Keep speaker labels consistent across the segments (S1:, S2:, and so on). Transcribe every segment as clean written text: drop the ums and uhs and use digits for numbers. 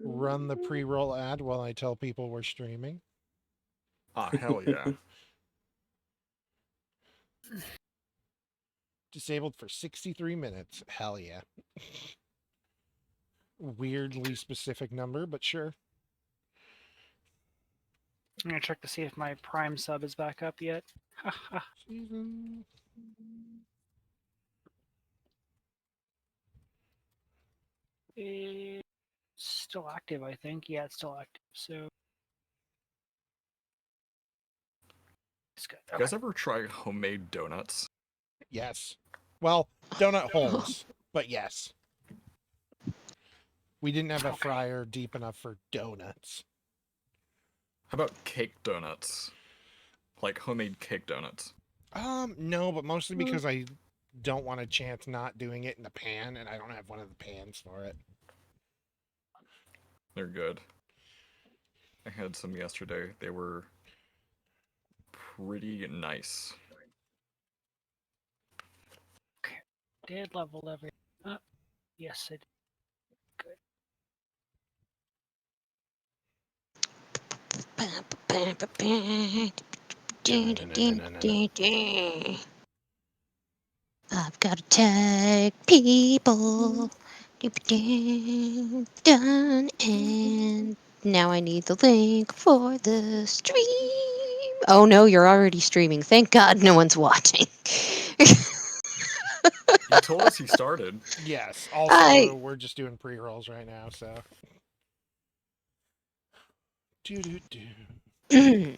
S1: run the pre-roll ad while I tell people we're streaming?
S2: Ah, hell yeah.
S1: Disabled for 63 minutes. Hell yeah. Weirdly specific number, but sure.
S3: I'm gonna check to see if my Prime sub is back up yet.
S1: Season.
S3: It's still active, I think. Yeah, it's still active. So it's good.
S2: You guys ever try homemade donuts?
S1: Yes. Well, donut holes, but yes. We didn't have a fryer deep enough for donuts.
S2: How about cake donuts? Like homemade cake donuts?
S1: No, but mostly because I don't want to chance not doing it in the pan, and I don't have one of the pans for it.
S2: They're good. I had some yesterday. They were pretty nice.
S3: Okay. Did level every. Yes, it. Good.
S4: I've got to tag people. Done. And now I need the link for the stream. Oh no, you're already streaming. Thank God no one's watching.
S2: You told us you started.
S1: Yes. Also, we're just doing pre-rolls right now, so.
S4: Listen.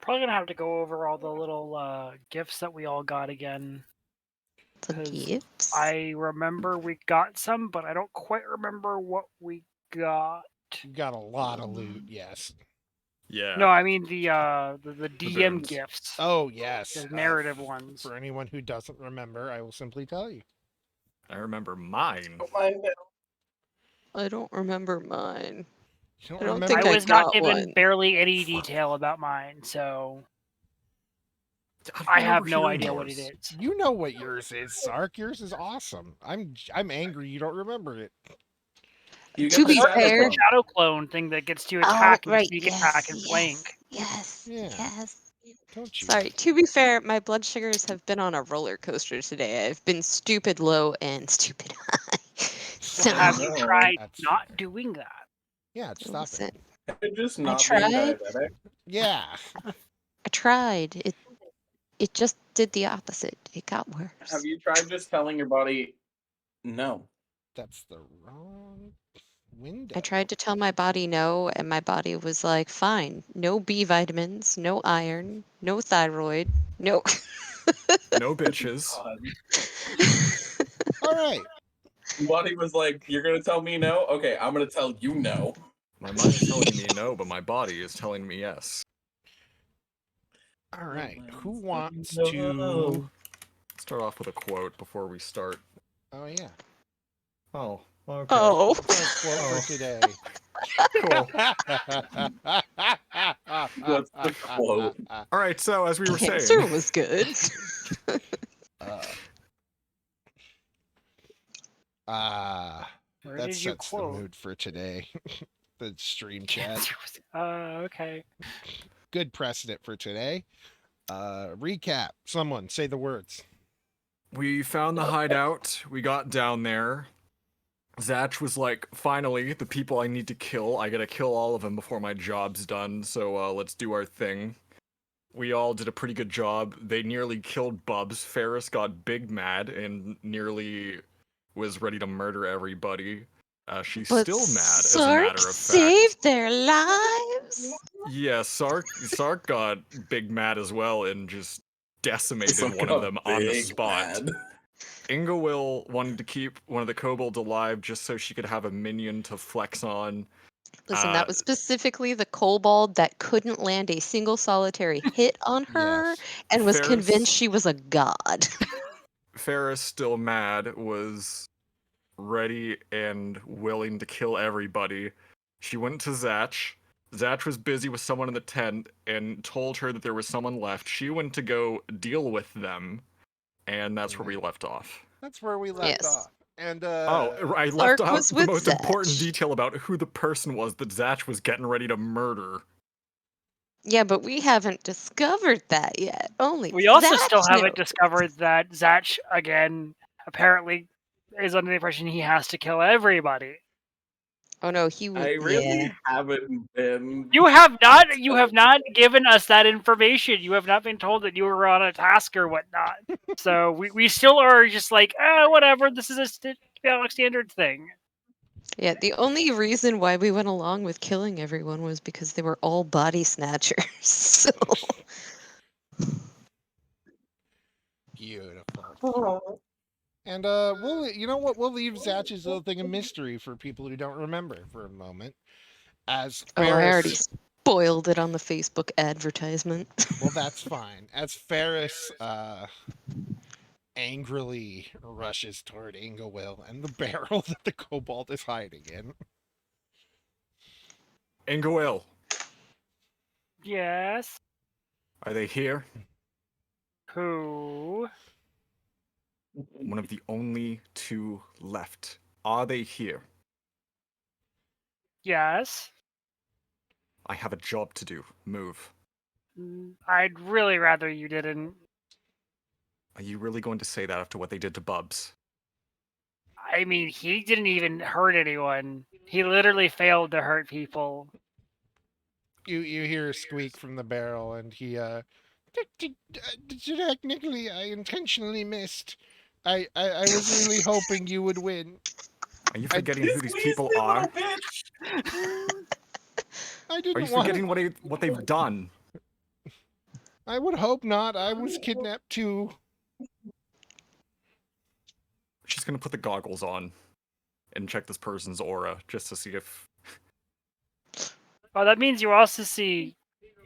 S3: Probably gonna have to go over all the little gifts that we all got again.
S4: The
S3: 'Cause
S4: gifts?
S3: I remember we got some, but I don't quite remember what we got.
S1: You got a lot of loot, yes.
S2: Yeah.
S3: No, I mean the DM
S2: villains.
S3: gifts.
S1: Oh, yes.
S3: The narrative ones.
S1: For anyone who doesn't remember, I will simply tell you.
S2: I remember mine.
S4: I don't remember mine.
S1: You don't
S4: I don't
S1: remember?
S4: think
S3: I
S4: I
S3: was not
S4: got
S3: given
S4: one.
S3: barely any detail about mine, so
S2: don't
S3: I have
S2: remember
S3: no
S2: hearing
S3: idea what it
S2: yours.
S3: is.
S1: You know what yours is, Sark. Yours is awesome. I'm angry you don't remember it.
S5: You
S4: To
S5: get the
S4: be
S3: Sark is
S4: fair-
S3: the shadow clone thing that gets to
S4: Oh,
S3: attack and
S4: right.
S3: sneak
S4: Yes,
S3: attack and
S4: yes,
S3: flank.
S4: yes,
S1: Yeah.
S4: yes.
S1: Don't you?
S4: Sorry, to be fair, my blood sugars have been on a roller coaster today. I've been stupid low and stupid high. So,
S3: Have you tried
S1: That's-
S3: not doing that?
S1: Yeah, stop
S4: listen,
S1: it.
S5: You're just
S4: I
S5: not being
S4: tried.
S5: diabetic.
S1: Yeah.
S4: I tried. It just did the opposite. It got worse.
S5: Have you tried just telling your body no?
S1: That's the wrong window.
S4: I tried to tell my body no, and my body was like, fine. No B vitamins, no iron, no thyroid, no.
S2: No bitches.
S1: All right.
S5: Your body was like, "You're gonna tell me no? Okay, I'm gonna tell you no."
S2: My mind is telling me no, but my body is telling me yes.
S1: All right. Who
S5: Let's
S1: wants
S5: go.
S1: to?
S2: Start off with a quote before we start.
S1: Oh yeah.
S2: Oh, okay.
S4: Oh.
S1: What's our quote
S2: Oh.
S1: for today?
S2: Cool.
S5: What's the quote?
S2: All right, so as we were
S4: Cancer
S2: saying,
S4: was good.
S3: Where
S1: that
S3: did you
S1: sets the
S3: quote?
S1: mood for today. The stream chat.
S3: Okay.
S1: Good precedent for today. Recap. Someone say the words.
S2: we found the hideout. We got down there. Zach was like, finally, the people I need to kill, I gotta kill all of them before my job's done, so let's do our thing. We all did a pretty good job. They nearly killed Bubs. Ferris got big mad and nearly was ready to murder everybody. She's
S4: But
S2: still mad, as a
S4: Sark
S2: matter of fact.
S4: saved their lives.
S2: Yeah, Sark got big mad as well and just decimated
S5: Sark
S2: one of
S5: got
S2: them on the
S5: big
S2: spot.
S5: mad.
S2: Inga wanted to keep one of the kobolds alive just so she could have a minion to flex on.
S4: Listen, that was specifically the kobold that couldn't land a single solitary hit on her
S1: Yes.
S4: and was
S2: Ferris-
S4: convinced she was a god.
S2: Ferris, still mad, was ready and willing to kill everybody. She went to Zach. Zach was busy with someone in the tent and told her that there was someone left. She went to go deal with them, and that's where we left off.
S1: That's where we left
S4: Yes.
S1: off. And
S2: I left
S4: Clark
S2: out
S4: was
S2: the
S4: with
S2: most important
S4: Zatch.
S2: detail about who the person was that Zatch was getting ready to murder.
S4: Yeah, but we haven't discovered that yet. Only
S3: We also
S4: Zatch
S3: still haven't
S4: knows.
S3: discovered that Zatch, again, apparently is under the impression he has to kill everybody.
S4: Oh no, he would.
S5: I
S4: Yeah.
S5: really haven't been.
S3: You have not given us that information. You have not been told that you were on a task or whatnot. So we still are just like, whatever, this is a standard thing.
S4: Yeah, the only reason why we went along with killing everyone was because they were all body snatchers. So
S1: beautiful.
S5: Oh.
S1: And you know what? We'll leave Zatch's little thing of mystery for people who don't remember for a moment. As
S4: I already
S1: Ferris,
S4: spoiled it on the Facebook advertisement.
S1: well, that's fine. As Ferris angrily rushes toward Inglewill and the barrel that the kobold is hiding in.
S2: Ingoil,
S3: Yes.
S2: are they here?
S3: Who?
S2: One of the only two left. Are they here?
S3: Yes.
S2: I have a job to do. Move.
S3: I'd really rather you didn't.
S2: Are you really going to say that after what they did to Bubs?
S3: I mean, he didn't even hurt anyone. He literally failed to hurt people.
S1: You hear a squeak from the barrel, and he technically I intentionally missed. I was really hoping you would win.
S2: Are you forgetting
S5: You
S2: who these
S5: squeezed
S2: people
S5: me,
S2: are?
S5: little bitch.
S1: I
S2: Are
S1: didn't
S2: you
S1: want.
S2: forgetting what they've done?
S1: I would hope not. I was kidnapped too.
S2: She's gonna put the goggles on and check this person's aura just to see if.
S3: Oh, that means you also see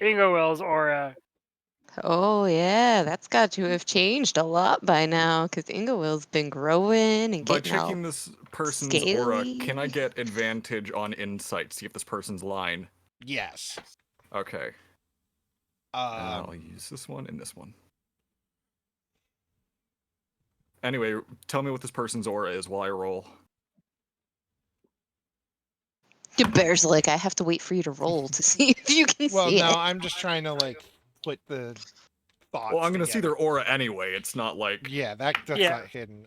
S3: Ingowill's aura.
S4: Oh yeah, that's got to have changed a lot by now, because Ingowill's been growing and
S2: By
S4: getting all
S2: checking this person's aura, can I
S4: scaly.
S2: get advantage on insight? See if this person's lying.
S1: Yes.
S2: Okay. I'll
S1: Um.
S2: use this one and this one. Anyway, tell me what this person's aura is while I roll.
S4: The bear's like, I have to wait for you to roll to see if you can
S1: Well,
S4: see
S1: no,
S4: it.
S1: I'm just trying to like put the thoughts.
S2: Well, I'm gonna see
S1: together.
S2: their aura anyway. It's not like.
S1: Yeah, that's
S3: Yeah.
S1: not hidden.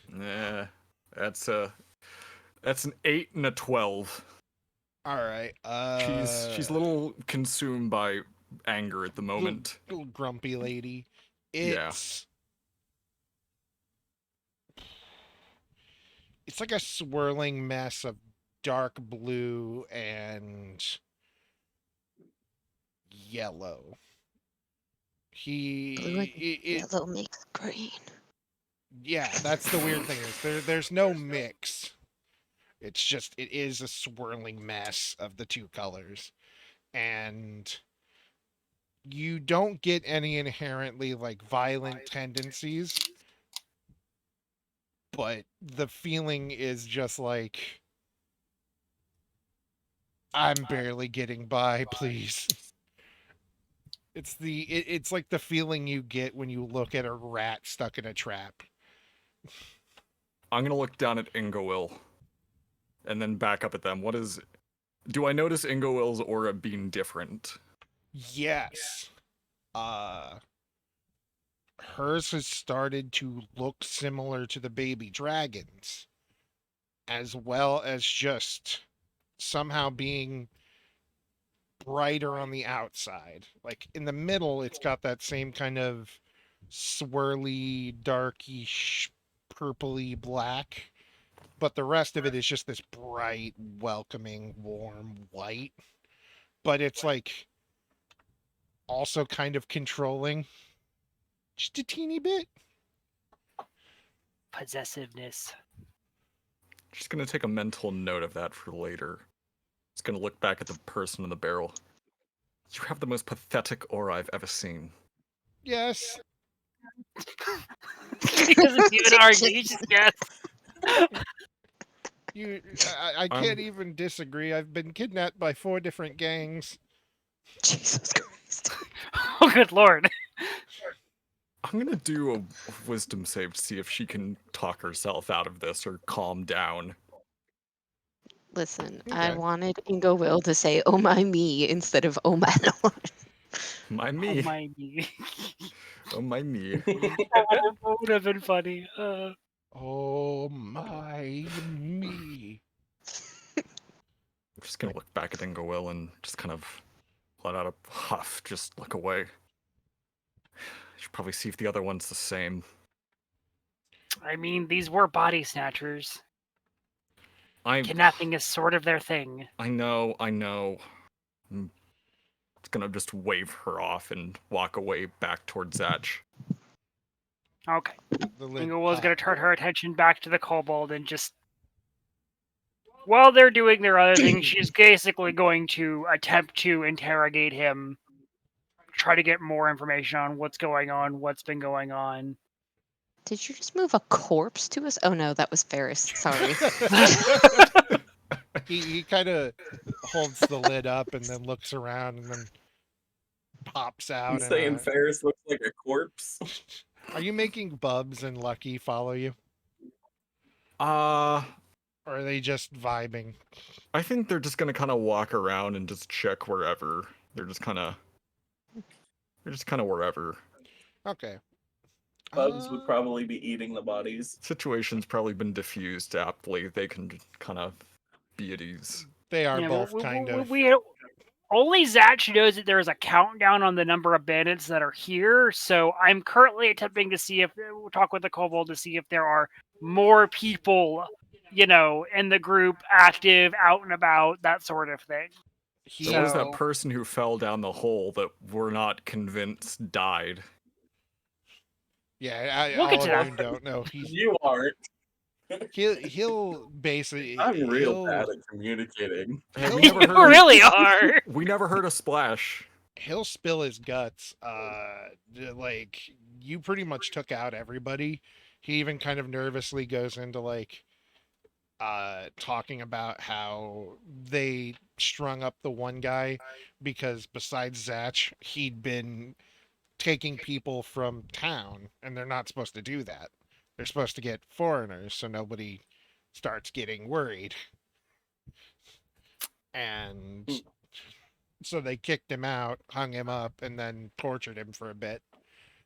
S2: Nah, that's an 8 and a 12.
S1: All right.
S2: She's a little consumed by anger at the moment.
S1: Little grumpy lady.
S2: Yeah.
S1: It's like a swirling mess of dark blue and yellow.
S4: Blue and yellow makes green.
S1: Yeah, that's the weird thing is there's no mix. It's just it is a swirling mess of the two colors. And you don't get any inherently like violent tendencies, but the feeling is just like I'm barely getting by, please. It's like the feeling you get when you look at a rat stuck in a trap.
S2: I'm gonna look down at Ingowill and then back up at them. Do I notice Ingowill's aura being different?
S1: Yes. Hers has started to look similar to the baby dragons, as well as just somehow being brighter on the outside. Like in the middle, it's got that same kind of swirly, darkish, purpley black, but the rest of it is just this bright, welcoming, warm white. But it's like also kind of controlling, just a teeny bit.
S3: Possessiveness.
S2: Just gonna take a mental note of that for later. Just gonna look back at the person in the barrel. You have the most pathetic aura I've ever seen.
S1: Yes.
S3: He doesn't even argue. He just yes.
S1: I can't even disagree. I've been kidnapped by 4 different gangs.
S4: Jesus Christ.
S3: Oh, good lord.
S2: I'm gonna do a wisdom save to see if she can talk herself out of this or calm down.
S4: Listen, I
S1: Okay.
S4: wanted Ingo Will to say "Oh my me" instead of "Oh my lord."
S2: My
S3: Oh
S2: me.
S3: my me.
S2: Oh my me.
S3: That would have been funny.
S1: Oh my me.
S2: I'm just gonna look back at Ingo and just kind of let out a huff, just look away. Should probably see if the other one's the same.
S3: I mean, these were body snatchers.
S2: I
S3: Kidnapping is sort of their thing.
S2: know. I'm gonna just wave her off and walk away back towards Zach.
S3: Okay.
S1: The lid
S3: Inga was going
S1: pop.
S3: to turn her attention back to the kobold and just. While they're doing their other thing, she's basically going to attempt to interrogate him, try to get more information on what's going on, what's been going on.
S4: Did you just move a corpse to us? Oh no, that was Ferris. Sorry.
S1: He kind of holds the lid up and then looks around and then pops
S5: I'm
S1: out.
S5: saying
S1: And
S5: Ferris looks like a corpse.
S1: are you making Bubs and Lucky follow you,
S2: Uh,
S1: or are they just vibing?
S2: I think they're just gonna kind of walk around and just check wherever. They're just kind of wherever.
S1: Okay.
S5: Bubs would probably be eating the bodies.
S2: Situation's probably been diffused aptly. They can kind of be at ease.
S1: They are
S3: Yeah,
S1: both kind of.
S3: only Zach knows that there is a countdown on the number of bandits that are here. So I'm currently attempting to see if we'll talk with the kobold to see if there are more people, in the group, active, out and about, that sort of thing.
S2: There was that
S3: So-
S2: person who fell down the hole that we're not convinced died.
S1: Yeah,
S3: We'll get
S1: all
S3: to
S1: of
S3: that.
S1: you don't know.
S5: You aren't.
S1: He'll basically.
S5: I'm real
S1: he'll,
S5: bad at communicating.
S2: Hey, we
S1: He'll-
S2: never
S3: You
S2: heard.
S3: really are.
S2: We never heard a splash.
S1: He'll spill his guts. Like you pretty much took out everybody. He even kind of nervously goes into like talking about how they strung up the one guy because besides Zach, he'd been taking people from town, and they're not supposed to do that. They're supposed to get foreigners so nobody starts getting worried. And so they kicked him out, hung him up, and then tortured him for a bit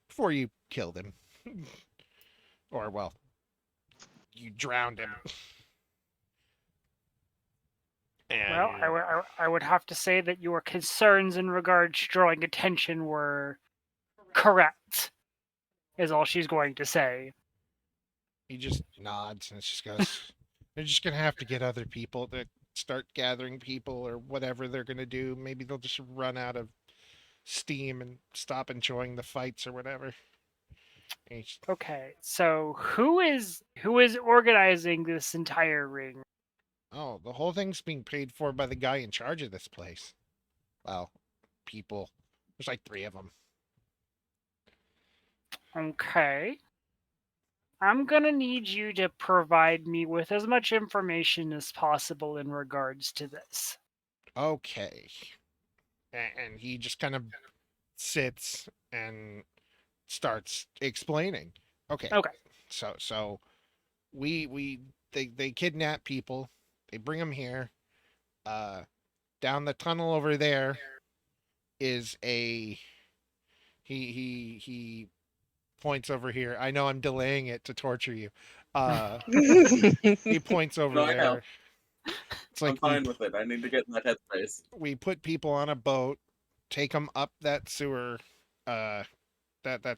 S1: before you killed him. Or, well, you drowned him. And
S3: Well, I would have to say that your concerns in regards to drawing attention were correct, is all she's going to say.
S1: he just nods and just goes, they're just going to have to get other people to start gathering people or whatever they're going to do. Maybe they'll just run out of steam and stop enjoying the fights or whatever.
S3: Okay, so who is organizing this entire ring?
S1: Oh, the whole thing's being paid for by the guy in charge of this place. Well, people. There's like 3 of them.
S3: Okay. I'm gonna need you to provide me with as much information as possible in regards to this.
S1: Okay. And he just kind of sits and starts explaining. Okay.
S3: Okay.
S1: So they kidnap people. They bring them here. Down the tunnel over there is a he points over here. I know I'm delaying it to torture you. He points over
S5: No, I know.
S1: there. It's
S5: I'm
S1: like
S5: fine with it. I need to get in that headspace.
S1: we put people on a boat, take them up that sewer, that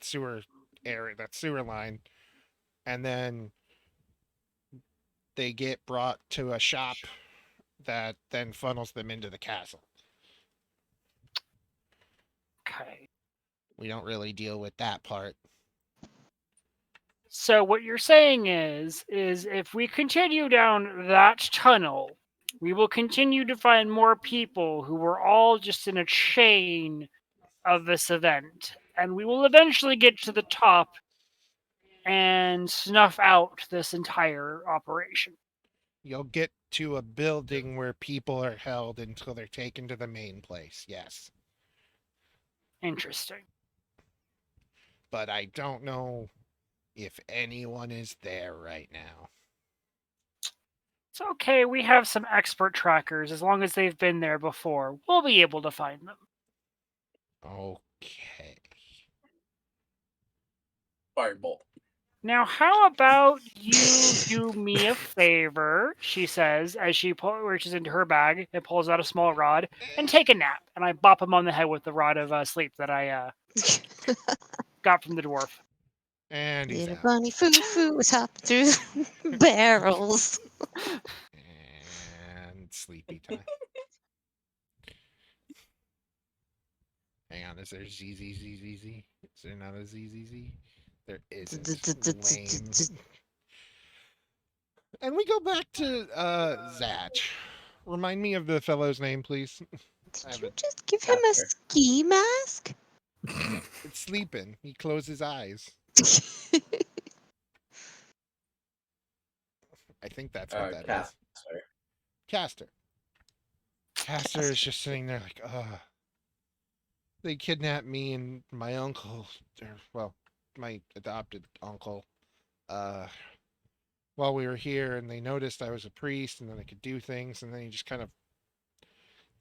S1: sewer area, that sewer line, and then they get brought to a shop that then funnels them into the castle.
S3: Okay.
S1: We don't really deal with that part.
S3: So what you're saying is if we continue down that tunnel, we will continue to find more people who were all just in a chain of this event, and we will eventually get to the top and snuff out this entire operation.
S1: You'll get to a building where people are held until they're taken to the main place. Yes.
S3: Interesting.
S1: but I don't know if anyone is there right now.
S3: It's okay, we have some expert trackers. As long as they've been there before, we'll be able to find them.
S1: Okay.
S5: Firebolt.
S3: Now, how about you do me a favor, she says, as she reaches into her bag and pulls out a small rod, and take a nap. And I bop him on the head with the rod of sleep that I got from the dwarf.
S1: And he's
S4: Little
S1: out.
S4: bunny foo-foo was hopping through barrels.
S1: And sleepy time. Hang on, is there ZZZZZ? Is there not a ZZZ? There isn't. Lame. And we go back to Zach. Remind me of the fellow's name, please.
S4: Did you just give him a
S5: Casper.
S4: ski mask?
S1: It's sleeping. He closed his eyes. I think that's what that is.
S5: Casper.
S1: Caster. Caster is just sitting there like, they kidnapped me and my uncle, or, well, my adopted uncle, while we were here, and they noticed I was a priest and then I could do things, and then he just kind of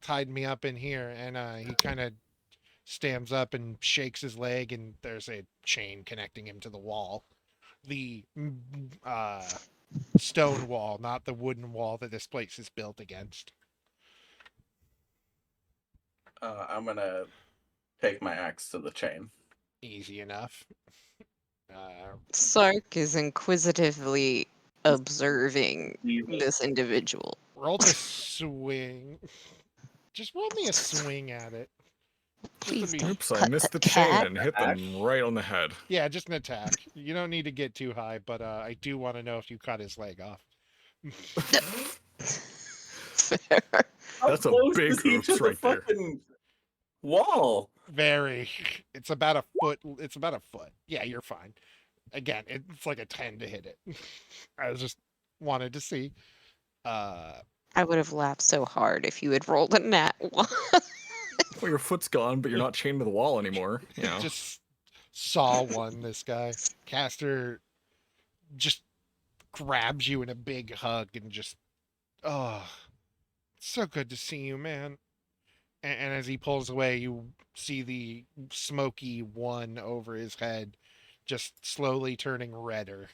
S1: tied me up in here, and he kind of stands up and shakes his leg, and there's a chain connecting him to the wall. The stone wall, not the wooden wall that this place is built against.
S5: I'm gonna take my axe to the chain.
S1: Easy enough.
S4: Sark is inquisitively observing
S5: Easy.
S4: this individual.
S1: Roll to swing. Just roll me a swing at it.
S4: Please
S1: be-
S4: don't
S2: Oops, I
S4: cut
S2: missed
S4: a
S2: the chain
S4: cat.
S2: and hit them right on the head.
S1: Yeah, just an attack. You don't need to get too high, but I do want to know if you cut his leg off.
S4: Fair.
S5: How
S2: That's a
S5: close
S2: big
S5: is he
S2: oops
S5: to the
S2: right there.
S5: fucking wall?
S1: Very. It's about a foot. It's about a foot. Yeah, you're fine. Again, it's like a 10 to hit it. I was just wanted to see.
S4: I would have laughed so hard if you had rolled a nat one.
S2: Well, your foot's gone, but you're not chained to the wall anymore. You know.
S1: Just saw one, this guy. Caster just grabs you in a big hug and just, oh, so good to see you, man. And as he pulls away, you see the smoky one over his head just slowly turning redder.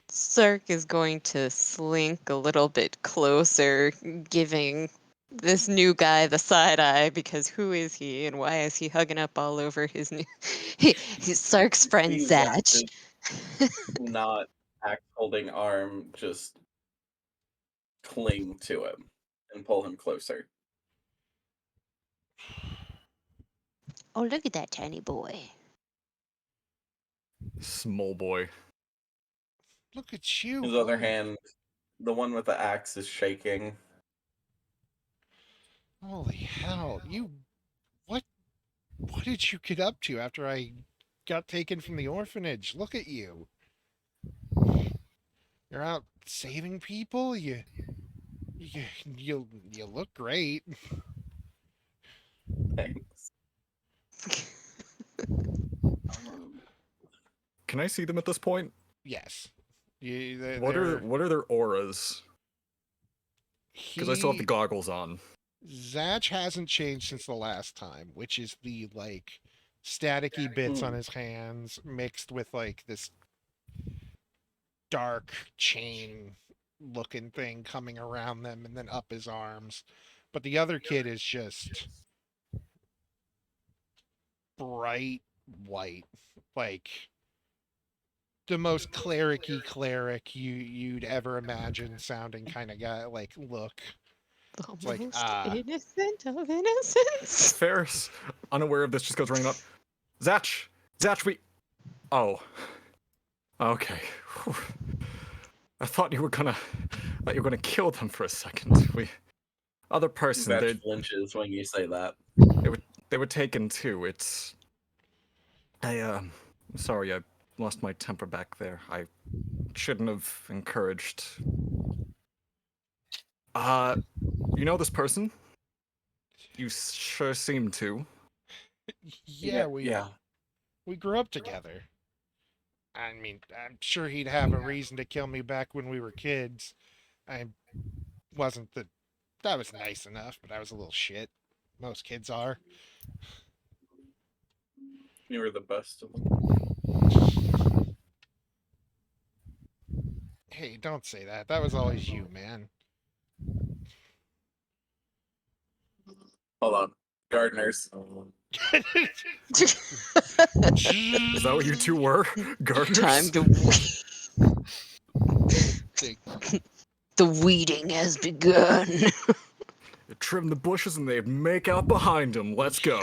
S4: Sark is going to slink a little bit closer, giving this new guy the side eye, because who is he and why is he hugging up all over his new he's Sark's friend
S5: See
S4: Zach.
S5: Zach's not axe holding arm just cling to him and pull him closer.
S4: Oh, look at that tiny boy.
S2: Small boy.
S1: Look at you.
S5: His other hand, the one with the axe, is shaking.
S1: Holy hell. What did you get up to after I got taken from the orphanage? Look at you. You're out saving people? You look great.
S5: Thanks.
S2: Can I see them at this point?
S1: Yes.
S2: What are their auras? Because I still have the goggles on.
S1: Zach hasn't changed since the last time, which is the like staticky bits on his hands mixed with like this dark chain looking thing coming around them and then up his arms. But the other kid is just bright white, like the most cleric-y cleric you'd ever imagine sounding kind of guy, like look.
S4: The
S1: like,
S4: most innocent of innocence.
S2: Ferris, unaware of this, just goes running up. Zach, we. Oh. Okay. Whew. I thought you were gonna kill them for a second. Other person,
S5: Zach flinches when you say that.
S2: they were taken too. I'm sorry, I lost my temper back there. I shouldn't have encouraged. You know this person? You sure seem to.
S1: Yeah,
S5: yeah.
S1: we grew up together. I mean, I'm sure he'd have a reason to kill me back when we were kids. I wasn't the. That was nice enough, but I was a little shit. Most kids are.
S5: You were the best of them.
S1: Hey, don't say that. That was always you, man.
S5: Hold on. Gardeners.
S2: Is that what you two were? Gardeners?
S4: Time to. The weeding has begun.
S2: Trim the bushes and they'd make out behind him. Let's go.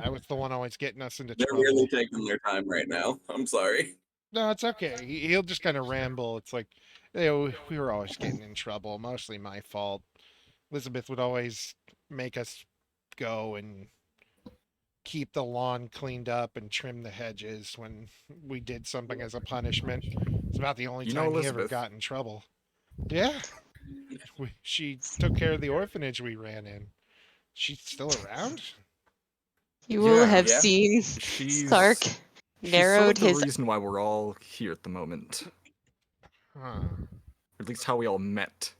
S1: I was the one always getting us into
S5: They're
S1: trouble.
S5: really taking their time right now. I'm sorry.
S1: No, it's okay. He'll just kind of ramble. It's like, you know, we were always getting in trouble. Mostly my fault. Elizabeth would always make us go and keep the lawn cleaned up and trim the hedges when we did something as a punishment. It's about the only
S2: You know
S1: time he ever
S2: Elizabeth.
S1: got in trouble. Yeah, she took care of the orphanage we ran in. She's still around?
S4: You will
S2: Yeah.
S4: have
S5: Yeah.
S4: seen
S2: She's
S4: Sark
S2: she's sort
S4: narrowed
S2: of the
S4: his.
S2: reason why we're all here at the moment.
S1: Huh.
S2: Or at least how we all met.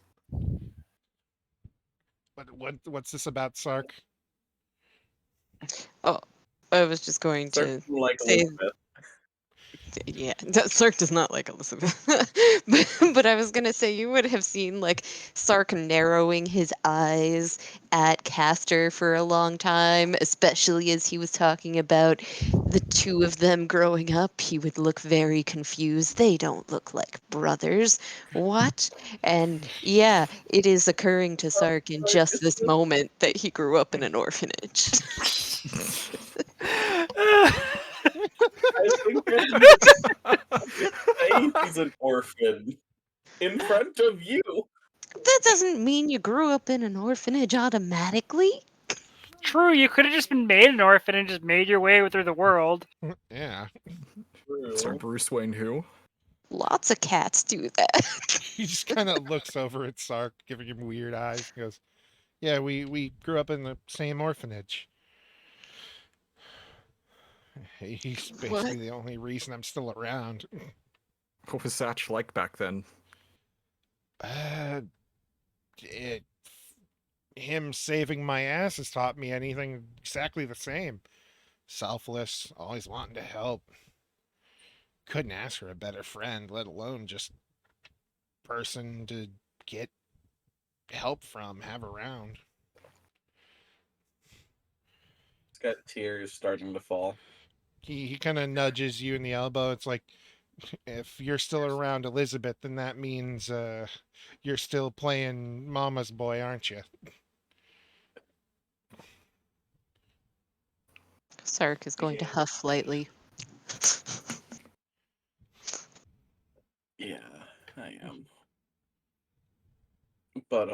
S1: What's this about, Sark?
S4: Oh, I was just going
S5: Start
S4: to
S5: like
S4: say.
S5: Elizabeth.
S4: Yeah, Sark does not like Elizabeth. but I was gonna say you would have seen like Sark narrowing his eyes at Castor for a long time, especially as he was talking about the two of them growing up. He would look very confused. They don't look like brothers. What? And yeah, it is occurring to Sark in just this moment that he grew up in an orphanage.
S5: I think that you say he's an orphan in front of you.
S4: That doesn't mean you grew up in an orphanage automatically.
S3: True, you could have just been made an orphan and just made your way through the world.
S1: Yeah.
S2: Sorry, Bruce Wayne who?
S4: Lots of cats do that.
S1: He just kind of looks over at Sark, giving him weird eyes. He goes, "Yeah, we grew up in the same orphanage. He's
S4: What?
S1: basically the only reason I'm still around."
S2: What was Satch like back then?
S1: Uh, it, him saving my ass has taught me anything exactly the same. Selfless, always wanting to help. Couldn't ask for a better friend, let alone just person to get help from, have around.
S5: He's got tears starting to fall.
S1: He kind of nudges you in the elbow. It's like, if you're still around Elizabeth, then that means you're still playing Mama's boy, aren't you?
S4: Sark is going to huff lightly.
S5: Yeah, I am. But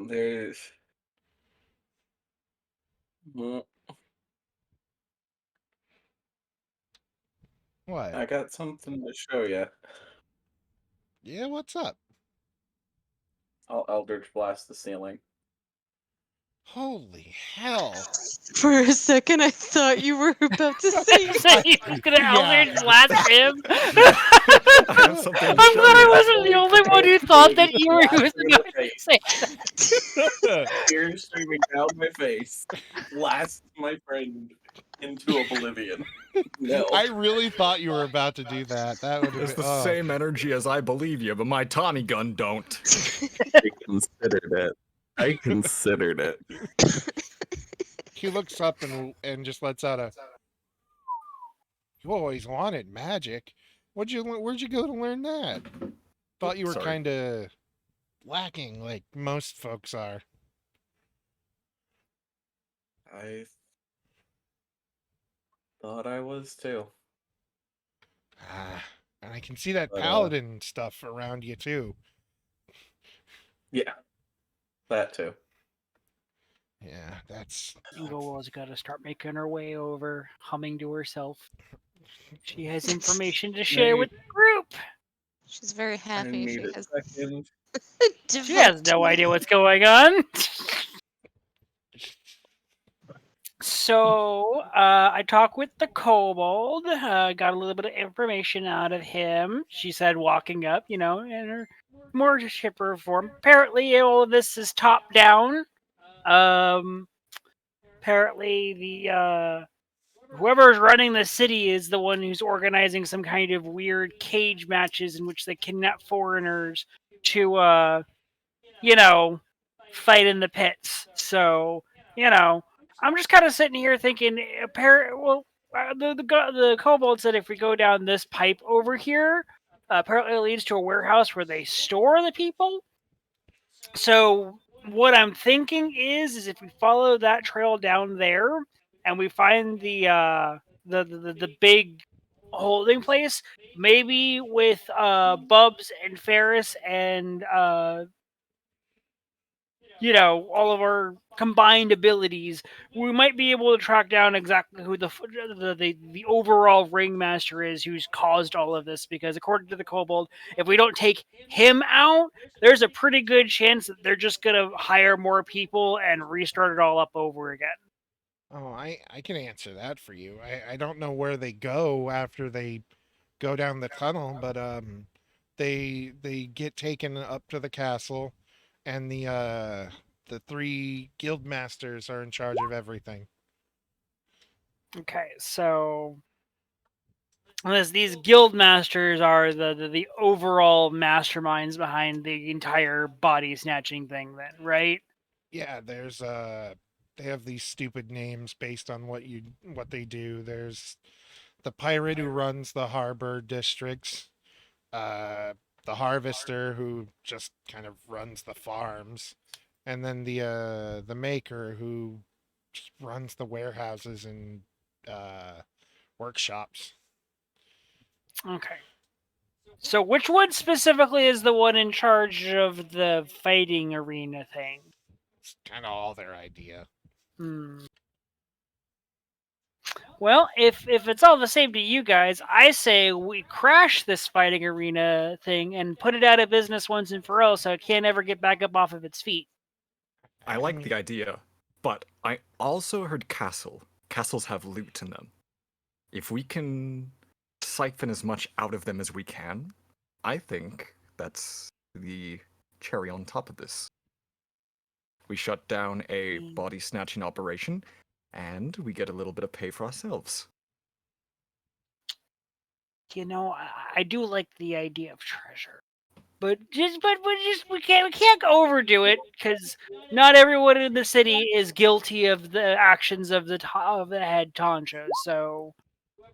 S5: there's well,
S1: What?
S5: I got something to show you.
S1: Yeah, what's up?
S5: I'll Eldritch blast the ceiling.
S1: Holy hell!
S4: For a second, I thought you were about to say.
S3: So he was gonna
S1: Yeah.
S3: Eldritch blast him.
S2: I have something
S3: I'm
S2: to show
S3: glad I
S2: you.
S3: wasn't the only one who thought that you were
S5: Blast
S3: going
S5: her
S3: to
S5: in the
S3: say.
S5: Tears streaming down my face. Blast my friend into oblivion. No.
S1: I really thought you were about to do that. That would have
S2: It's
S1: been.
S2: the
S1: Oh.
S2: same energy as I believe you, but my Tommy gun don't.
S5: I considered it. I considered it.
S1: He looks up and just lets out a. You always wanted magic. Where'd you go to learn that? Thought you were
S2: Sorry.
S1: kind of lacking, like most folks are.
S5: I thought I was too.
S1: Ah, and I can see that
S5: But,
S1: paladin stuff around you too.
S5: Yeah. That too.
S1: Yeah, that's
S3: Go's got to start making her way over, humming to herself. She has information to share with the group.
S4: She's very
S5: I
S4: happy.
S5: need
S4: She
S5: a
S4: has
S5: second.
S3: She has no idea what's going on. So I talked with the kobold, got a little bit of information out of him. She said walking up, in her more chipper form. Apparently, all of this is top down. Apparently, the whoever's running the city is the one who's organizing some kind of weird cage matches in which they kidnap foreigners to, fight in the pits. So, I'm just kind of sitting here thinking, the kobold said if we go down this pipe over here, apparently it leads to a warehouse where they store the people. So what I'm thinking is if we follow that trail down there and we find the big holding place, maybe with Bubs and Ferris and all of our combined abilities, we might be able to track down exactly who the overall ringmaster is who's caused all of this. Because according to the kobold, if we don't take him out, there's a pretty good chance that they're just gonna hire more people and restart it all up over again.
S1: Oh, I can answer that for you. I don't know where they go after they go down the tunnel, but they get taken up to the castle, and the three guild masters are in charge of everything.
S3: Okay, so these guild masters are the overall masterminds behind the entire body snatching thing, then, right?
S1: Yeah, there's they have these stupid names based on what they do. There's the pirate who runs the harbor districts, uh the harvester who just kind of runs the farms, and then the maker who just runs the warehouses and uh workshops.
S3: Okay. So which one specifically is the one in charge of the fighting arena thing?
S1: It's kind of all their idea.
S3: Hmm. Well, if it's all the same to you guys, I say we crash this fighting arena thing and put it out of business once and for all, so it can't ever get back up off of its feet.
S2: I like the idea, but I also heard castle. Castles have loot in them. If we can siphon as much out of them as we can, I think that's the cherry on top of this. We shut down a body snatching operation, and we get a little bit of pay for ourselves.
S3: I do like the idea of treasure, but we can't overdo it because not everyone in the city is guilty of the actions of the head Tantra. So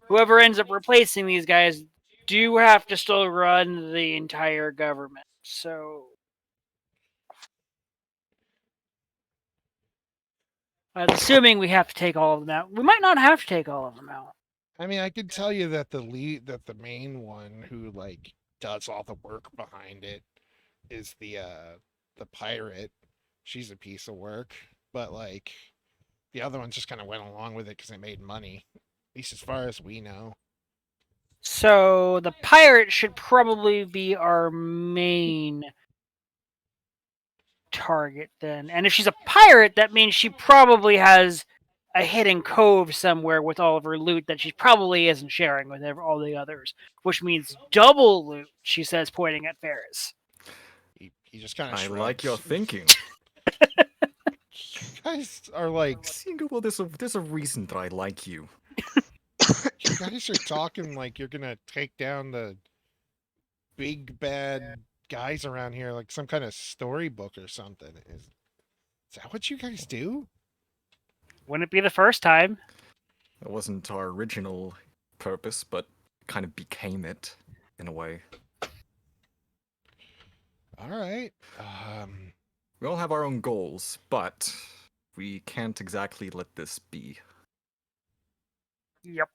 S3: whoever ends up replacing these guys do have to still run the entire government. So I'm assuming we have to take all of them out. We might not have to take all of them out.
S1: I mean, I could tell you that the main one who like does all the work behind it is the pirate. She's a piece of work, but like the other ones just kind of went along with it because it made money, at least as far as we know.
S3: So the pirate should probably be our main target then. And if she's a pirate, that means she probably has a hidden cove somewhere with all of her loot that she probably isn't sharing with all the others, which means double loot, she says, pointing at Ferris.
S1: He just kind of
S2: I
S1: shrugs.
S2: like your thinking.
S1: You guys are like,
S2: Well, there's a reason that I like you.
S1: you guys are talking like you're gonna take down the big bad guys around here like some kind of storybook or something. Is that what you guys do?
S3: Wouldn't it be the first time?
S2: That wasn't our original purpose, but kind of became it in a way.
S1: All right.
S2: We all have our own goals, but we can't exactly let this be.
S3: Yep.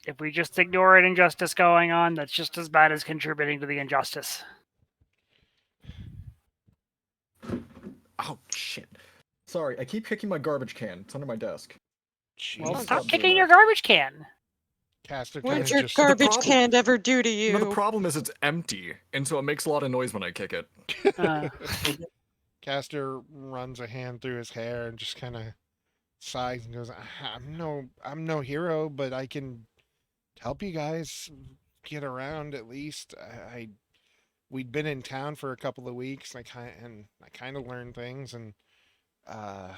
S3: If we just ignore an injustice going on, that's just as bad as contributing to the injustice.
S2: Oh, shit. Sorry, I keep kicking my garbage can. It's under my desk.
S3: Well,
S1: Jeez.
S3: stop
S2: doing
S3: kicking
S2: that.
S3: your garbage can.
S1: Caster kind
S4: What'd
S1: of
S4: your
S1: just
S4: garbage
S2: problem-
S4: can ever do to
S2: No, the
S4: you?
S2: problem is it's empty, and so it makes a lot of noise when I kick it.
S3: Uh,
S1: Caster runs a hand through his hair and just kind of sighs and goes, I'm no hero, but I can help you guys get around at least. We'd been in town for a couple of weeks, and I kind of learned things, and uh,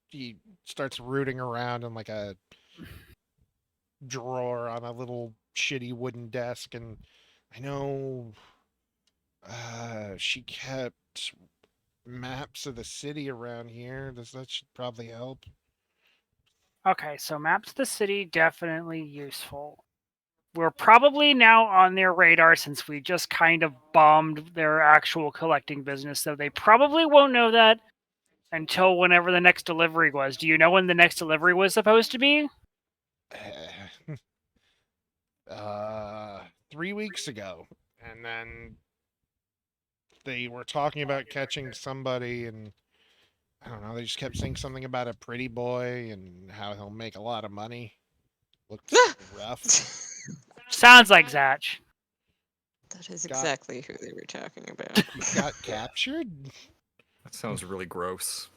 S1: he starts rooting around in like a drawer on a little shitty wooden desk, and I know she kept maps of the city around here. That should probably help.
S3: okay, so maps of the city definitely useful. We're probably now on their radar since we just kind of bombed their actual collecting business, so they probably won't know that until whenever the next delivery was. Do you know when the next delivery was supposed to be?
S1: uh 3 weeks ago, and then they were talking about catching somebody, and I don't know, they just kept saying something about a pretty boy and how he'll make a lot of money. Looks rough.
S3: Sounds like Zach.
S4: That is
S1: Got
S4: exactly who they were talking about.
S1: got captured.
S2: That sounds really gross.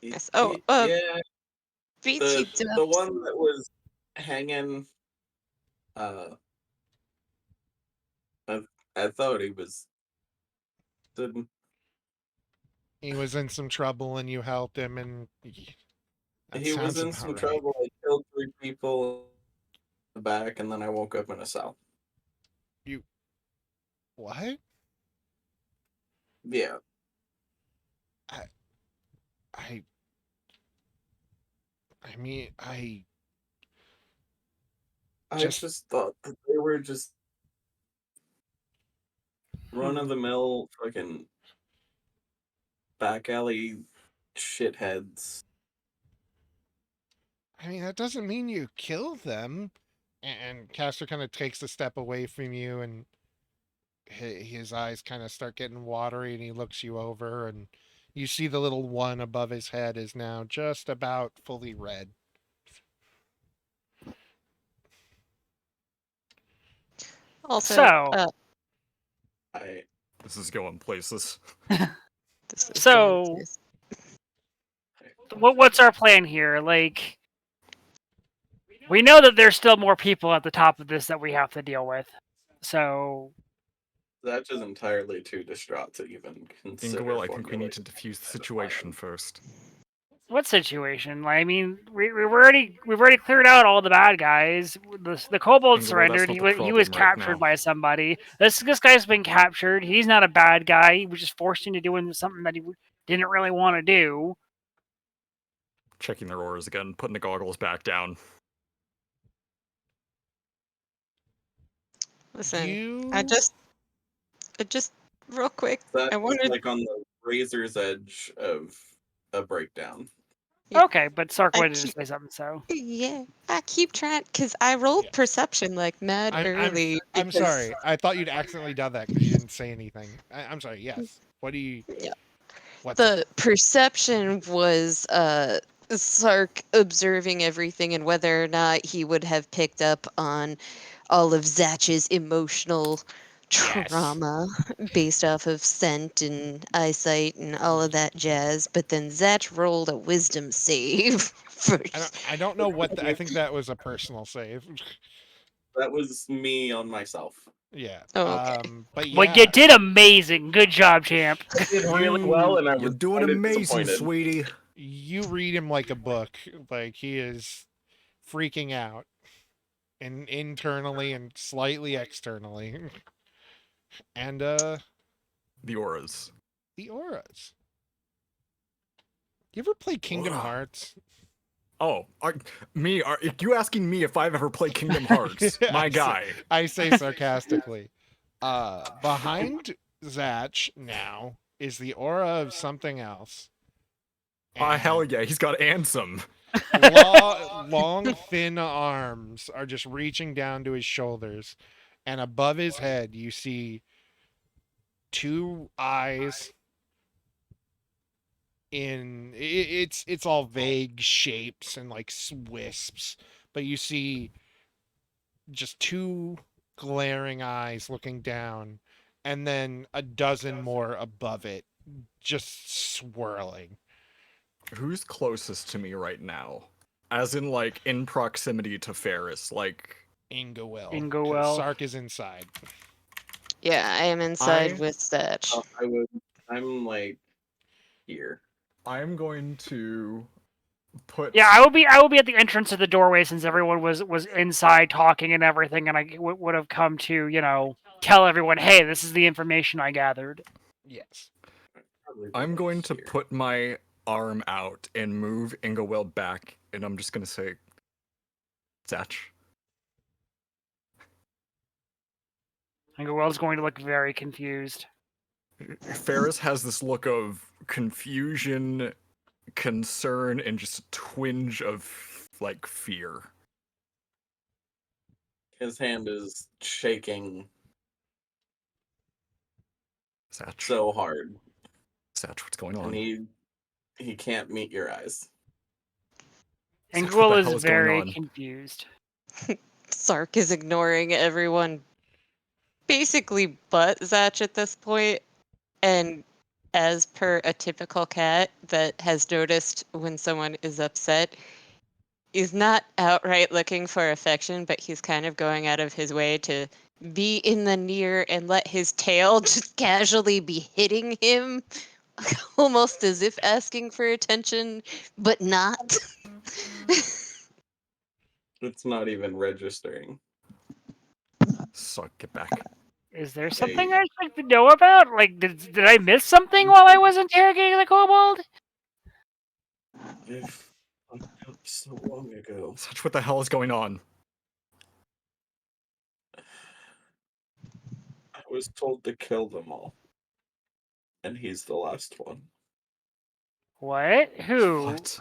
S4: Yes. Oh,
S5: Yeah,
S4: BT
S5: the one that was hanging. Uh, I, I thought he was. Didn't
S1: He was in some trouble and you helped him, and that
S5: he was
S1: sounds
S5: in
S1: about
S5: some
S1: right.
S5: trouble? I killed 3 people in the back, and then I woke up in a cell.
S1: You what?
S5: Yeah,
S1: I I I mean
S5: I
S1: just
S5: just thought that they were just run of the mill fucking back alley shitheads.
S1: I mean that doesn't mean you kill them. And Caster kind of takes a step away from you, and his eyes kind of start getting watery, and he looks you over, and you see the little one above his head is now just about fully red.
S4: Also,
S3: So,
S5: I
S2: This is going places.
S4: this is
S3: So-
S4: going to-
S3: what's our plan here? Like, we know that there's still more people at the top of this that we have to deal with. So,
S5: That's just entirely too distraught to even consider.
S2: Ingewill, I think we need to
S5: formulating
S2: defuse the
S5: any kind of
S2: situation
S5: plan.
S2: first.
S3: what situation? I mean, we've already cleared out all the bad guys. The kobold
S2: Ingewill,
S3: surrendered.
S2: that's not the
S3: He was
S2: problem right
S3: captured
S2: now.
S3: by somebody. This guy's been captured. He's not a bad guy. He was just forced into doing something that he didn't really want to do.
S2: Checking their auras again, putting the goggles back down.
S4: Listen,
S1: You
S4: I just, real quick,
S5: That
S4: I
S5: was
S4: wanted,
S5: like on the razor's edge of a breakdown.
S4: Yeah.
S3: Okay, but Sark
S4: I
S3: wanted to
S4: keep,
S3: say something, so.
S4: yeah, I keep trying because I rolled
S1: Yeah.
S4: perception like mad early.
S1: I'm
S4: because-
S1: sorry. I thought you'd accidentally done that because you didn't say anything. I'm sorry. Yes. What do you?
S4: Yeah.
S1: What's up?
S4: The perception was Sark observing everything and whether or not he would have picked up on all of Zatch's emotional
S1: Yes.
S4: trauma based off of scent and eyesight and all of that jazz. But then Zatch rolled a wisdom save. For,
S1: I don't know what I think that was a personal save.
S5: That was me on myself.
S1: Yeah.
S4: Oh, okay.
S1: But
S3: Well,
S1: yeah.
S3: you did amazing. Good job, champ.
S5: I did really well, and I
S2: You're
S5: was
S2: doing
S5: kinda
S2: amazing,
S5: disappointed.
S2: sweetie.
S1: You read him like a book. Like he is freaking out, and internally and slightly externally. And
S2: The auras.
S1: the auras. You ever play Kingdom
S2: Ugh.
S1: Hearts?
S2: Oh, are you asking me if I've ever played Kingdom Hearts? My guy.
S1: I say sarcastically. Behind Zatch now is the aura of something else.
S2: Ah, hell
S1: And
S2: yeah, he's got Ansem.
S1: long, thin arms are just reaching down to his shoulders, and above his head you see two eyes. It's all vague shapes and like wisps, but you see just two glaring eyes looking down, and then a dozen more above it, just swirling.
S2: Who's closest to me right now? As in, like, in proximity to Ferris. Like,
S1: Ingowell.
S3: Ingowell.
S1: Sark is inside.
S4: Yeah, I am inside
S2: I-
S4: with Satch.
S5: Oh, I'm like here.
S2: I'm going to put.
S3: Yeah, I will be at the entrance of the doorway since everyone was inside talking and everything, and I would have come to tell everyone, hey, this is the information I gathered.
S1: Yes.
S5: Probably
S2: I'm going to
S5: here.
S2: put my arm out and move Ingowell back, and I'm just gonna say, Zatch.
S3: Ingowell's going to look very confused.
S2: Ferris has this look of confusion, concern, and just a twinge of like fear.
S5: His hand is shaking
S2: Zatch.
S5: so hard,
S2: Zatch, what's going on?
S5: and he can't meet your eyes.
S2: Zatch, what
S3: Ingowell
S2: the
S3: is
S2: hell is going
S3: very
S2: on?
S3: confused.
S4: Sark is ignoring everyone, basically but Zatch at this point, and as per a typical cat that has noticed when someone is upset, he's not outright looking for affection, but he's kind of going out of his way to be in the near and let his tail just casually be hitting him, almost as if asking for attention, but not.
S5: It's not even registering.
S2: Sark, get back.
S3: Is there
S5: Hey.
S3: something I should know about? Like, did I miss something while I was interrogating the kobold?
S5: I found out so long ago.
S2: Zatch, what the hell is going on?
S5: I was told to kill them all, and he's the last one.
S3: What? Who?
S2: What?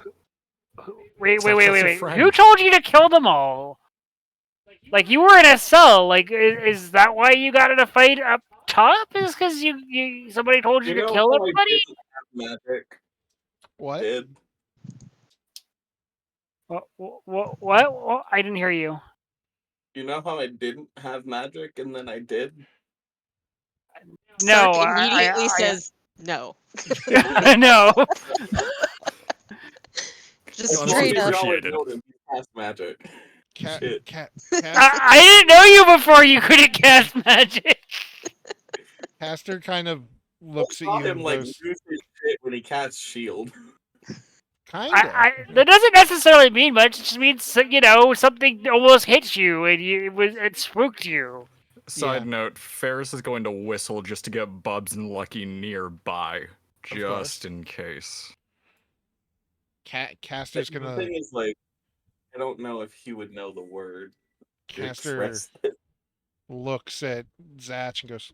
S3: Wait,
S2: Zatch,
S3: wait, wait,
S2: that's
S3: wait,
S2: your
S3: wait.
S2: friend.
S3: Who told you to kill them all? Like, you were in a cell. Like, is that why you got in a fight up top? Is because somebody told you
S5: You
S3: to
S5: know
S3: kill
S5: how I
S3: everybody?
S5: didn't have magic?
S1: What?
S5: Did
S3: What? I didn't hear you.
S5: you know how I didn't have magic and then I did?
S3: No,
S4: Sark
S3: I
S4: immediately says no.
S3: no.
S4: Just
S2: Honestly,
S4: straight up.
S2: appreciate it.
S5: Told him he cast magic.
S1: Cat,
S5: Shit.
S3: I didn't know you before you couldn't cast magic.
S1: Caster kind of looks
S5: I
S1: at
S5: saw
S1: you
S5: him
S1: and
S5: like
S1: goes,
S5: lose his shit when he cast shield.
S1: kinda.
S3: That doesn't necessarily mean much. It just means something almost hit you and it spooked you.
S2: Side
S1: Yeah.
S2: note, Ferris is going to whistle just to get Bubs and Lucky nearby.
S1: course.
S2: Just in case.
S1: Caster's
S5: The
S1: gonna.
S5: thing is, like, I don't know if he would know the word to
S1: Caster
S5: express it.
S1: looks at Zatch and goes,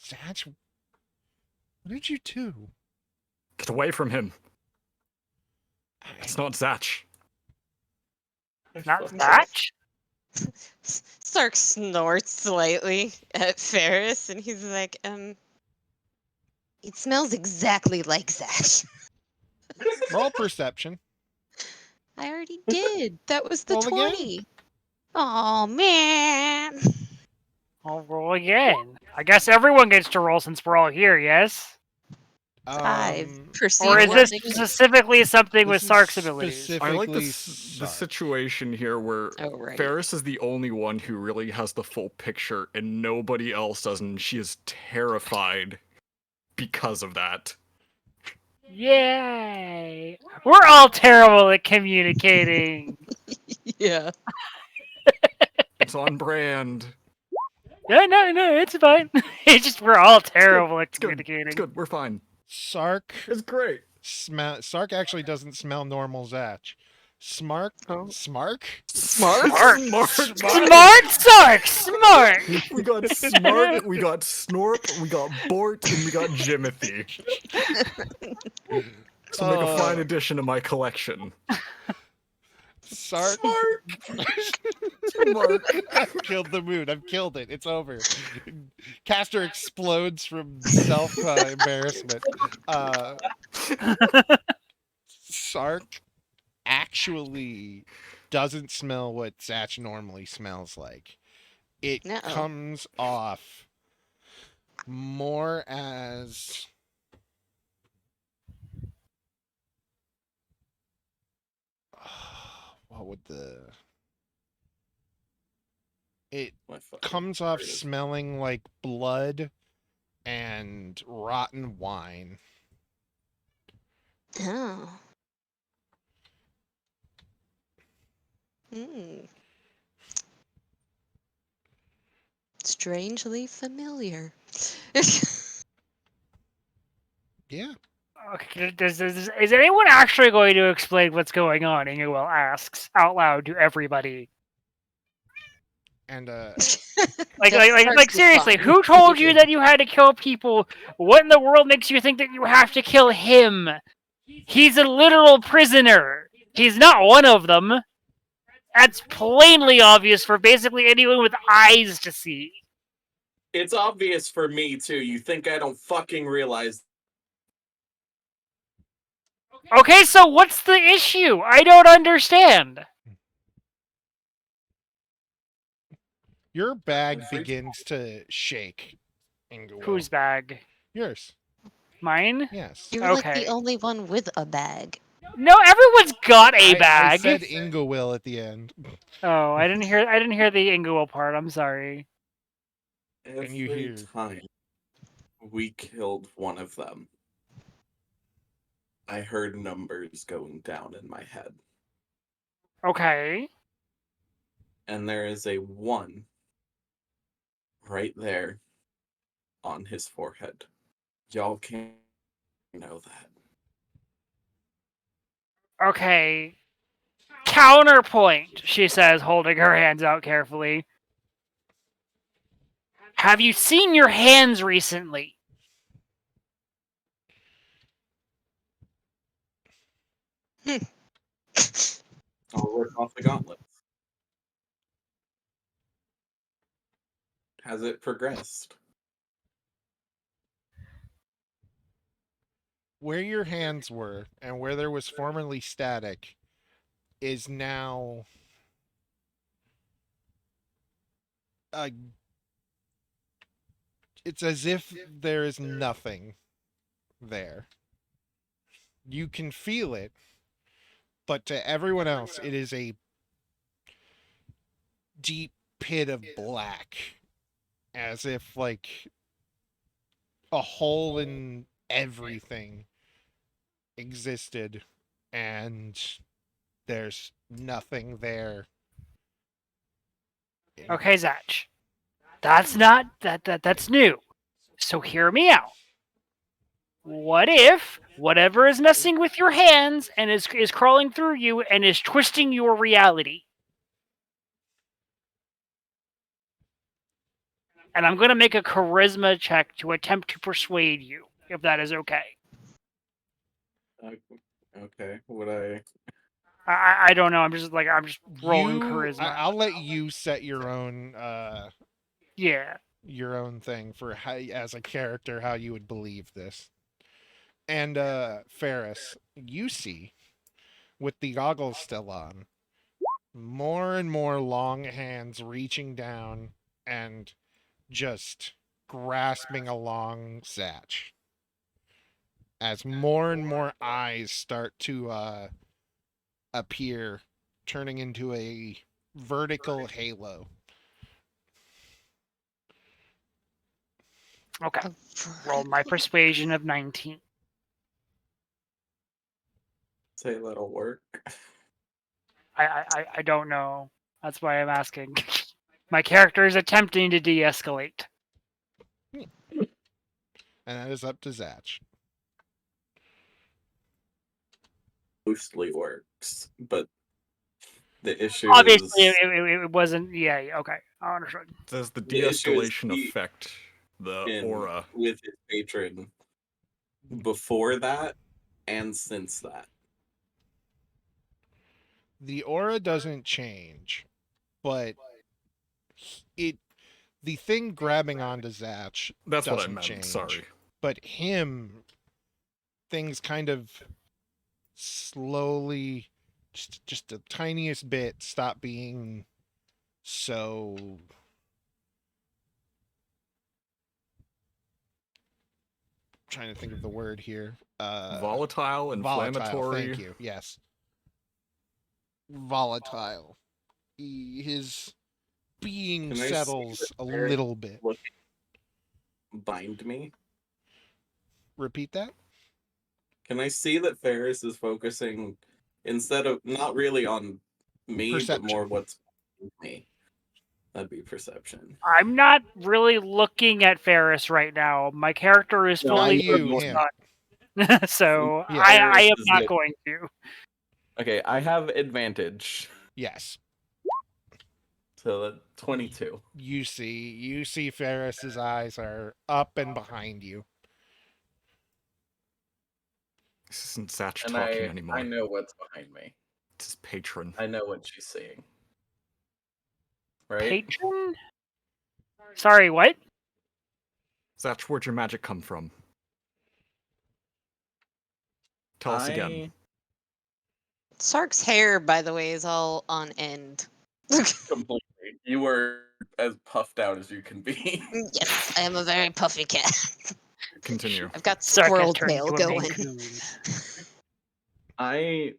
S1: Zatch, what did you do?
S2: Get away from him. It's not Zatch.
S3: Not
S5: Fuck
S3: that.
S4: Sark snorts slightly at Ferris, and he's like, it smells exactly like that.
S1: Roll perception.
S4: I already did. That was the
S1: Roll again?
S4: 20. Oh, man.
S3: I'll roll again. I guess everyone gets to roll since we're all here, yes?
S4: I've
S1: Um,
S4: perceived
S3: Or is
S4: one
S3: this
S4: thing.
S3: specifically something with
S1: this is
S3: Sark's abilities?
S2: I like
S1: specifically
S2: the
S1: Sark.
S2: situation here where
S4: Oh, right.
S2: Ferris is the only one who really has the full picture and nobody else does, and she is terrified because of that.
S3: Yay! We're all terrible at communicating.
S4: Yeah.
S2: It's on brand.
S3: No, it's fine. It's just we're all terrible at
S2: It's good.
S3: communicating.
S2: It's good. We're fine.
S1: Sark
S2: It's great.
S1: Sark actually doesn't smell normal Zatch. Smark
S4: Oh.
S1: Smark?
S4: Smart?
S2: Smart.
S3: Smart Sark! Smart!
S2: We got Smart, we got Snorp, we got Bort, and we got Jimothy. So make a fine addition to my collection.
S1: Sark.
S2: Smart.
S1: I've killed the mood. I've killed it. It's over. Caster explodes from self embarrassment. Sark actually doesn't smell what Zatch normally smells like. It
S4: No.
S1: comes off more as what would the it
S5: My fucking
S1: comes
S5: heart
S1: off
S5: is-
S1: smelling like blood and rotten wine.
S4: Oh. Hmm. Strangely familiar.
S1: Yeah.
S3: Okay, is anyone actually going to explain what's going on? Ingewill asks out loud to everybody.
S1: And
S3: Like seriously, who told you that you had to kill people? What in the world makes you think that you have to kill him? He's a literal prisoner. He's not one of them. That's plainly obvious for basically anyone with eyes to see.
S5: It's obvious for me too. You think I don't fucking realize?
S3: Okay, so what's the issue? I don't understand.
S1: your bag
S5: Free-
S1: begins to shake, Ingewill.
S3: Whose bag?
S1: Yours?
S3: Mine?
S1: Yes.
S4: You're like
S3: Okay.
S4: the only one with a bag.
S3: No, everyone's got a
S1: I
S3: bag.
S1: said Ingewill at the end.
S3: Oh, I didn't hear the Ingewill part. I'm sorry.
S1: And you
S5: Every
S1: hear-
S5: time we killed one of them, I heard numbers going down in my head.
S3: Okay.
S5: And there is a 1 right there on his forehead. Y'all can't know that.
S3: Okay. Counterpoint, she says, holding her hands out carefully. Have you seen your hands recently?
S5: I'll rip off the gauntlet. Has it progressed?
S1: Where your hands were and where there was formerly static is now uh, it's as if there is nothing there. You can feel it, but to everyone else, it is a deep pit of black, as if like a hole in everything existed, and there's nothing there.
S3: Okay, Zach. That's not that's new. So hear me out. What if whatever is messing with your hands and is crawling through you and is twisting your reality? And I'm going to make a charisma check to attempt to persuade you, if that is okay.
S5: Okay, would I?
S3: I don't know. I'm just rolling
S1: You,
S3: charisma.
S1: I'll let you set your
S3: Yeah.
S1: own thing for how, as a character, how you would believe this. And Ferris, you see, with the goggles still on, more and more long hands reaching down and just grasping along Zatch. As more and more eyes start to appear, turning into a vertical halo.
S3: Okay.
S4: A
S3: Roll my
S4: vertical-
S3: persuasion of 19.
S5: Say that'll work.
S3: I don't know. That's why I'm asking. My character is attempting to de-escalate.
S1: And that is up to Zatch.
S5: Mostly works, but the issue
S3: Obviously,
S5: is
S3: it wasn't. Yeah, okay. I understood.
S2: Does the
S5: The issue is
S2: de-escalation
S5: he-
S2: affect the
S5: in
S2: aura?
S5: with his patron before that and since that.
S1: The aura doesn't change, but it the thing grabbing onto Zatch
S2: That's what I
S1: doesn't
S2: meant.
S1: change.
S2: Sorry.
S1: But him, things kind of slowly just the tiniest bit, stop being so trying to think of the word here.
S2: Volatile,
S1: Volatile. Thank
S2: inflammatory.
S1: you. Yes. Volatile. His being
S5: Can I see
S1: settles
S5: the
S1: a
S5: Ferris
S1: little bit.
S5: looking behind me?
S1: Repeat that?
S5: Can I see that Ferris is focusing instead of not really on me, but
S1: Perception.
S5: more what's behind me? That'd be perception.
S3: I'm not really looking at Ferris right now. My character is
S5: No,
S3: fully
S1: you,
S3: focused
S1: him.
S3: on, so
S1: Yeah.
S3: I
S5: Ferris
S3: am
S5: is
S3: not
S5: it.
S3: going to.
S5: Okay, I have advantage.
S1: Yes.
S5: So 22.
S1: You see Ferris's eyes are up and behind you.
S2: This isn't Zatch
S5: And
S2: talking
S5: I
S2: anymore.
S5: know what's behind me.
S2: It's his patron.
S5: I know what she's seeing. Right?
S3: Patron? Sorry, what?
S2: Zatch, where'd your magic come from? Tell us again.
S4: Sark's hair, by the way, is all on end.
S5: Completely. You were as puffed out as you can be.
S4: Yes, I am a very puffy cat.
S2: Continue.
S4: I've got
S3: Sark has
S4: squirrel
S3: turned
S4: tail
S3: into a
S4: going.
S3: Mancoon.
S5: I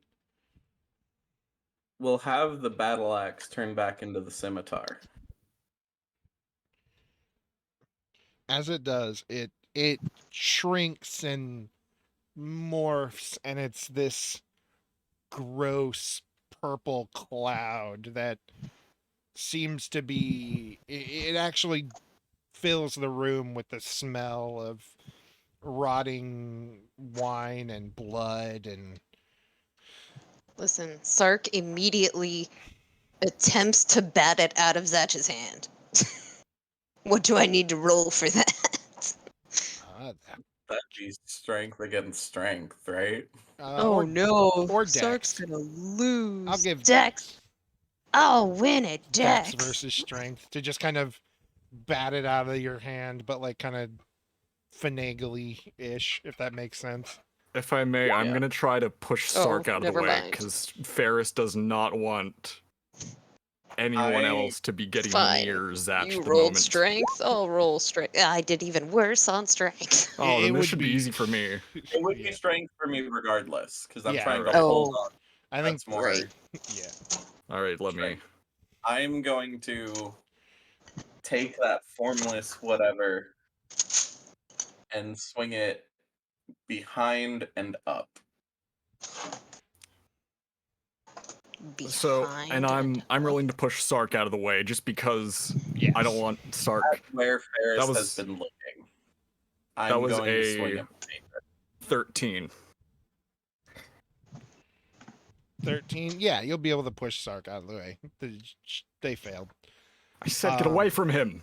S5: will have the battle axe turn back into the scimitar.
S1: As it does, it shrinks and morphs, and it's this gross purple cloud that seems to be. It actually fills the room with the smell of rotting wine and blood and
S4: Listen, Sark immediately attempts to bat it out of Zatch's hand. What do I need to roll for that?
S5: That'd be strength against strength, right?
S4: Oh no,
S1: or
S4: Sark's
S1: Dex.
S4: gonna lose.
S1: I'll give
S4: Dex.
S1: Dex.
S4: I'll win it,
S1: Dex
S4: Dex.
S1: versus strength to just kind of bat it out of your hand, but like kind of finagly ish, if that makes sense.
S2: If I may, I'm
S5: Yeah.
S2: gonna try to push
S4: Oh,
S2: Sark out of the
S4: never
S2: way
S4: mind.
S2: because Ferris does not want anyone
S5: I-
S2: else to be getting
S4: Fine.
S2: near Zatch
S4: You
S2: at the
S4: rolled
S2: moment.
S4: strength. I'll roll strength. I did even worse on strength.
S2: Oh, then
S1: It
S2: this
S1: would
S2: should be easy for me.
S5: It would
S1: Yeah.
S5: be strength for me regardless, because I'm
S1: Yeah,
S5: trying to
S2: alright.
S5: hold
S4: Oh,
S5: on.
S1: I think
S5: That's more.
S4: great.
S1: yeah.
S2: All right, let me.
S5: Strength. I'm going to take that formless whatever and swing it behind and up.
S2: So,
S4: Behind
S2: and I'm
S4: up.
S2: willing to push Sark out of the way just because
S1: Yes.
S2: I don't want Sark.
S5: Where Ferris
S2: was-
S5: has been looking. I'm
S2: was
S5: going to swing
S2: a-
S5: it.
S2: 13.
S1: 13. Yeah, you'll be able to push Sark out of the way. They failed.
S2: I said get away from him.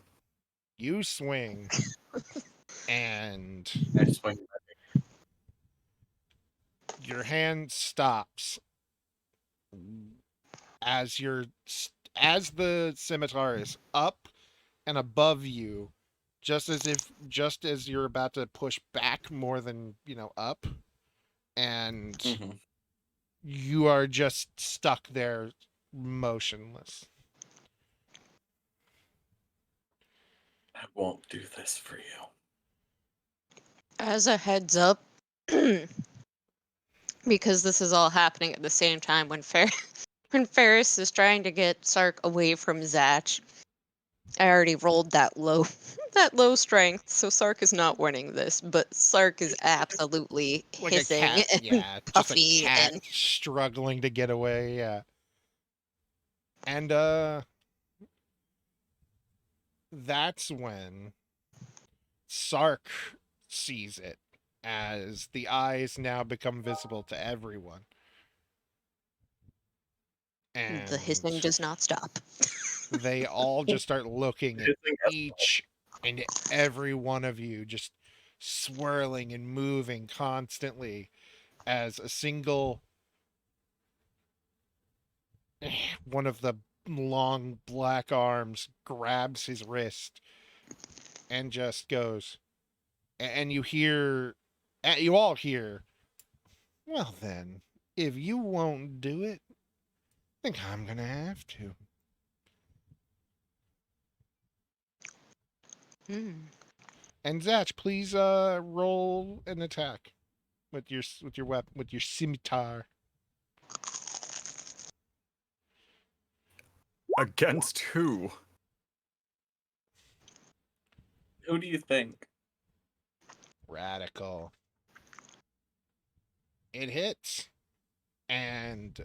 S1: You swing, and
S5: I swing it.
S1: your hand stops as as the scimitar is up and above you, just as you're about to push back more than up, and
S5: Mhm.
S1: you are just stuck there motionless.
S5: I won't do this for you.
S4: As a heads up, because this is all happening at the same time when when Ferris is trying to get Sark away from Zatch. I already rolled that low that low strength, so Sark is not winning this, but Sark is absolutely
S1: Like
S4: hissing
S1: a cat,
S4: and
S1: yeah, just a
S4: puffy
S1: cat
S4: and
S1: struggling to get away, yeah. And that's when Sark sees it as the eyes now become visible to everyone. And
S4: the hissing does not stop.
S1: they all just start looking at
S5: Hissing at-
S1: each and every one of you, just swirling and moving constantly as a single one of the long black arms grabs his wrist and just goes, and you all hear, well then, if you won't do it, think I'm gonna have to.
S4: Hmm.
S1: And Zach, please roll an attack with your weapon with your scimitar.
S2: Against who?
S5: Who do you think?
S1: Radical. It hits and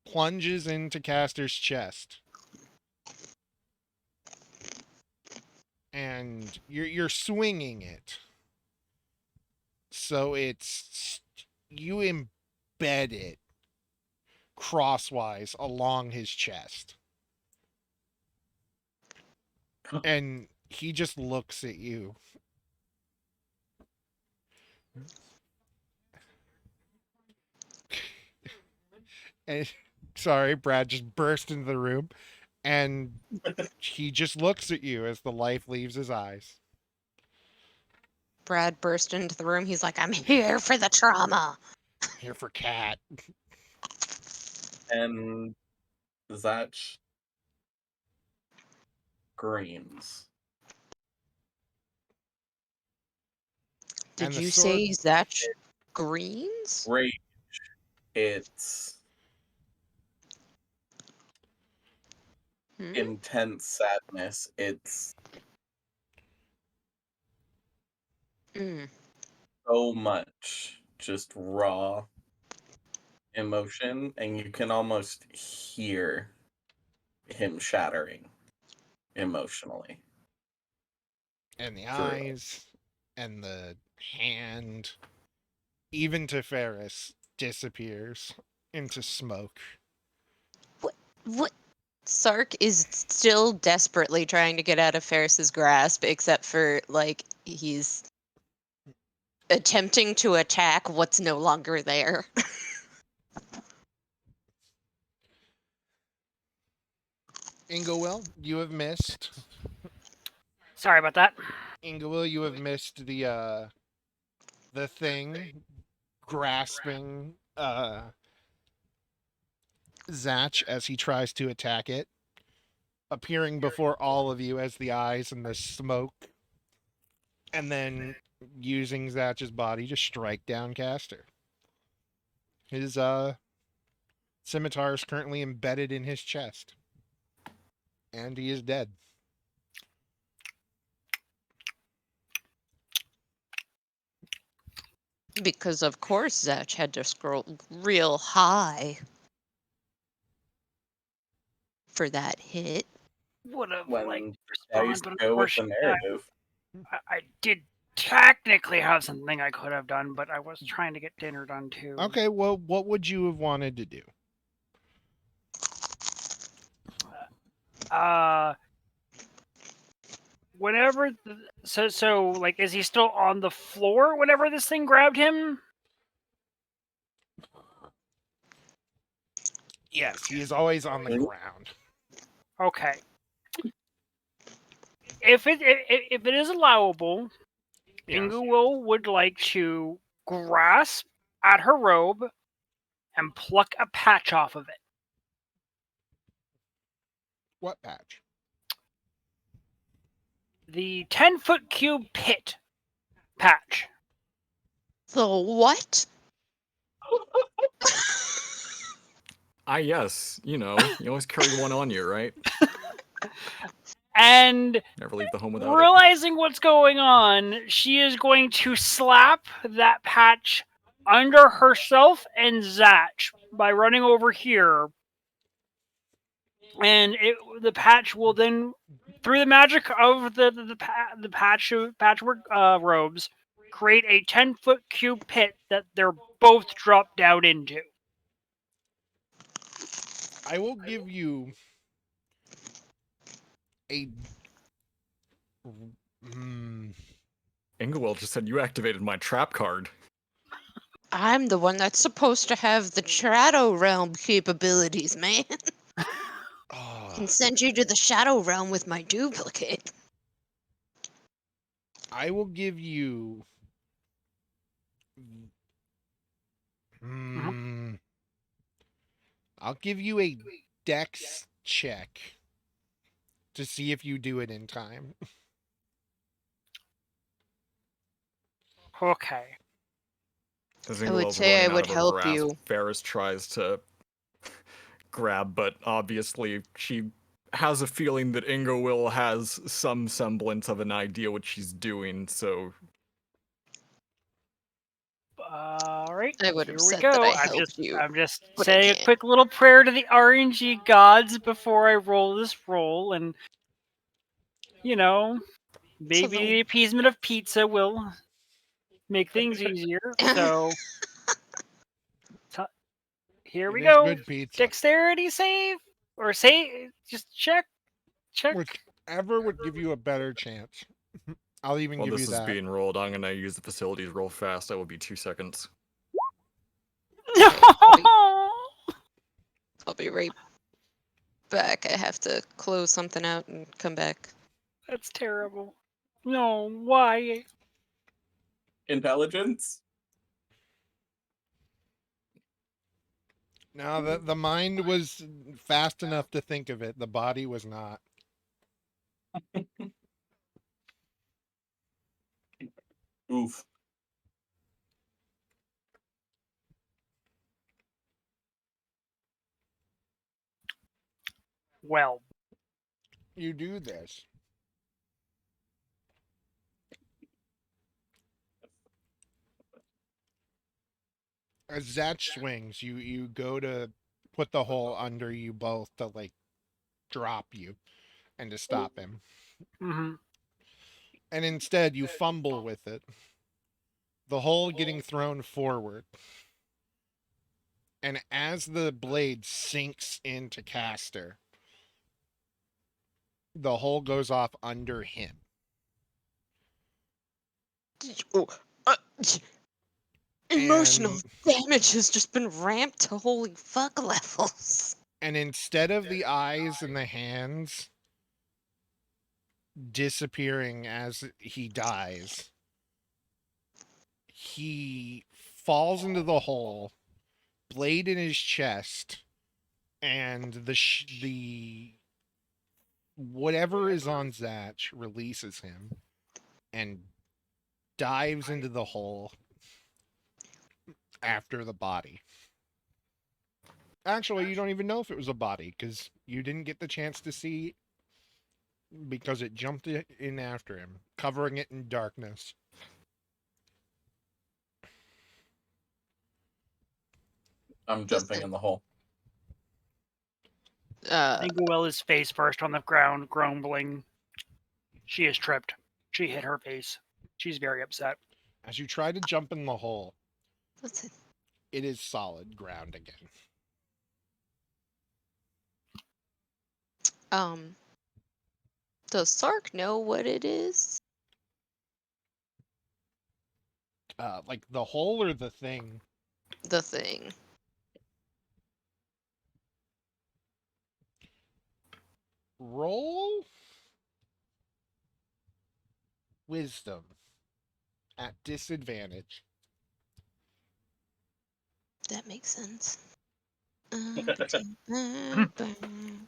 S1: plunges into Caster's chest. And you're swinging it. So it's you embed it crosswise along his chest. And he just looks at you. And sorry, Brad just burst into the room and he just looks at you as the life leaves his eyes.
S4: Brad burst into the room. He's like, I'm here for the trauma.
S1: Here for Cat.
S5: And Zach screams.
S4: Did
S1: And the
S4: you
S1: sword
S4: say Zach Greens?
S5: Rage. It's
S4: Hmm?
S5: intense sadness. It's
S4: Mm.
S5: so much just raw emotion, and you can almost hear him shattering emotionally
S1: and the
S5: through it.
S1: eyes and the hand, even to Ferris, disappears into smoke.
S4: What? Sark is still desperately trying to get out of Ferris's grasp, except for, like, he's attempting to attack what's no longer there.
S1: Ingowell, you have missed.
S3: Sorry about that.
S1: Ingowell, you have missed the thing grasping Zach as he tries to attack it, appearing before all of you as the eyes and the smoke, and then using Zach's body to strike down Caster. His scimitar is currently embedded in his chest, and he is dead.
S4: Because, of course, Zach had to scroll real high for that hit.
S3: Would have liked
S5: When
S3: to
S5: dice
S3: respond, but
S5: go with the
S3: unfortunately,
S5: narrative,
S3: I did technically have something I could have done, but I was trying to get dinner done too.
S1: Okay, well, what would you have wanted to do?
S3: Uh, whenever, so like, is he still on the floor whenever this thing grabbed him?
S1: Yes, he is always on the
S5: Mhm.
S1: ground.
S3: Okay. If it is allowable,
S1: Yes.
S3: Inguo would like to grasp at her robe and pluck a patch off of it.
S1: What patch?
S3: The 10-foot cube pit patch.
S4: The what?
S2: Yes, you always carry one on you, right?
S3: And
S2: Never leave the home without it.
S3: realizing what's going on, she is going to slap that patch under herself and Zach by running over here. And the patch will then, through the magic of the patchwork robes, create a 10-foot cube pit that they're both dropped down into.
S1: I will give you a. Hmm.
S2: Ingewell just said you activated my trap card.
S4: I'm the one that's supposed to have the Shadow Realm capabilities, man. Can send you to the Shadow Realm with my duplicate.
S1: I will give you. Hmm. I'll give you a dex check to see if you do it in time.
S3: Okay.
S4: I would
S2: Zinguel's
S4: say I
S2: running out
S4: would
S2: of her
S4: help
S2: grasp.
S4: you.
S2: Ferris tries to grab, but obviously she has a feeling that Ingo Will has some semblance of an idea what she's doing, so
S3: All right.
S4: I would
S3: Here
S4: have
S3: we
S4: said that
S3: go.
S4: I helped you,
S3: I'm just
S4: but I
S3: saying a
S4: can't.
S3: quick little prayer to the RNG gods before I roll this roll, and you know,
S4: So
S3: maybe the appeasement of pizza will make things easier. So here we
S1: It is
S3: go.
S1: good pizza.
S3: Dexterity save or say just check.
S1: Whichever would give you a better chance. I'll even
S2: while
S1: give you
S2: this is
S1: that.
S2: being rolled, I'm gonna use the facilities roll fast. That will be 2 seconds.
S4: I'll be right back. I have to close something out and come back.
S3: That's terrible. No, why?
S5: Intelligence?
S1: Now the mind was fast enough to think of it. The body was not.
S5: Oof.
S3: Well,
S1: You do this. As Zach swings, you go to put the hole under you both to like drop you and to stop him.
S3: hmm
S1: And instead you fumble with it. The hole getting thrown forward. And as the blade sinks into Caster, the hole goes off under him.
S4: Oh, uh, emotional
S1: And
S4: damage has just been ramped to holy fuck levels.
S1: and instead of the eyes and the hands disappearing as he dies, he falls into the hole, blade in his chest, and the whatever is on Zach releases him and dives into the hole after the body. Actually, you don't even know if it was a body because you didn't get the chance to see because it jumped in after him, covering it in darkness.
S5: I'm jumping in the hole.
S3: Inguel is face first on the ground, grumbling. She is tripped. She hit her face. She's very upset.
S1: As you try to jump in the hole,
S4: What's it?
S1: it is solid ground again.
S4: Um, does Sark know what it is?
S1: Like the hole or the thing?
S4: The thing.
S1: Roll wisdom at disadvantage.
S4: That makes sense.
S2: I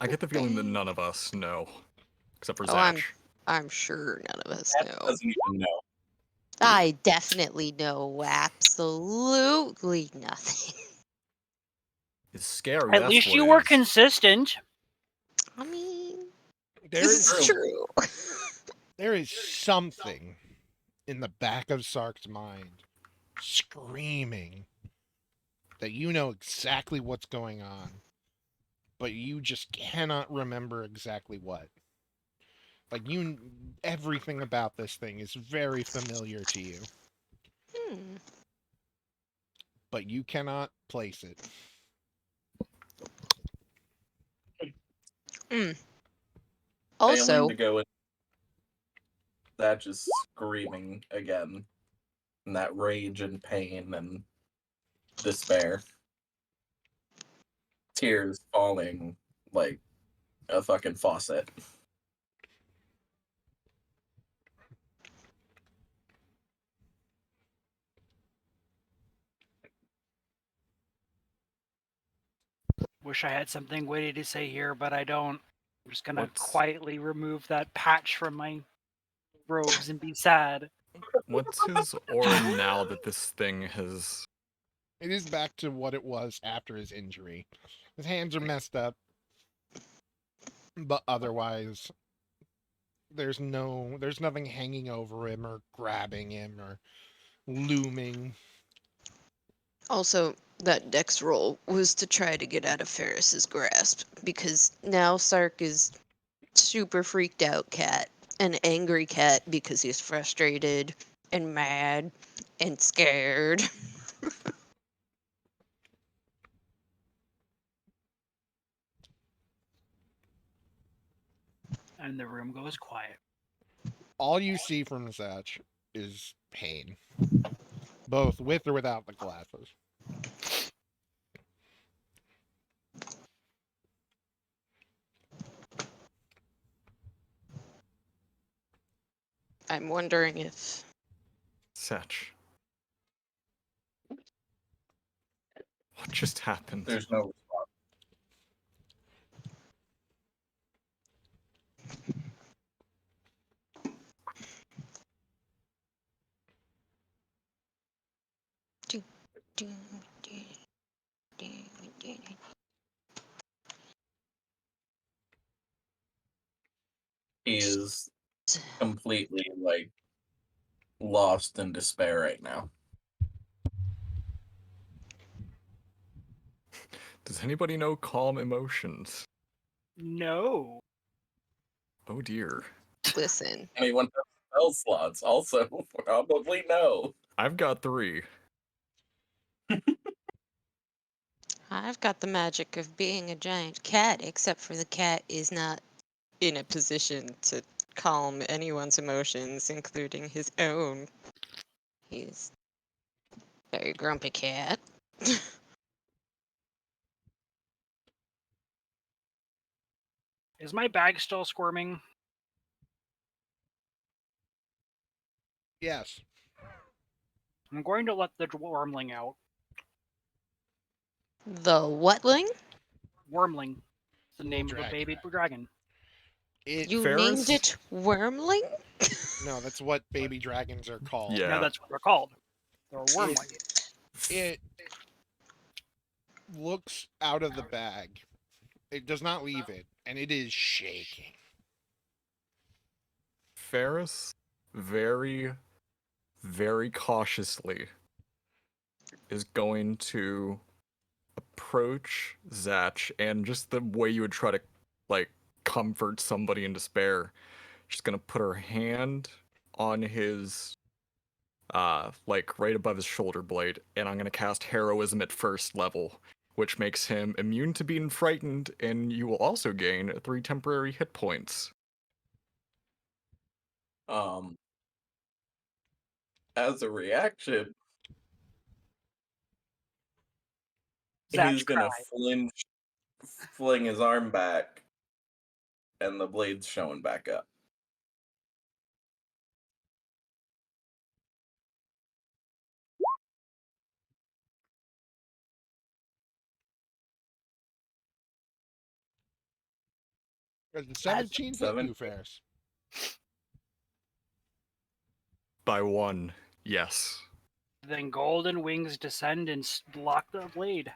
S2: get the feeling that none of us know, except for
S4: Oh,
S2: Zach.
S4: I'm sure none of us
S5: That
S4: know.
S5: doesn't even know.
S4: I definitely know absolutely nothing.
S2: It's scary.
S3: At
S2: That's
S3: least
S2: what
S3: you
S2: it
S3: were
S2: is.
S4: I
S3: consistent.
S4: mean,
S1: There
S4: this is
S1: is
S4: true.
S1: there is something in the back of Sark's mind screaming that you know exactly what's going on, but you just cannot remember exactly what. Like everything about this thing is very familiar to you,
S4: Hmm.
S1: but you cannot place it.
S4: Mm.
S5: Failing
S4: Also,
S5: to go in. That just screaming again. And that rage and pain and despair. Tears falling like a fucking faucet.
S3: wish I had something witty to say here, but I don't. I'm just gonna
S2: What's-
S3: quietly remove that patch from my robes and be sad.
S2: What's his aura now that this thing has...
S1: It is back to what it was after his injury. His hands are messed up, but otherwise, there's nothing hanging over him or grabbing him or looming.
S4: Also, that dex roll was to try to get out of Ferris's grasp because now Sark is super freaked out cat, an angry cat because he's frustrated and mad and scared.
S3: And the room goes quiet.
S1: All you see from Zatch is pain, both with or without the glasses.
S4: I'm wondering if
S2: Satch. What just happened?
S5: There's no response. He is completely like lost in despair right now.
S2: Does anybody know calm emotions?
S3: No.
S2: Oh dear.
S4: listen.
S5: Anyone have spell slots? Also, probably no.
S2: I've got 3.
S4: I've got the magic of being a giant cat, except for the cat is not in a position to calm anyone's emotions, including his own. He's a very grumpy cat.
S3: Is my bag still squirming?
S1: Yes.
S3: I'm going to let the wormling out.
S4: The whatling?
S3: Wormling. It's the
S1: Little
S3: name of the
S1: dragon.
S3: baby dragon.
S1: It
S4: You
S2: Ferris?
S4: named it Wormling?
S1: no, that's what baby dragons are called.
S2: Yeah.
S3: No, that's what they're called. They're a wormling.
S1: It looks out of the bag. It does not leave it, and it is shaking.
S2: Ferris, very, very cautiously, is going to approach Zatch, and just the way you would try to, like, comfort somebody in despair. She's gonna put her hand on his, like, right above his shoulder blade, and I'm gonna cast Heroism at 1st level, which makes him immune to being frightened, and you will also gain 3 temporary hit points.
S5: As a reaction,
S3: Zatch
S5: he's gonna
S3: cried.
S5: fling his arm back, and the blade's showing back up.
S1: Does the 17 hit you, Ferris?
S2: By 1, yes.
S3: Then golden wings descend and block the blade.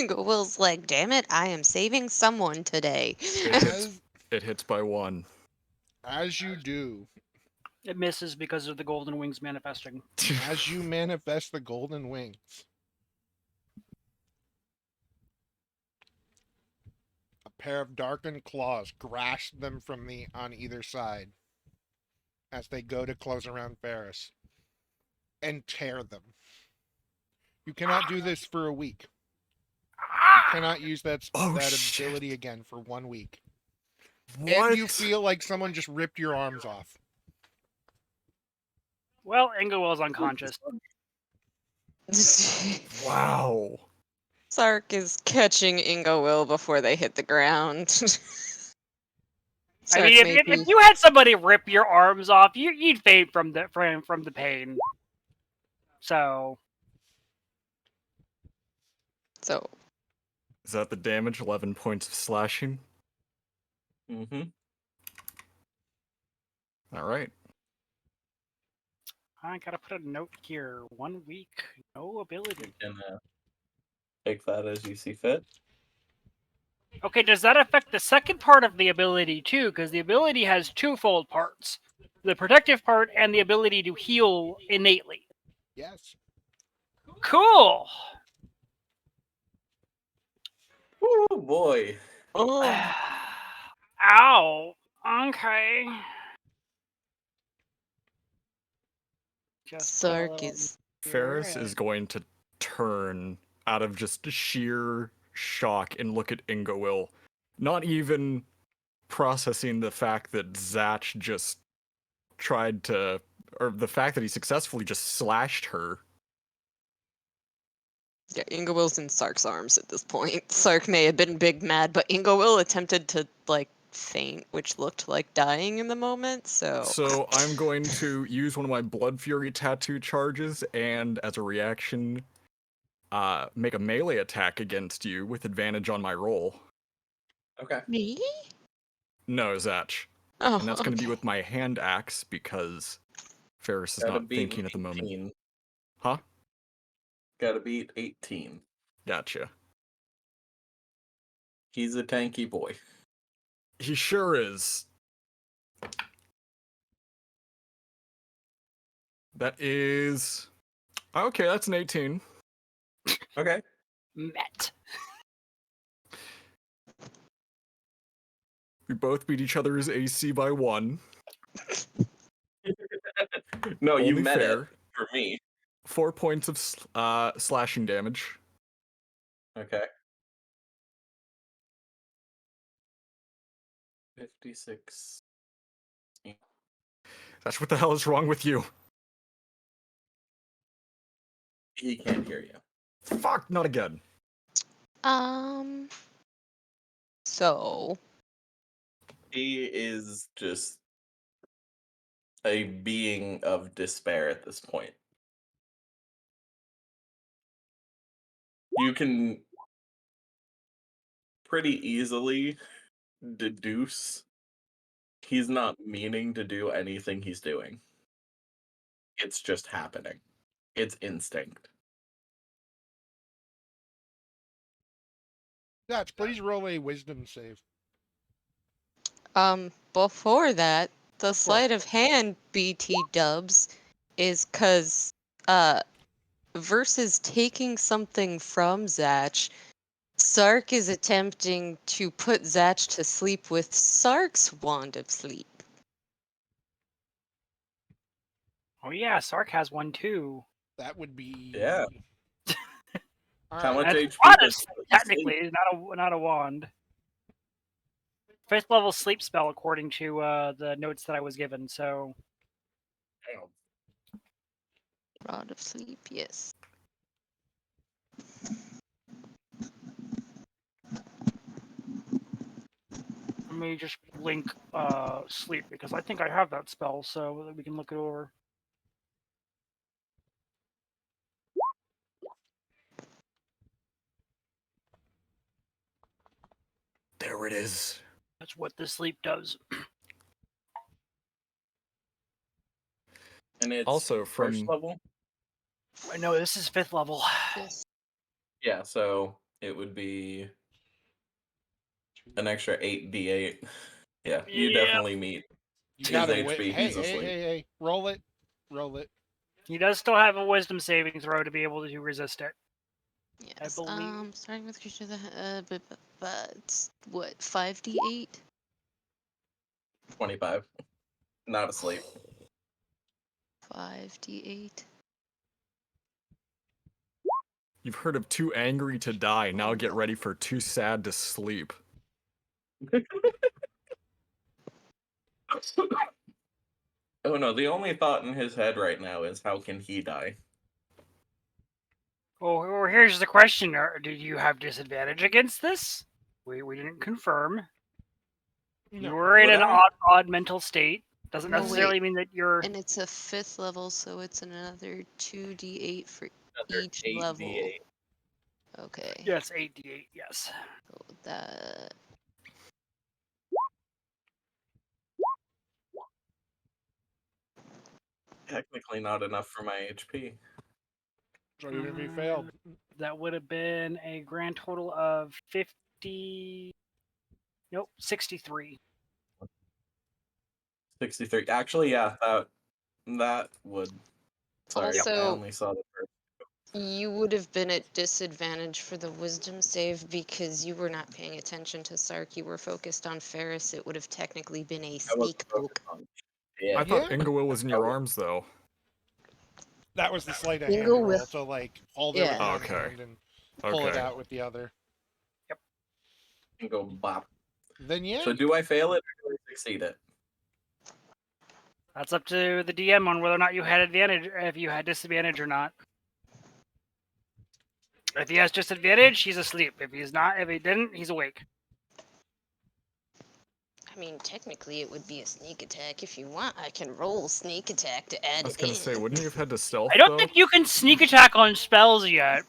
S4: Will's like, damn it, I am saving someone today.
S2: It hits by 1.
S1: As you do,
S3: It misses because of the golden wings manifesting.
S1: as you manifest the golden wings, a pair of darkened claws grasp them from on either side as they go to close around Ferris and tear them. You cannot do this for a week. You cannot use that
S2: Shit.
S1: ability again for 1 week.
S2: What?
S1: And you feel like someone just ripped your arms off.
S3: Well, Ingowill's unconscious.
S2: Wow.
S4: Sark is catching Ingo Will before they hit the ground.
S3: I mean, if you had somebody rip your arms off, you'd faint from the pain. So
S2: Is that the damage? 11 points of slashing.
S5: Mm-hmm.
S2: All right.
S3: I gotta put a note here. 1 week, no ability.
S5: You can take that as you see fit.
S3: Okay, does that affect the second part of the ability too? Because the ability has twofold parts: the protective part and the ability to heal innately.
S1: Yes.
S3: Cool.
S5: Oh boy.
S4: Oh,
S3: Ow. Okay. Just put a
S4: Sark
S3: little
S4: is
S2: Ferris
S3: here
S2: is going to turn out of just sheer shock and look at Ingowil, not even processing the fact that Zatch just tried to, or the fact that he successfully just slashed her.
S4: yeah. Ingowil's in Sark's arms at this point. Sark may have been big mad, but Ingowil attempted to like faint, which looked like dying in the moment.
S2: So I'm going to use one of my Blood Fury tattoo charges, and as a reaction, make a melee attack against you with advantage on my roll.
S5: Okay.
S4: Me?
S2: No, Zatch.
S4: Oh,
S2: And that's going to be
S4: okay.
S2: with my hand axe because Ferris is
S5: Gotta
S2: not
S5: beat
S2: thinking at the moment.
S5: 18.
S2: Huh?
S5: Gotta beat 18.
S2: Gotcha.
S5: He's a tanky boy.
S2: He sure is. That is. Okay, that's an 18.
S5: Okay.
S3: met.
S2: We both beat each other's AC by 1.
S5: No, you
S2: Only
S5: met it
S2: fair.
S5: for me.
S2: 4 points of slashing damage.
S5: Okay. 56.
S2: That's what the hell is wrong with you?
S5: He can't hear you.
S2: Fuck, not again.
S4: So
S5: He is just a being of despair at this point. You can pretty easily deduce he's not meaning to do anything he's doing. It's just happening. It's instinct.
S1: Dutch, please roll a wisdom save.
S4: before that, the
S1: course.
S4: sleight of hand BT dubs is cause versus taking something from Zatch, Sark is attempting to put Zatch to sleep with Sark's wand of sleep.
S3: Oh yeah, Sark has one too.
S1: That would be.
S5: Yeah.
S1: All
S5: How
S1: right.
S5: much
S3: That's
S5: HP
S3: a
S5: does
S3: sleep,
S5: he
S3: technically,
S5: sleep?
S3: not a wand. 5th level sleep spell according to the notes that I was given. So
S4: Rod of sleep, yes.
S3: let me just link sleep because I think I have that spell, so that we can look it over.
S2: There it is.
S3: That's what the sleep does.
S5: And it's
S2: Also
S5: first
S2: from
S5: level?
S3: No, this is 5th level.
S4: Yes.
S5: Yeah, so it would be an extra 8d8. Yeah, you
S3: Yeah,
S5: definitely meet
S1: You
S5: his
S1: gotta
S5: HP.
S1: Hey,
S5: He's
S1: hey,
S5: asleep.
S1: hey! Roll it. Roll it.
S3: he does still have a wisdom saving throw to be able to resist it.
S4: Yes.
S3: believe.
S4: Starting with creature but it's what, 5d8?
S5: 25. Not asleep.
S4: 5d8.
S2: You've heard of too angry to die. Now get ready for too sad to sleep.
S5: Oh no, the only thought in his head right now is how can he die?
S3: Well, here's the question: did you have disadvantage against this? We didn't confirm. You
S1: No.
S3: were in
S5: Would
S3: an
S5: I?
S3: odd mental state. Doesn't
S4: Oh,
S3: necessarily
S4: wait.
S3: mean that you're.
S4: And it's a 5th level, so it's another 2d8 for
S5: Another
S4: each
S5: 8d8.
S4: level. Okay.
S3: Yes, 8d8. Yes.
S4: So that.
S5: Technically not enough for my HP.
S1: So even if he failed.
S3: That would have been a grand total of 50. Nope, 63.
S5: 63. Actually, yeah, that would. Sorry, I
S4: Also,
S5: only saw the first.
S4: you would have been at disadvantage for the wisdom save because you were not paying attention to Sark. You were focused on Ferris. It would have technically been a
S5: I wasn't
S4: sneak
S5: focused
S4: poke.
S5: on shit.
S2: I thought
S1: Yeah.
S2: Ingawil was in your arms though.
S1: That was the sleight of hand
S4: Bingo
S1: roll
S4: with-
S1: to like hold it with
S4: Yeah.
S1: one
S2: Okay.
S1: hand and pull it
S2: Okay.
S1: out with the other.
S5: And go bop.
S1: Then yeah.
S5: So do I fail it or do I succeed it?
S3: That's up to the DM on whether or not you had advantage, if you had disadvantage or not. If he has disadvantage, he's asleep. If he didn't, he's awake.
S4: I mean, technically, it would be a sneak attack. If you want, I can roll sneak attack to add
S2: I was
S4: it
S2: gonna
S4: in.
S2: say, wouldn't you have had to stealth
S3: I don't
S2: though?
S3: think you can sneak attack on spells yet.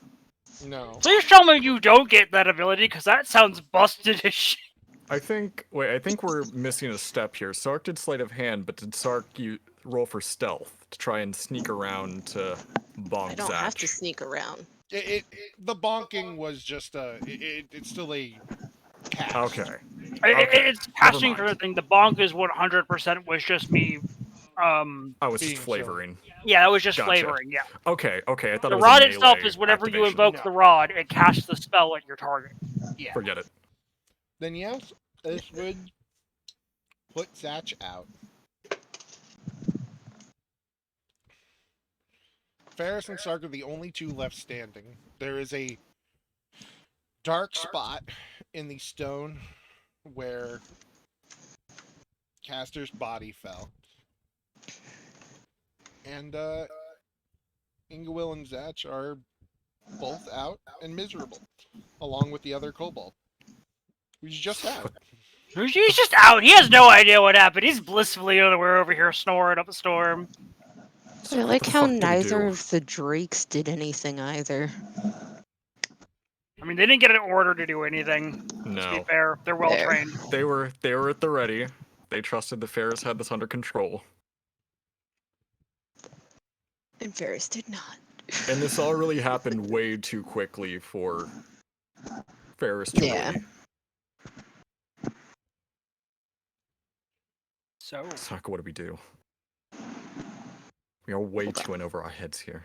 S1: No.
S3: Please tell me you don't get that ability, because that sounds busted as shit.
S2: I think we're missing a step here. Sark did sleight of hand, but did Sark roll for stealth to try and sneak around to bonk
S4: I don't have to
S2: Zatch?
S4: sneak around.
S1: The bonking was just it's still a cast.
S2: Okay.
S3: It's casting
S2: mind.
S3: for the thing. The bonk is 100% was just me.
S2: I was
S1: Being
S2: just flavoring.
S3: Yeah, that was just
S2: Gotcha.
S3: flavoring. Yeah.
S2: Okay. I thought
S3: The
S2: it was
S3: rod
S2: a
S3: itself
S2: melee
S3: is whenever you
S2: activation.
S3: invoke
S1: No.
S3: the rod, it casts the spell at your target.
S1: Yeah.
S2: Forget it.
S1: Then yes, this would put Zatch out. Ferris and Sark are the only two left standing. There is a dark spot in the stone where Caster's body fell. And Ingawil and Zatch are both out and miserable, along with the other kobold, who's just out.
S3: He's just out. He has no idea what happened. He's blissfully unaware over here snoring up a storm.
S4: I
S2: What
S4: like
S2: the
S4: how
S2: fuck did he
S4: neither
S2: do?
S4: of the drakes did anything either.
S3: I mean, they didn't get an order to do anything. To be
S2: No.
S3: fair, they're well
S4: There.
S3: trained.
S2: They were at the ready. They trusted the Ferris had this under control.
S4: And Ferris did not.
S2: And this all really happened way too quickly for Ferris to
S4: Yeah.
S2: really.
S3: So,
S2: Suck, what do we do? We are way too in over our heads here.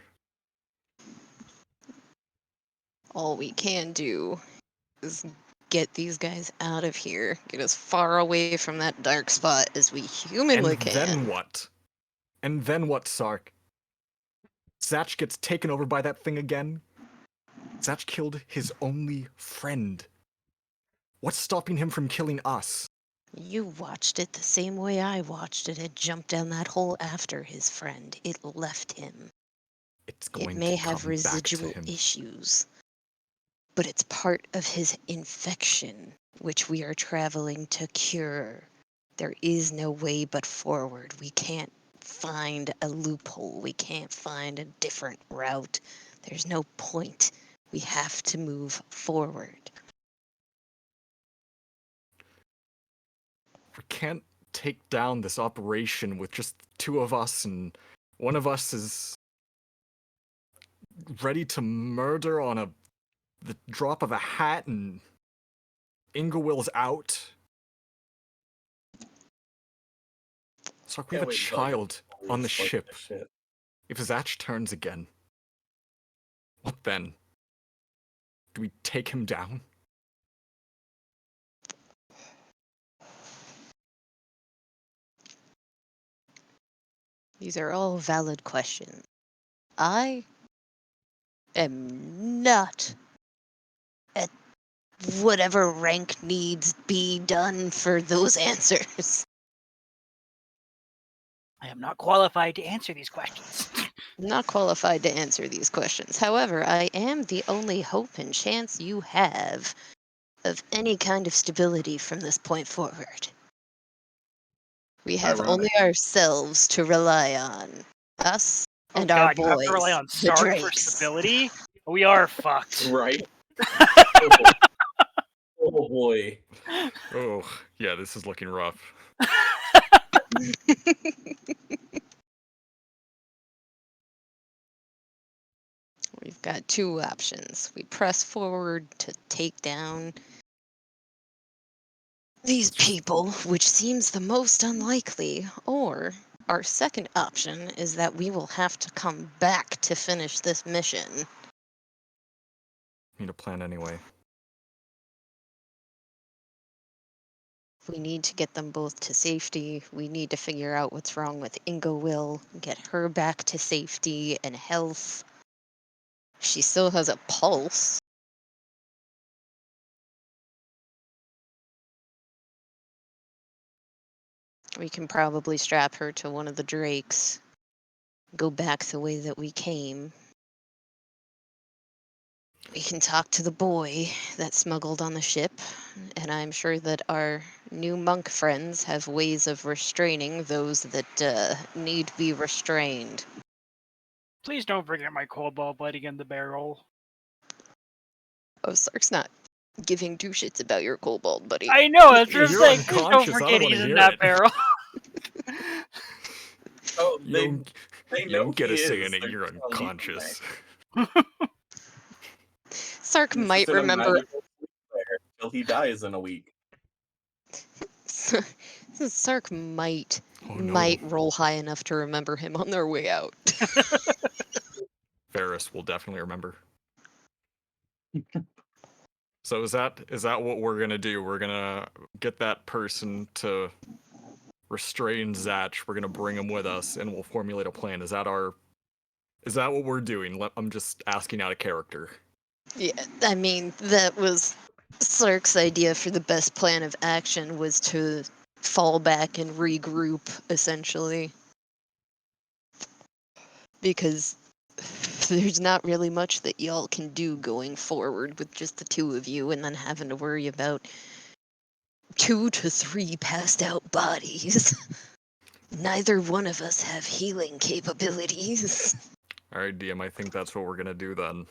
S4: All we can do is get these guys out of here. Get as far away from that dark spot as we humanly
S2: And
S4: can.
S2: then what? And then what, Sark? Zatch gets taken over by that thing again? Zatch killed his only friend. What's stopping him from killing us?
S4: You watched it the same way I watched it. It jumped down that hole after his friend. It left him.
S2: It's going
S4: It may
S2: to
S4: have
S2: come back to
S4: residual
S2: him.
S4: issues, but it's part of his infection, which we are traveling to cure. There is no way but forward. We can't find a loophole. We can't find a different route. There's no point. We have to move forward.
S2: We can't take down this operation with just two of us, and one of us is ready to murder on the drop of a hat, and Ingawil's out. So we have a child on the ship. If Zatch turns again, what then? Do we take him down?
S4: These are all valid questions. I am not at whatever rank needs be done for those answers.
S3: I am not qualified to answer these questions.
S4: I'm not qualified to answer these questions. However, I am the only hope and chance you have of any kind of stability from this point forward. We have only ourselves to rely on. Us
S3: Oh
S4: and our
S3: god, you have to rely
S4: boys,
S3: on
S4: the
S3: Stark for
S4: Drakes.
S3: stability? We are fucked.
S5: Right? Oh, oh boy.
S2: Oh, yeah, this is looking rough.
S4: We've got two options. We press forward to take down these people, which seems the most unlikely, or our second option is that we will have to come back to finish this mission.
S2: Need a plan anyway.
S4: We need to get them both to safety. We need to figure out what's wrong with Inga Will, get her back to safety and health. She still has a pulse. We can probably strap her to one of the drakes, go back the way that we came. We can talk to the boy that smuggled on the ship, and I'm sure that our new monk friends have ways of restraining those that need to be restrained.
S3: Please don't forget my cobalt buddy in the barrel.
S4: Oh, Sark's not giving two shits about your kobold, buddy.
S3: I know, that's what I'm
S2: You're
S3: saying. Please don't
S2: unconscious, I don't
S3: forget
S2: wanna
S3: he's in
S2: hear
S3: that
S2: it.
S3: barrel.
S5: Oh,
S2: You
S5: they
S2: don't,
S5: they
S2: you
S5: know
S2: don't get
S5: he
S2: a say
S5: is.
S2: in it.
S5: They're
S2: You're
S5: just not leaving
S2: unconscious.
S4: Sark
S5: He's
S4: might
S5: just in a
S4: remember.
S5: magical sleep there till he dies in a week.
S4: Sark might
S2: Oh no.
S4: roll high enough to remember him on their way out.
S2: Ferris will definitely remember. So is that what we're gonna do? We're gonna get that person to restrain Zatch. We're gonna bring him with us, and we'll formulate a plan. Is that what we're doing? I'm just asking out of character.
S4: Yeah, I mean, that was Sark's idea for the best plan of action, was to fall back and regroup, essentially. Because there's not really much that y'all can do going forward with just the two of you, and then having to worry about 2 to 3 passed out bodies. Neither one of us have healing capabilities.
S2: All right, DM. I think that's what we're gonna do then.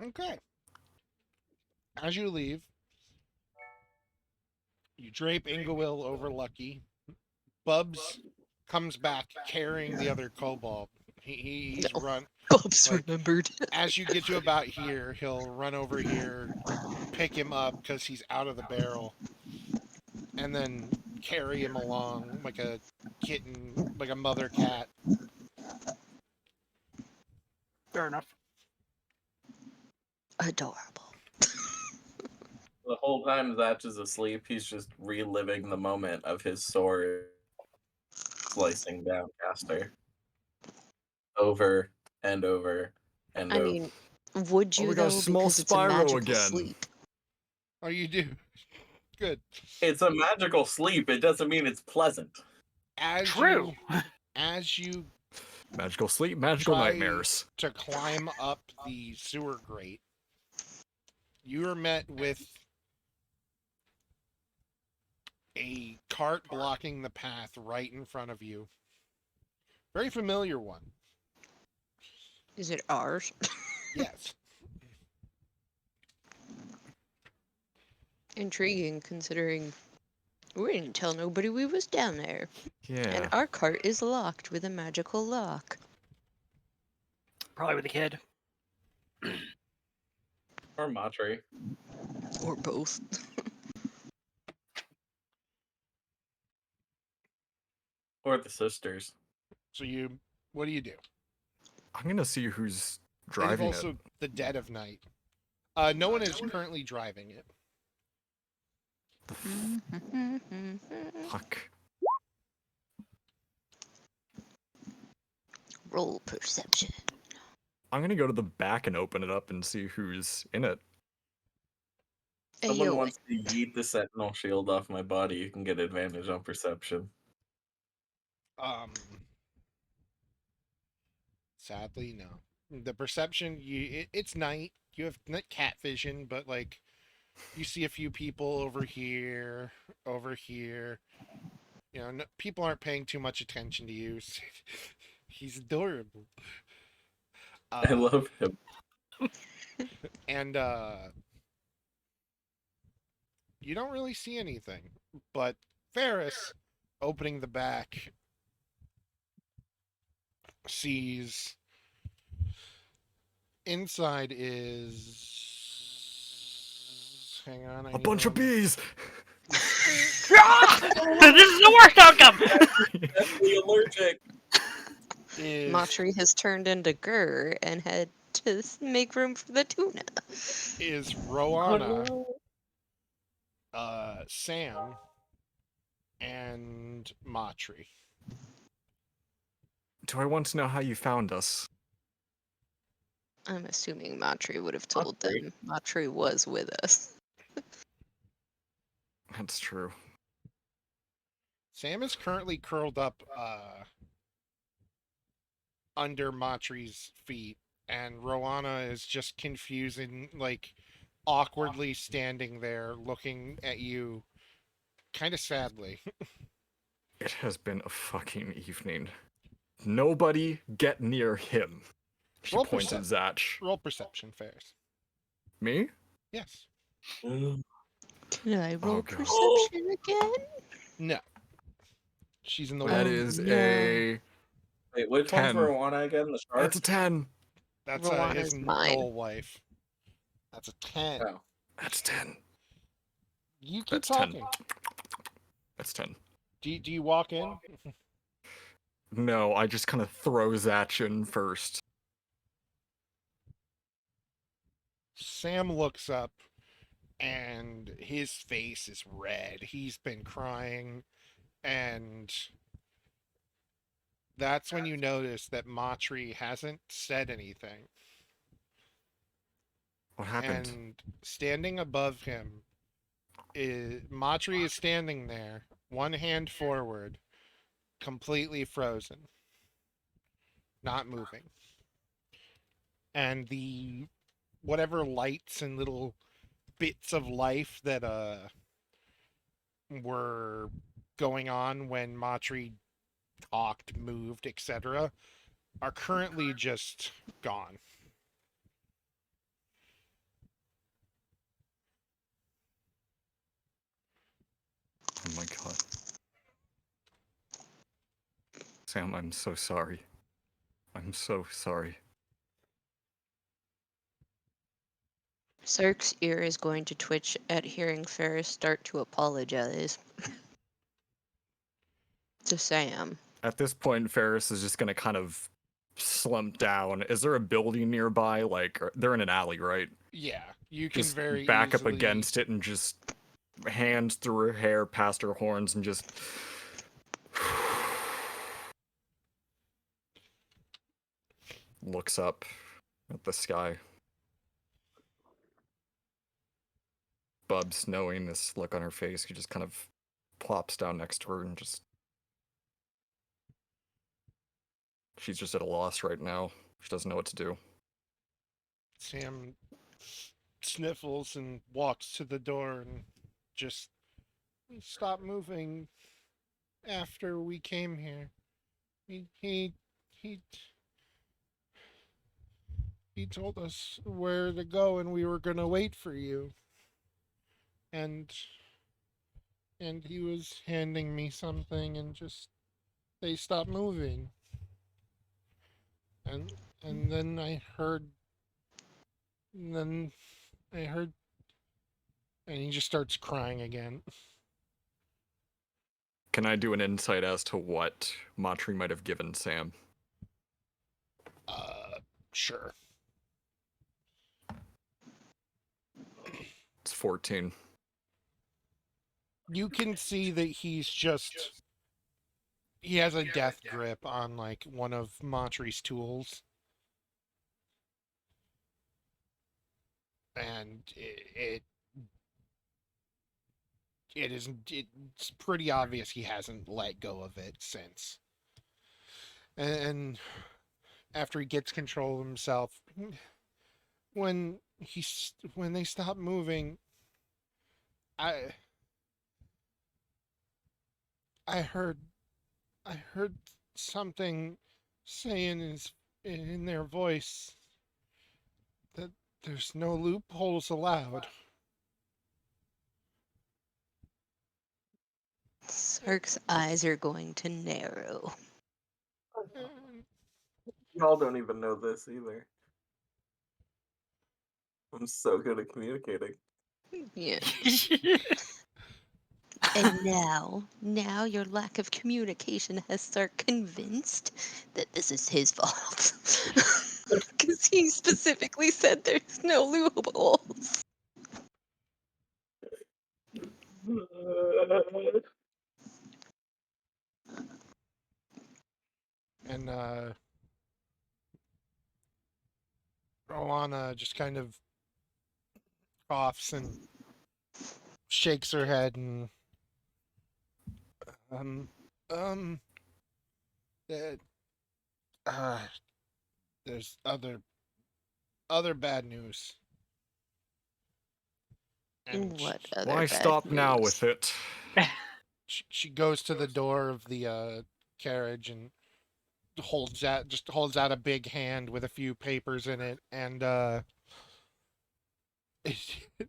S1: Okay. As you leave, you drape Ingawil over Lucky. Bubs comes back carrying the other kobold. He's
S4: No.
S1: run.
S4: Bubs
S1: Like,
S4: remembered.
S1: as you get to about here, he'll run over here, pick him up because he's out of the barrel, and then carry him along like a kitten, like a mother cat.
S3: Fair enough.
S4: Adorable.
S5: The whole time Zatch is asleep, he's just reliving the moment of his sword slicing down Caster over and over and
S4: I
S5: over.
S4: mean, would
S2: Oh,
S4: you
S2: we got a
S4: though?
S2: small
S4: Because it's a
S2: Spyro
S4: magical
S2: again.
S4: sleep.
S1: Oh, you do. Good.
S5: It's a magical sleep. It doesn't mean it's pleasant.
S1: As
S3: True.
S1: you
S2: Magical sleep, magical
S1: try
S2: nightmares.
S1: to climb up the sewer grate, you are met with a cart blocking the path right in front of you. Very familiar one.
S4: Is it ours?
S1: Yes.
S4: Intriguing, considering we didn't tell nobody we was down there.
S2: Yeah.
S4: And our cart is locked with a magical lock.
S3: Probably with a kid.
S5: Or Matri.
S4: Or both.
S5: Or the sisters.
S1: So what do you do?
S2: I'm gonna see who's
S1: It is
S2: driving
S1: also
S2: it.
S1: the dead of night. No one is currently driving it.
S2: Fuck.
S4: Roll perception.
S2: I'm gonna go to the back and open it up and see who's in it.
S5: Someone
S4: Ayo.
S5: wants to yeet the sentinel shield off my body. You can get advantage on perception.
S1: Sadly, no. The perception, it's night. You have not cat vision, but like you see a few people over here, over here. You know, people aren't paying too much attention to you. He's adorable.
S5: I love him.
S1: And you don't really see anything, but Ferris, opening the back, sees inside is. Hang on, I
S2: A
S1: need
S2: bunch
S1: to
S2: of bees.
S3: Ah! This is the worst outcome.
S5: Definitely allergic.
S1: Is
S4: Matri has turned into Gur and had to make room for the tuna.
S1: is
S5: Oh
S1: Roana,
S5: no.
S1: Sam, and Matri.
S2: Do I want to know how you found us?
S4: I'm assuming Matri would have told
S5: Matri?
S4: them Matri was with us.
S2: That's true.
S1: Sam is currently curled up under Matri's feet, and Roana is just confusing, like awkwardly standing there looking at you kind of sadly.
S2: It has been a fucking evening. Nobody get near him. She
S1: Roll
S2: points at Zach.
S1: Roll perception, Ferris.
S2: Me?
S1: Yes.
S5: Mm.
S4: Can I roll
S2: God.
S4: perception again?
S1: No. She's in the
S2: That
S1: way.
S2: is
S4: no.
S2: a.
S5: Wait, which
S2: 10.
S5: one's Rowana again? The shark?
S2: That's a 10.
S1: That's his
S4: Roana's mine.
S1: knoll wife. That's a 10.
S5: Oh.
S2: That's 10.
S1: You keep
S2: That's 10.
S1: talking.
S2: That's 10.
S1: Do you walk in?
S2: No, I just kind of throw Zach in first.
S1: Sam looks up and his face is red. He's been crying, and that's when you notice that Matri hasn't said anything.
S2: What happened?
S1: And standing above him is Matri is standing there, one hand forward, completely frozen, not moving. And the whatever lights and little bits of life that were going on when Matri talked, moved, etc., are currently just gone.
S2: Oh my god. Sam, I'm so sorry. I'm so sorry.
S4: Cirque's ear is going to twitch at hearing Ferris start to apologize to Sam.
S2: At this point, Ferris is just gonna kind of slump down. Is there a building nearby? Like, they're in an alley, right?
S1: Yeah, you can
S2: Just
S1: very
S2: back up
S1: easily
S2: against it and just hands through her hair past her horns and just looks up at the sky. Bubs, knowing this look on her face, he just kind of plops down next to her and just. She's just at a loss right now. She doesn't know what to do.
S1: Sam sniffles and walks to the door and just stop moving after we came here. He he he told us where to go and we were gonna wait for you. And he was handing me something and just they stopped moving. And and then I heard and then I heard and he just starts crying again.
S2: Can I do an insight as to what Matri might have given Sam?
S1: Sure.
S2: It's 14.
S1: You can see that he has a death grip on like one of Montri's tools. And it's pretty obvious he hasn't let go of it since. And after he gets control of himself, when they stop moving, I I heard something saying in their voice that there's no loopholes allowed.
S4: Sark's eyes are going to narrow.
S5: Y'all don't even know this either. I'm so good at communicating.
S4: Yeah. And now your lack of communication has Sark convinced that this is his fault. Because he specifically said there's no loopholes.
S1: And Rowana just kind of coughs and shakes her head and um um that there's other bad news. And
S4: What other
S2: Why
S4: bad
S2: stop now
S4: news?
S2: with it?
S1: she goes to the door of the carriage and holds out a big hand with a few papers in it, and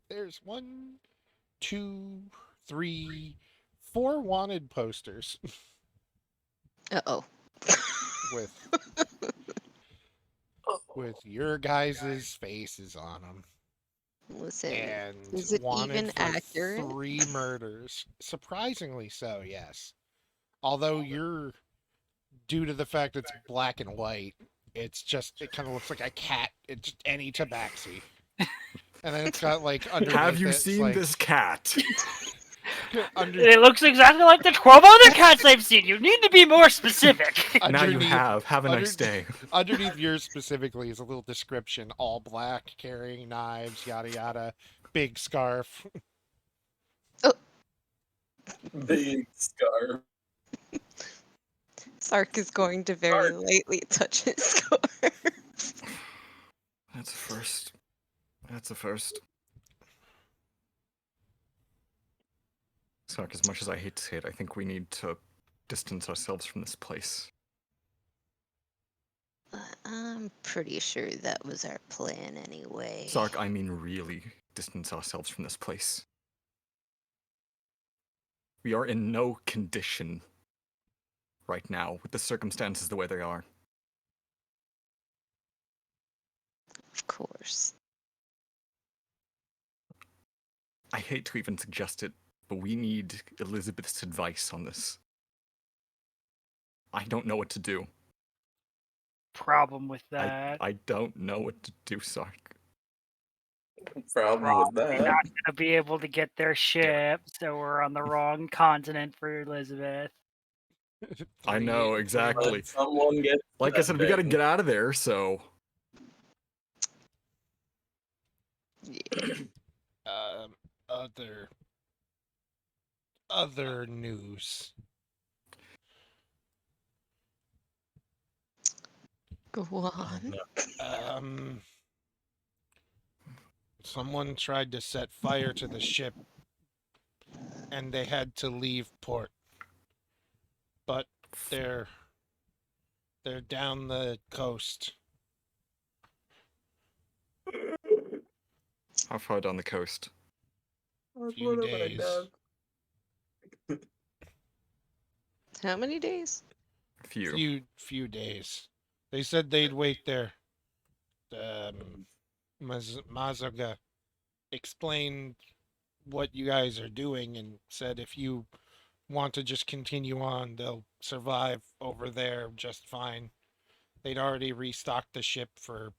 S1: there's one, two, three, four wanted posters
S4: Uh-oh.
S1: with your guys' faces on them,
S4: Listen,
S1: and
S4: is it
S1: wanted
S4: even
S1: for
S4: accurate?
S1: 3 murders. Surprisingly so, yes. Although you're due to the fact it's black and white, it kind of looks like a cat. It's just any tabaxi. And then it's got like underneath
S2: Have you
S1: it, it's
S2: seen
S1: like
S2: this cat?
S3: It looks exactly like the 12 other cats I've seen. You need to be more specific.
S2: Now you
S1: underneath
S2: have. Have a nice
S1: under-
S2: day.
S1: underneath yours specifically is a little description: all black, carrying knives, yada yada, big scarf.
S5: Big scarf.
S4: Sark is going to very lightly touch his scarf.
S2: That's a first. That's a first. Sark, as much as I hate to say it, I think we need to distance ourselves from this place.
S4: I'm pretty sure that was our plan anyway.
S2: Sark, I mean really distance ourselves from this place. We are in no condition right now with the circumstances the way they are.
S4: Of course.
S2: I hate to even suggest it, but we need Elizabeth's advice on this. I don't know what to do.
S3: Problem with that.
S2: I don't know what to do, Sark.
S5: Problem with
S3: Probably
S5: that.
S3: not gonna be able to get their ship, so we're on the wrong continent for Elizabeth.
S2: I know,
S1: Three
S2: exactly.
S5: Let someone get
S2: Like I
S5: that
S2: said, we gotta
S5: thing.
S2: get out of there, so.
S1: Um, other news.
S4: Go on.
S1: Um, someone tried to set fire to the ship, and they had to leave port. But they're down the coast.
S2: How far down the coast?
S1: Few days.
S4: How many days?
S2: A few.
S1: Few days. They said they'd wait there. Mazoga explained what you guys are doing and said if you want to just continue on, they'll survive over there just fine. They'd already restocked the ship for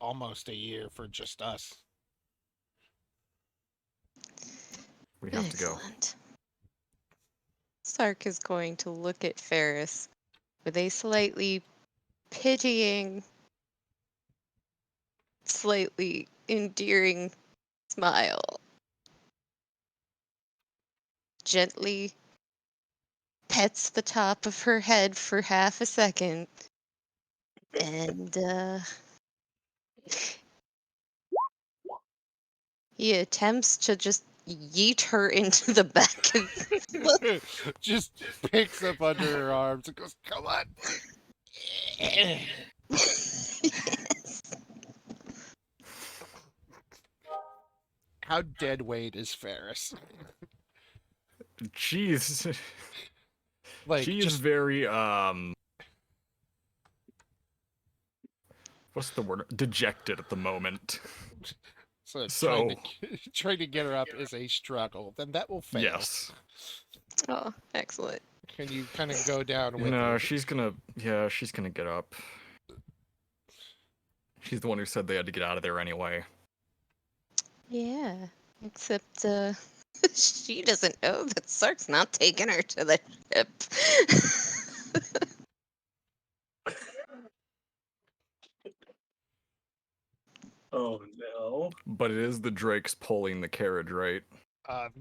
S1: almost a year for just us.
S2: We have to go.
S4: Excellent. Sark is going to look at Ferris with a slightly pitying, slightly endearing smile. Gently pets the top of her head for half a second. And he attempts to just yeet her into the back of
S1: Just picks up under her arms and goes, "Come on." How dead weight is Ferris?
S2: Jeez.
S1: Like,
S2: She is
S1: just
S2: very what's the word? Dejected at the moment.
S1: so
S2: So
S1: trying to get her up is a struggle. Then that will fail.
S2: yes.
S4: Oh, excellent.
S1: Can you kind of go down with
S2: No,
S1: her?
S2: she's gonna get up. She's the one who said they had to get out of there anyway.
S4: Yeah, except she doesn't know that Sark's not taking her to the ship.
S5: Oh no.
S2: But it is the Drakes pulling the carriage, right?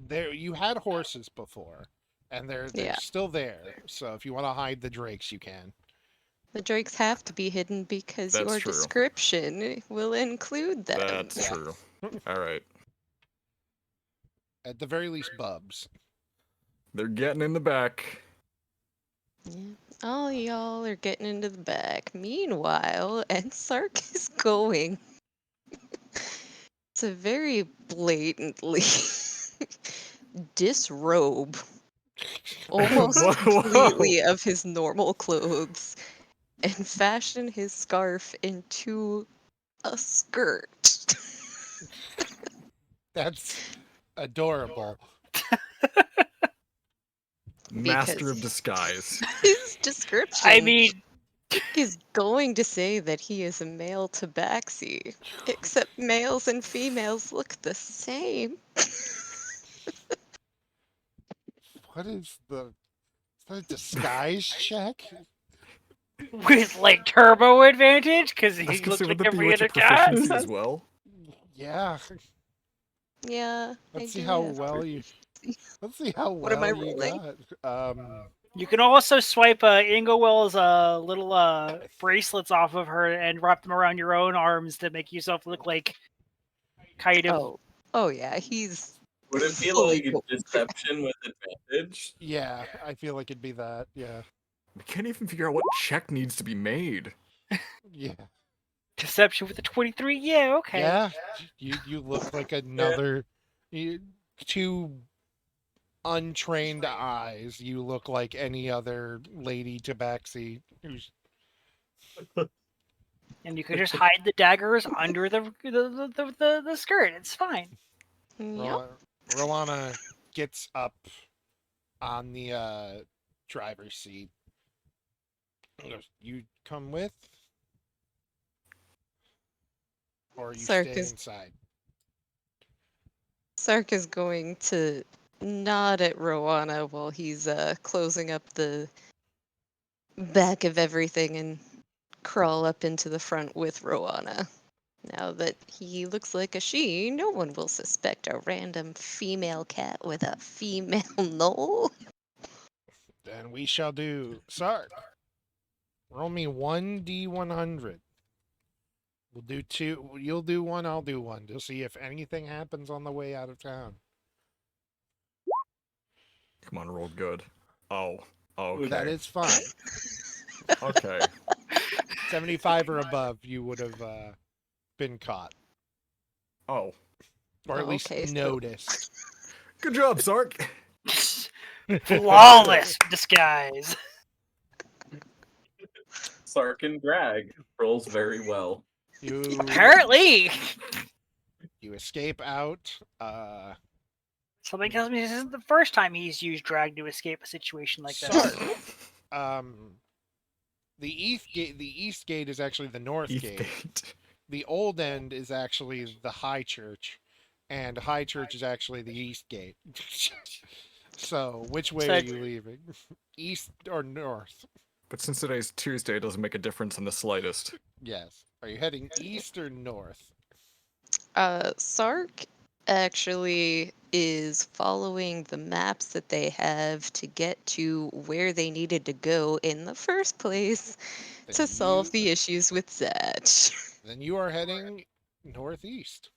S1: There, you had horses before, and they're
S4: Yeah.
S1: still there. So if you want to hide the drakes, you can.
S4: The drakes have to be hidden because
S2: That's
S4: your
S2: true.
S4: description will include them.
S2: That's true. Alright.
S1: At the very least, Bubs.
S2: They're getting in the back.
S4: Yeah. All y'all are getting into the back. Meanwhile, and Sark is going to very blatantly disrobe almost
S2: Whoa,
S4: completely
S2: whoa.
S4: of his normal clothes and fashion his scarf into a skirt.
S1: That's adorable.
S2: Master of
S4: Because
S2: disguise.
S4: his description
S3: I mean,
S4: is going to say that he is a male tabaxi, except males and females look the same.
S1: What is that a disguise check?
S3: with like turbo advantage because
S2: I was
S3: he
S2: gonna say,
S3: looks
S2: would
S3: like
S2: that be
S3: every
S2: with
S3: other
S2: your
S3: cat.
S2: proficiency as well?
S1: Yeah.
S4: Yeah,
S1: Let's
S4: I
S1: see how
S4: guess.
S1: well you. Let's see how
S4: What am I
S1: well you
S4: rolling?
S1: got.
S3: You can also swipe Ingowell's little bracelets off of her and wrap them around your own arms to make yourself look like kind of.
S4: Oh yeah, he's
S5: Would it be
S4: fully
S5: like
S4: going for that.
S5: deception with advantage?
S1: Yeah, I feel like it'd be that. Yeah.
S2: We can't even figure out what check needs to be made.
S1: Yeah.
S3: Deception with a 23? Yeah, okay.
S1: Yeah. You look like another. You, two untrained eyes. You look like any other lady tabaxi who's
S3: And you can just hide the daggers under the skirt. It's fine.
S4: Yep.
S1: Rowana gets up on the driver's seat. And goes, "You come with, or you
S4: Sark
S1: stay
S4: is
S1: inside?"
S4: Sark is going to nod at Rowana while he's closing up the back of everything and crawl up into the front with Rowana. Now that he looks like a she, no one will suspect a random female cat with a female knoll.
S1: Then we shall do Sark. Roll me 1d100. We'll do two. You'll do one. I'll do one. To see if anything happens on the way out of town.
S2: Come on, roll good. Oh. Okay.
S1: That is fine.
S2: Okay.
S1: 75 or above, you would have been caught,
S2: Oh.
S1: or at
S4: Oh,
S1: least
S4: okay, so-
S1: noticed.
S2: Good job, Sark.
S3: Flawless disguise.
S5: Sark and Drag rolls very well.
S1: You
S3: Apparently.
S1: you escape out.
S3: Something tells me this isn't the first time he's used drag to escape a situation like this.
S1: Sark. The east gate is actually the north
S2: Heath
S1: gate.
S2: Gate.
S1: The old end is actually the high church, and high church is actually the east gate. So, which way
S3: So-
S1: are you leaving? East or north?
S2: But since today's Tuesday, it doesn't make a difference in the slightest.
S1: Yes. Are you heading east or north?
S4: Sark actually is following the maps that they have to get to where they needed to go in the first place to
S1: Then
S4: solve
S1: you-
S4: the issues with Zatch.
S1: Then you are heading northeast.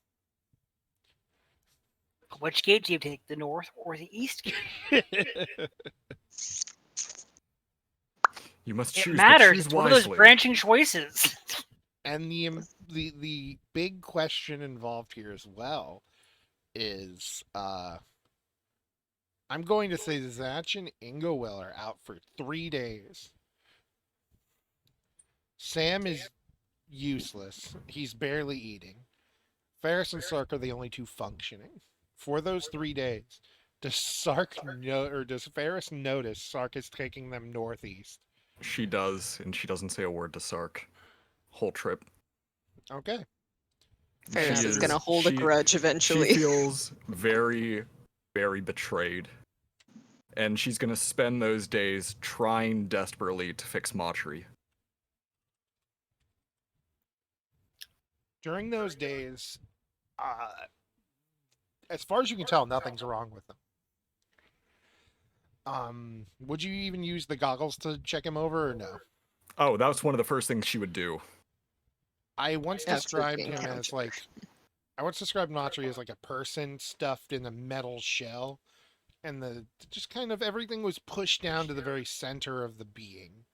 S3: Which gate do you take, the north or the east gate?
S2: You must
S3: It
S2: choose, but
S3: matters.
S2: choose
S3: It's one of those
S2: wisely.
S3: branching choices.
S1: And the big question involved here as well is I'm going to say Zach and Ingowell are out for 3 days. Sam is useless. He's barely eating. Ferris and Sark are the only two functioning. For those 3 days, does Sark know or does Ferris notice Sark is taking them northeast?
S2: She does, and she doesn't say a word to Sark. Whole trip.
S1: Okay.
S4: Ferris
S2: She
S4: is
S1: after-
S4: gonna hold a grudge
S2: She
S4: eventually.
S2: feels very, very betrayed. And she's gonna spend those days trying desperately to fix Mauchery.
S1: During those days, as far as you can tell, nothing's wrong with them. Would you even use the goggles to check him over or no?
S2: Oh, that was one of the first things she would do.
S1: I once
S4: After
S1: described
S4: being
S1: him as
S4: counted.
S1: like I once described Matri as like a person stuffed in a metal shell, and the just kind of everything was pushed down to the very center of the being.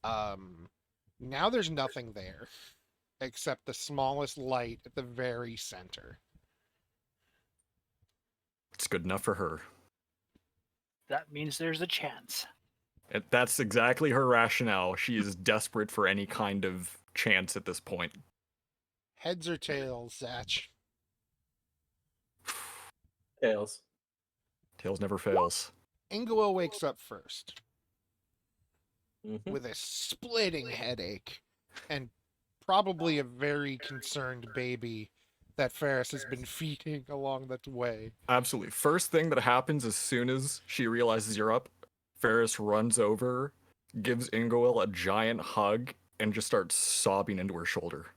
S1: Now there's nothing there except the smallest light at the very center.
S2: It's good enough for her.
S3: That means there's a chance.
S2: That's exactly her rationale. She is desperate for any kind of chance at this point.
S1: Heads or tails, Zach?
S5: Tails.
S2: Tails never fails.
S1: Ingua wakes up first
S5: Mhm.
S1: with a splitting headache and probably a very concerned baby that Ferris has been feeding along the way.
S2: Absolutely. First thing that happens as soon as she realizes you're up, Ferris runs over, gives Ingoil a giant hug, and just starts sobbing into her shoulder.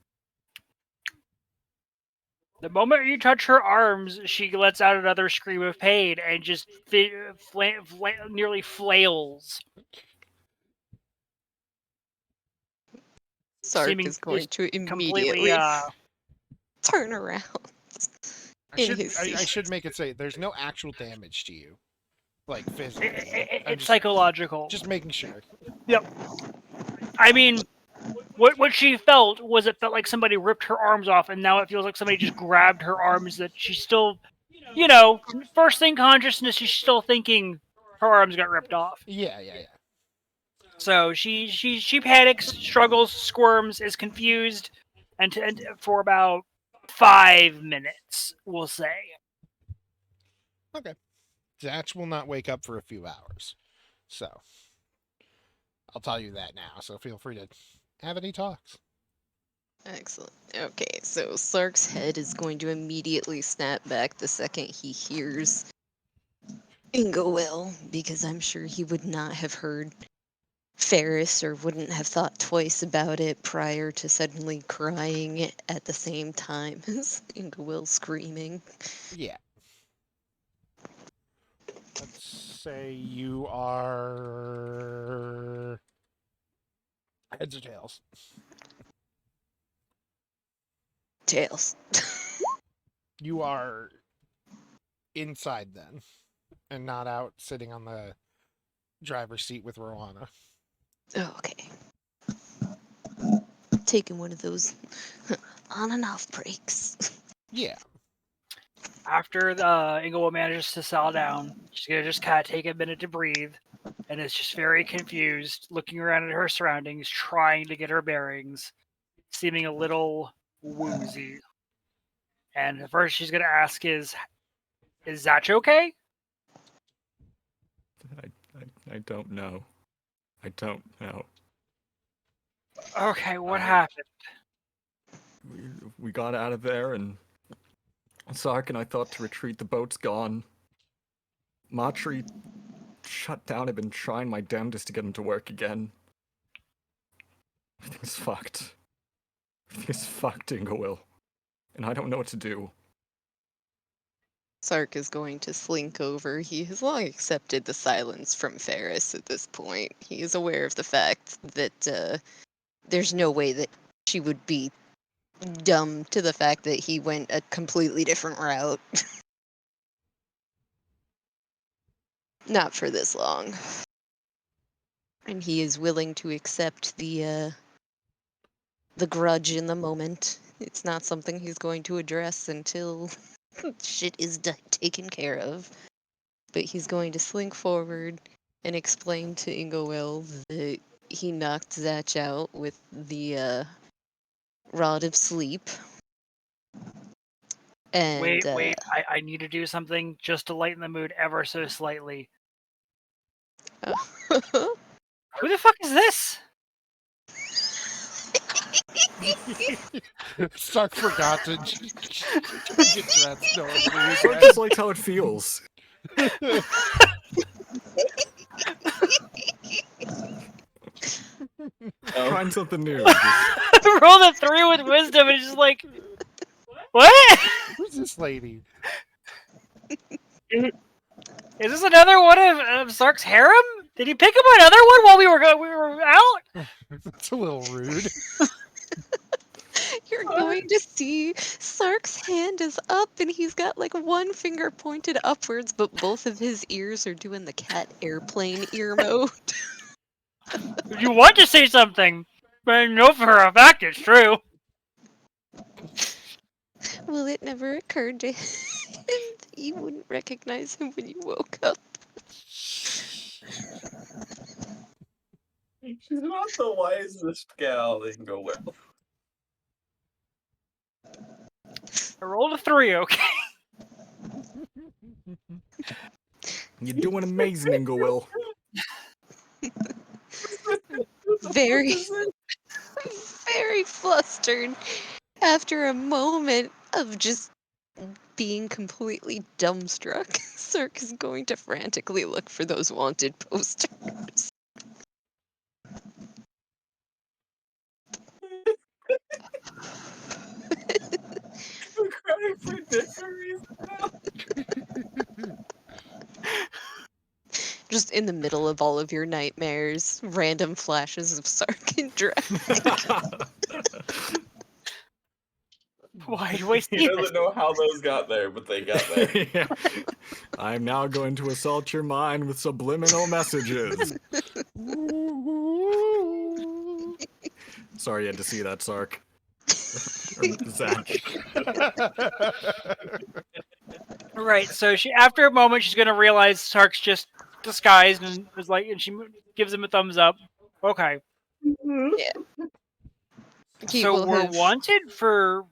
S3: The moment you touch her arms, she lets out another scream of pain and just nearly flails.
S4: Sark
S3: seeming
S4: is going
S3: just
S4: to
S3: completely,
S4: immediately turn around in his
S1: I
S4: seat.
S1: should make it say there's no actual damage to you, like physically. I'm
S3: it's
S1: just,
S3: psychological.
S1: just making sure.
S3: Yep. I mean, what she felt was it felt like somebody ripped her arms off, and now it feels like somebody just grabbed her arms. That she's still, first thing consciousness, she's still thinking her arms got ripped off.
S1: Yeah.
S3: So she panics, struggles, squirms, is confused, and for about 5 minutes, we'll say.
S1: Okay. Zach will not wake up for a few hours, so I'll tell you that now. So feel free to have any talks.
S4: Excellent. Okay, so Sark's head is going to immediately snap back the second he hears Ingowell, because I'm sure he would not have heard Ferris or wouldn't have thought twice about it prior to suddenly crying at the same time as Ingowell screaming.
S1: Yeah. Let's say you are heads or tails.
S4: Tails.
S1: You are inside then, and not out sitting on the driver's seat with Rowana.
S4: Oh, okay. Taking one of those on and off breaks.
S1: Yeah.
S3: After Inglewood manages to settle down, she's gonna just kind of take a minute to breathe, and is just very confused, looking around at her surroundings, trying to get her bearings, seeming a little woozy. And the first she's gonna ask is Zach okay?
S2: I don't know. I don't know.
S3: Okay, what
S2: I-
S3: happened?
S2: We got out of there, and Sark and I thought to retreat. The boat's gone. Mauchery shut down. I've been trying my damnedest to get him to work again. Everything's fucked. Everything's fucked, Ingowill. And I don't know what to do.
S4: Sark is going to slink over. He has long accepted the silence from Ferris at this point. He is aware of the fact that there's no way that she would be dumb to the fact that he went a completely different route. Not for this long. And he is willing to accept the grudge in the moment. It's not something he's going to address until shit is taken care of. But he's going to slink forward and explain to Ingowill that he knocked Zatch out with the rod of sleep. And
S3: Wait, I need to do something just to lighten the mood ever so slightly. Who the fuck is this?
S1: Stark forgot to get dressed knowing who he
S2: So I
S1: was.
S2: just liked how it feels.
S5: Oh,
S2: Trying something new. Just-
S3: Rolled a 3 with wisdom and it's just like, what?
S1: Who's this lady?
S3: Is this another one of Sark's harem? Did he pick up another one while we were out?
S1: That's a little rude.
S4: you're going to see Sark's hand is up and he's got like one finger pointed upwards, but both of his ears are doing the cat airplane ear mode.
S3: You want to say something, but I know for a fact it's true.
S4: Well, it never occurred to him that you wouldn't recognize him when you woke up.
S5: she's not the wisest gal in go well.
S3: I rolled a 3, okay?
S2: You're doing amazing, Ingowill.
S4: Very, very flustered after a moment of just being completely dumbstruck. Cirque is going to frantically look for those wanted posters.
S5: I'm crying for different reasons.
S4: Just in the middle of all of your nightmares, random flashes of Sark and Drek.
S3: Why do I
S5: He
S3: see this?
S5: doesn't know how those got there, but they got there.
S2: Yeah. I'm now going to assault your mind with subliminal messages. Sorry you had to see that, Sark. Or Zach.
S3: Right, so after a moment, she's gonna realize Sark's just disguised and is like, and she gives him a thumbs up. Okay,
S4: He
S3: so
S4: will
S3: we're
S4: have
S3: wanted for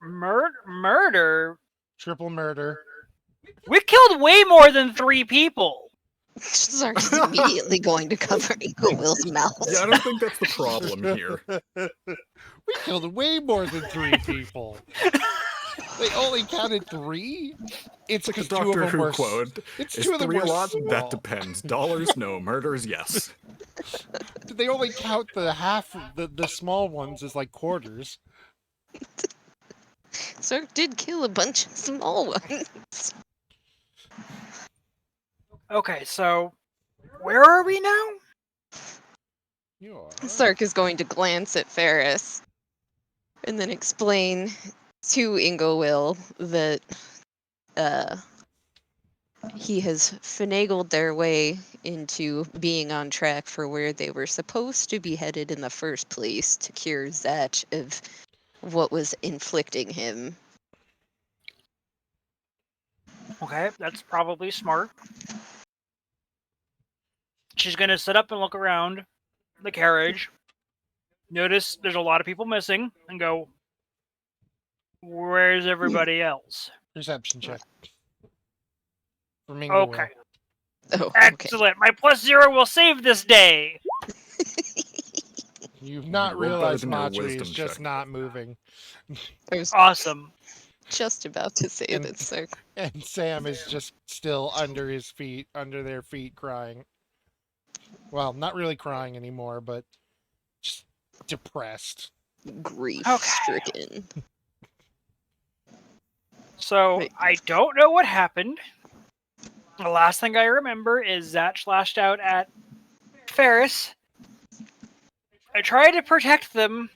S3: murder.
S1: Triple murder.
S3: We killed way more than 3 people.
S4: Sark is immediately going to cover Will's mouth.
S2: Yeah, I don't think that's the problem here.
S1: We killed way more than 3 people. They only counted 3? It's
S2: Like a
S1: because 2 of
S2: Doctor
S1: them
S2: Who
S1: were.
S2: quote.
S1: It's
S2: Is
S1: 2 of them
S2: 3 a
S1: were
S2: lot?
S1: small.
S2: That depends. Dollars, no. Murders, yes.
S1: Did they only count the half, the small ones as like quarters?
S4: Sark did kill a bunch of small ones.
S3: Okay, so where are we now?
S1: You are.
S4: Sark is going to glance at Ferris and then explain to Ingowill that he has finagled their way into being on track for where they were supposed to be headed in the first place to cure Zatch of what was inflicting him.
S3: Okay, that's probably smart. She's gonna sit up and look around the carriage. Notice there's a lot of people missing, and go, "Where's everybody else?"
S1: Perception check. For me,
S3: Okay,
S4: Oh, okay.
S3: excellent. My +0 will save this day.
S1: You've not
S2: You rolled better
S1: realized
S2: than your
S1: Matri is
S2: wisdom
S1: just
S2: check.
S1: not moving.
S4: I was
S3: Awesome.
S4: just about to say
S1: And-
S4: that Sark.
S1: And Sam is just still under their feet, crying. Well, not really crying anymore, but just depressed.
S4: Grief
S3: Okay.
S4: stricken.
S3: So
S4: Right.
S3: I don't know what happened. The last thing I remember is Zatch lashed out at Ferris. I tried to protect them.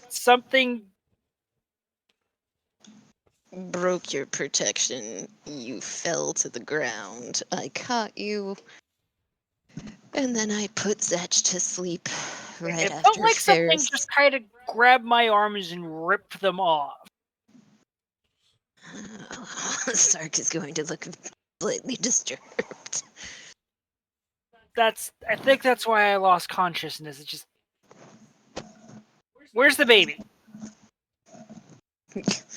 S3: Something.
S4: Broke your protection. You fell to the ground. I caught you. And then I put Zatch to sleep right
S3: It felt
S4: after
S3: like something
S4: Ferris.
S3: just kind of grabbed my arms and ripped them off.
S4: Sark is going to look slightly disturbed.
S3: I think that's why I lost consciousness. It's just, where's the baby?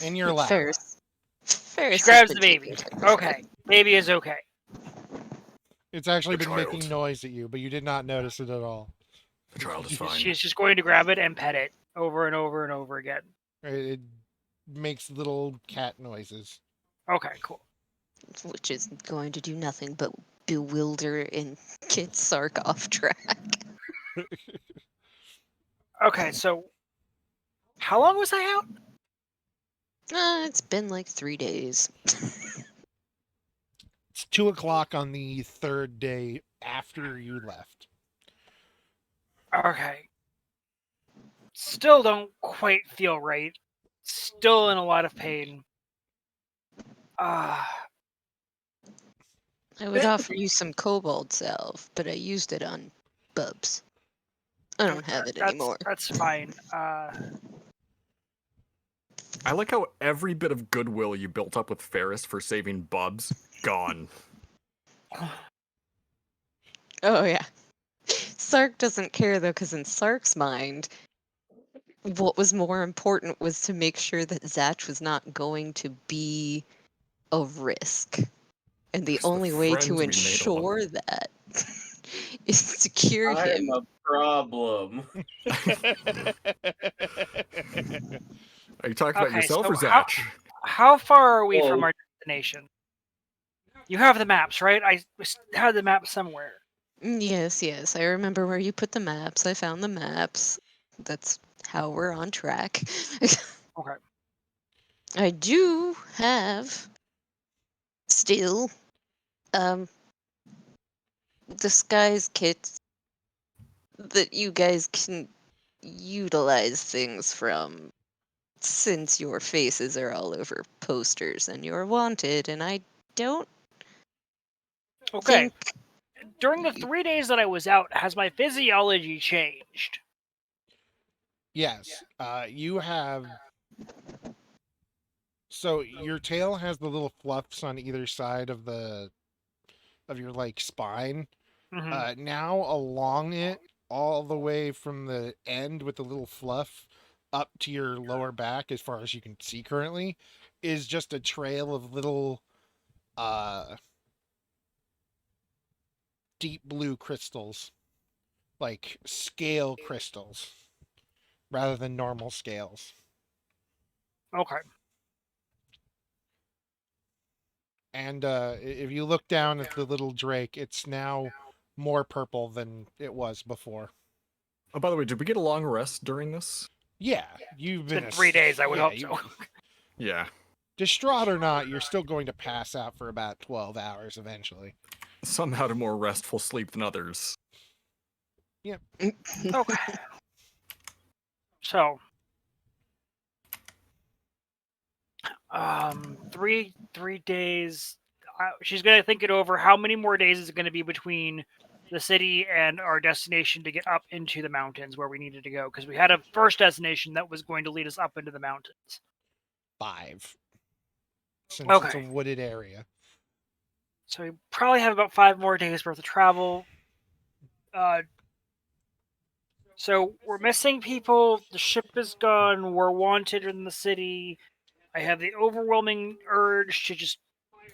S1: In your lap.
S4: Ferris
S3: She
S4: has
S3: grabs
S4: been
S3: the baby.
S4: taking care of her.
S3: Okay, baby is okay.
S1: It's actually
S2: The
S1: been making
S2: child.
S1: noise at you, but you did not notice it at all.
S2: The child is fine.
S3: She's just going to grab it and pet it over and over and over again.
S1: It makes little cat noises.
S3: Okay, cool.
S4: Which is going to do nothing but bewilder and get Sark off track.
S3: Okay, so how long was I out?
S4: It's been like 3 days.
S1: It's 2:00 on the third day after you left.
S3: Okay. Still don't quite feel right. Still in a lot of pain.
S4: I would offer you some cobalt salve, but I used it on Bubs. I don't have it anymore.
S3: That's fine.
S2: I like how every bit of goodwill you built up with Ferris for saving Bubs, gone.
S4: Oh, yeah. Sark doesn't care, though, because in Sark's mind, what was more important was to make sure that Zatch was not going to be a risk. And the
S2: It's the
S4: only way
S2: friends
S4: to
S2: we made
S4: ensure that is to cure
S5: I'm
S4: him.
S5: a problem.
S2: Are you talking about
S3: Okay,
S2: yourself
S3: so
S2: or Zatch?
S3: how far are we from
S5: Well-
S3: our destination? You have the maps, right? I had the map somewhere.
S4: Yes, yes. I remember where you put the maps. I found the maps. That's how we're on track.
S3: Okay.
S4: I do have still disguise kits that you guys can utilize things from, since your faces are all over posters and you're wanted, and I don't
S3: Okay.
S4: think
S3: During the 3 days that I was out, has my physiology changed?
S1: Yes. You have. So your tail has the little fluffs on either side of your like spine.
S3: Mm-hmm.
S1: Now along it, all the way from the end with the little fluff up to your lower back, as far as you can see currently, is just a trail of little deep blue crystals, like scale crystals, rather than normal scales.
S3: Okay.
S1: And if you look down at the little drake, it's now more purple than it was before.
S2: Oh, by the way, did we get a long rest during this?
S1: Yeah, you've
S3: It's
S1: been
S3: been 3 days, I would hope
S1: you-
S3: so.
S2: Yeah.
S1: Distraught or not, you're still going to pass out for about 12 hours eventually.
S2: Some had a more restful sleep than others.
S3: Okay. So, 3 days. She's gonna think it over. How many more days is it gonna be between the city and our destination to get up into the mountains where we needed to go? Because we had a first destination that was going to lead us up into the mountains.
S1: 5. Since it's a
S3: Okay.
S1: wooded area.
S3: So we probably have about 5 more days worth of travel. So we're missing people. The ship is gone. We're wanted in the city. I have the overwhelming urge to just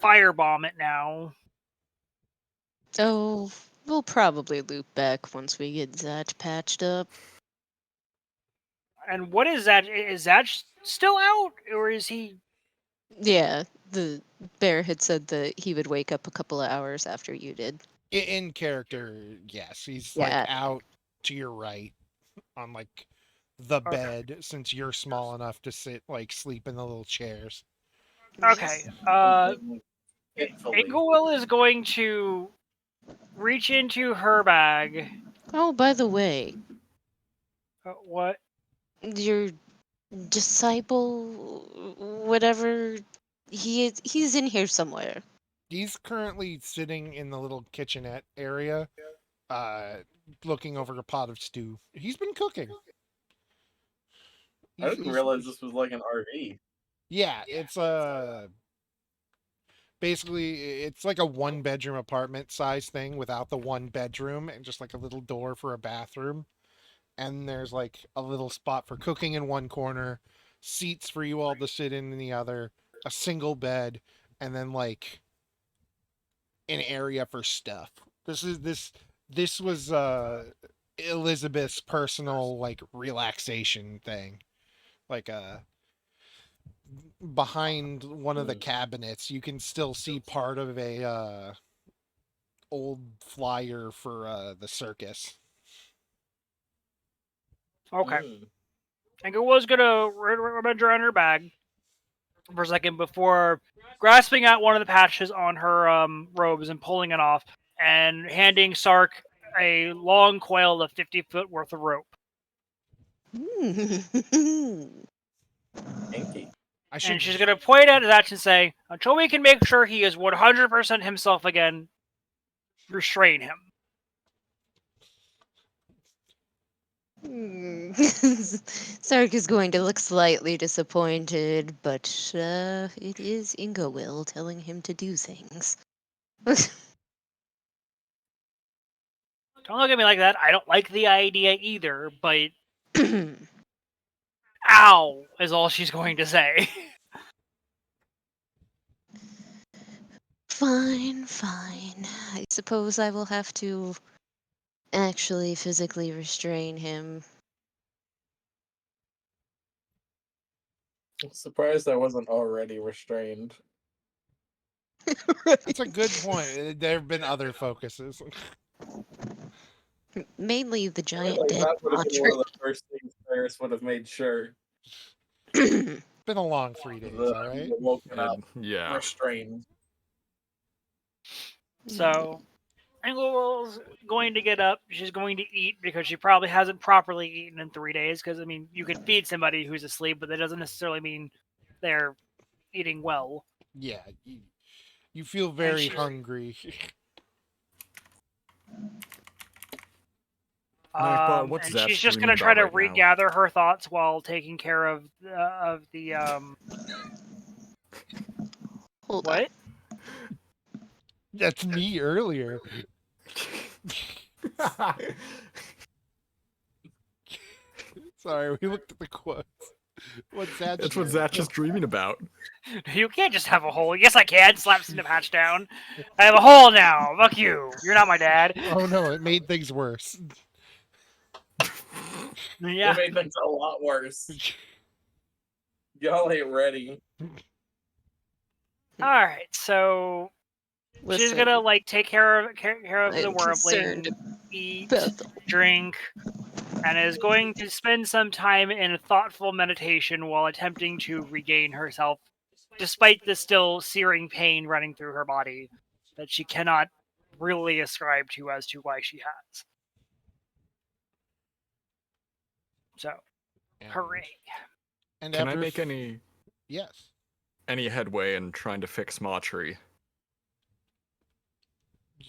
S3: firebomb it now.
S4: Oh, we'll probably loop back once we get Zatch patched up.
S3: And what is that? Is that still out, or is he?
S4: Yeah, the bear had said that he would wake up a couple of hours after you did.
S1: In character, yes. He's like
S4: Yeah.
S1: out to your right on like the
S3: Okay.
S1: bed, since you're small enough to sleep in the little chairs.
S3: Okay.
S5: Fitfully.
S3: Inglewill is going to reach into her bag.
S4: Oh, by the way,
S3: What?
S4: your disciple, whatever he is, he's in here somewhere.
S1: He's currently sitting in the little kitchenette area, uh, looking over a pot of stew. He's been cooking.
S5: I didn't
S1: He's
S5: realize this was like an RV.
S1: yeah, it's basically it's like a one bedroom apartment size thing without the one bedroom and just like a little door for a bathroom. And there's like a little spot for cooking in one corner, seats for you all to sit in the other, a single bed, and then like an area for stuff. This was Elizabeth's personal like relaxation thing. Like behind one of the
S5: Mm.
S1: cabinets, you can still see part of a old flyer for the circus.
S3: Okay.
S5: Mm.
S3: And it was gonna rummage around her bag for a second before grasping at one of the patches on her robes and pulling it off and handing Sark a long coil of 50-foot worth of rope.
S5: Kinky.
S1: I
S3: And
S1: should
S3: she's going to point at Zatch and say, until we can make sure he is 100% himself again, restrain him.
S4: Sark is going to look slightly disappointed, but it is Inga Will telling him to do things.
S3: Don't look at me like that. I don't like the idea either, but ow is all she's going to say.
S4: Fine, fine. I suppose I will have to actually physically restrain him.
S5: I'm surprised I wasn't already restrained.
S1: That's a good point. There have been other focuses.
S4: Mainly the
S5: I feel
S4: giant
S5: like
S4: dead
S5: that would have been one of
S4: Modric.
S5: the first things Ferris would have made sure.
S1: Been a long 3 days,
S5: The
S1: all right?
S5: woken up,
S2: Yeah.
S5: restrained.
S3: So, Engel's going to get up. She's going to eat because she probably hasn't properly eaten in 3 days. Because, I mean, you can feed somebody who's asleep, but that doesn't necessarily mean they're eating well.
S1: Yeah, you feel
S3: And
S1: very
S3: she's
S1: hungry.
S2: Nightbot, what's
S3: and she's
S2: Zatch
S3: just
S2: dreaming
S3: gonna try
S2: about
S3: to
S2: right now?
S3: regather her thoughts while taking care of the
S4: Hold on.
S3: what?
S1: That's me earlier. Sorry, we looked at the quotes. What's that?
S2: That's what Zatch is dreaming about.
S3: You can't just have a hole. Yes, I can. Slaps the patch down. I have a hole now. Fuck you. You're not my dad.
S1: Oh no, it made things worse.
S3: Yeah.
S5: It made things a lot worse. Y'all ain't ready.
S3: All right. So she's
S4: Listen,
S3: gonna like take care of the
S4: I'm concerned
S3: warbling, eat,
S4: about the
S3: drink, and is going to spend some time in thoughtful meditation while attempting to regain herself, despite the still searing pain running through her body that she cannot really ascribe to as to why she has. So,
S1: And,
S3: hooray.
S1: and
S2: Can I
S1: after
S2: make any
S1: yes,
S2: headway in trying to fix Mauchery?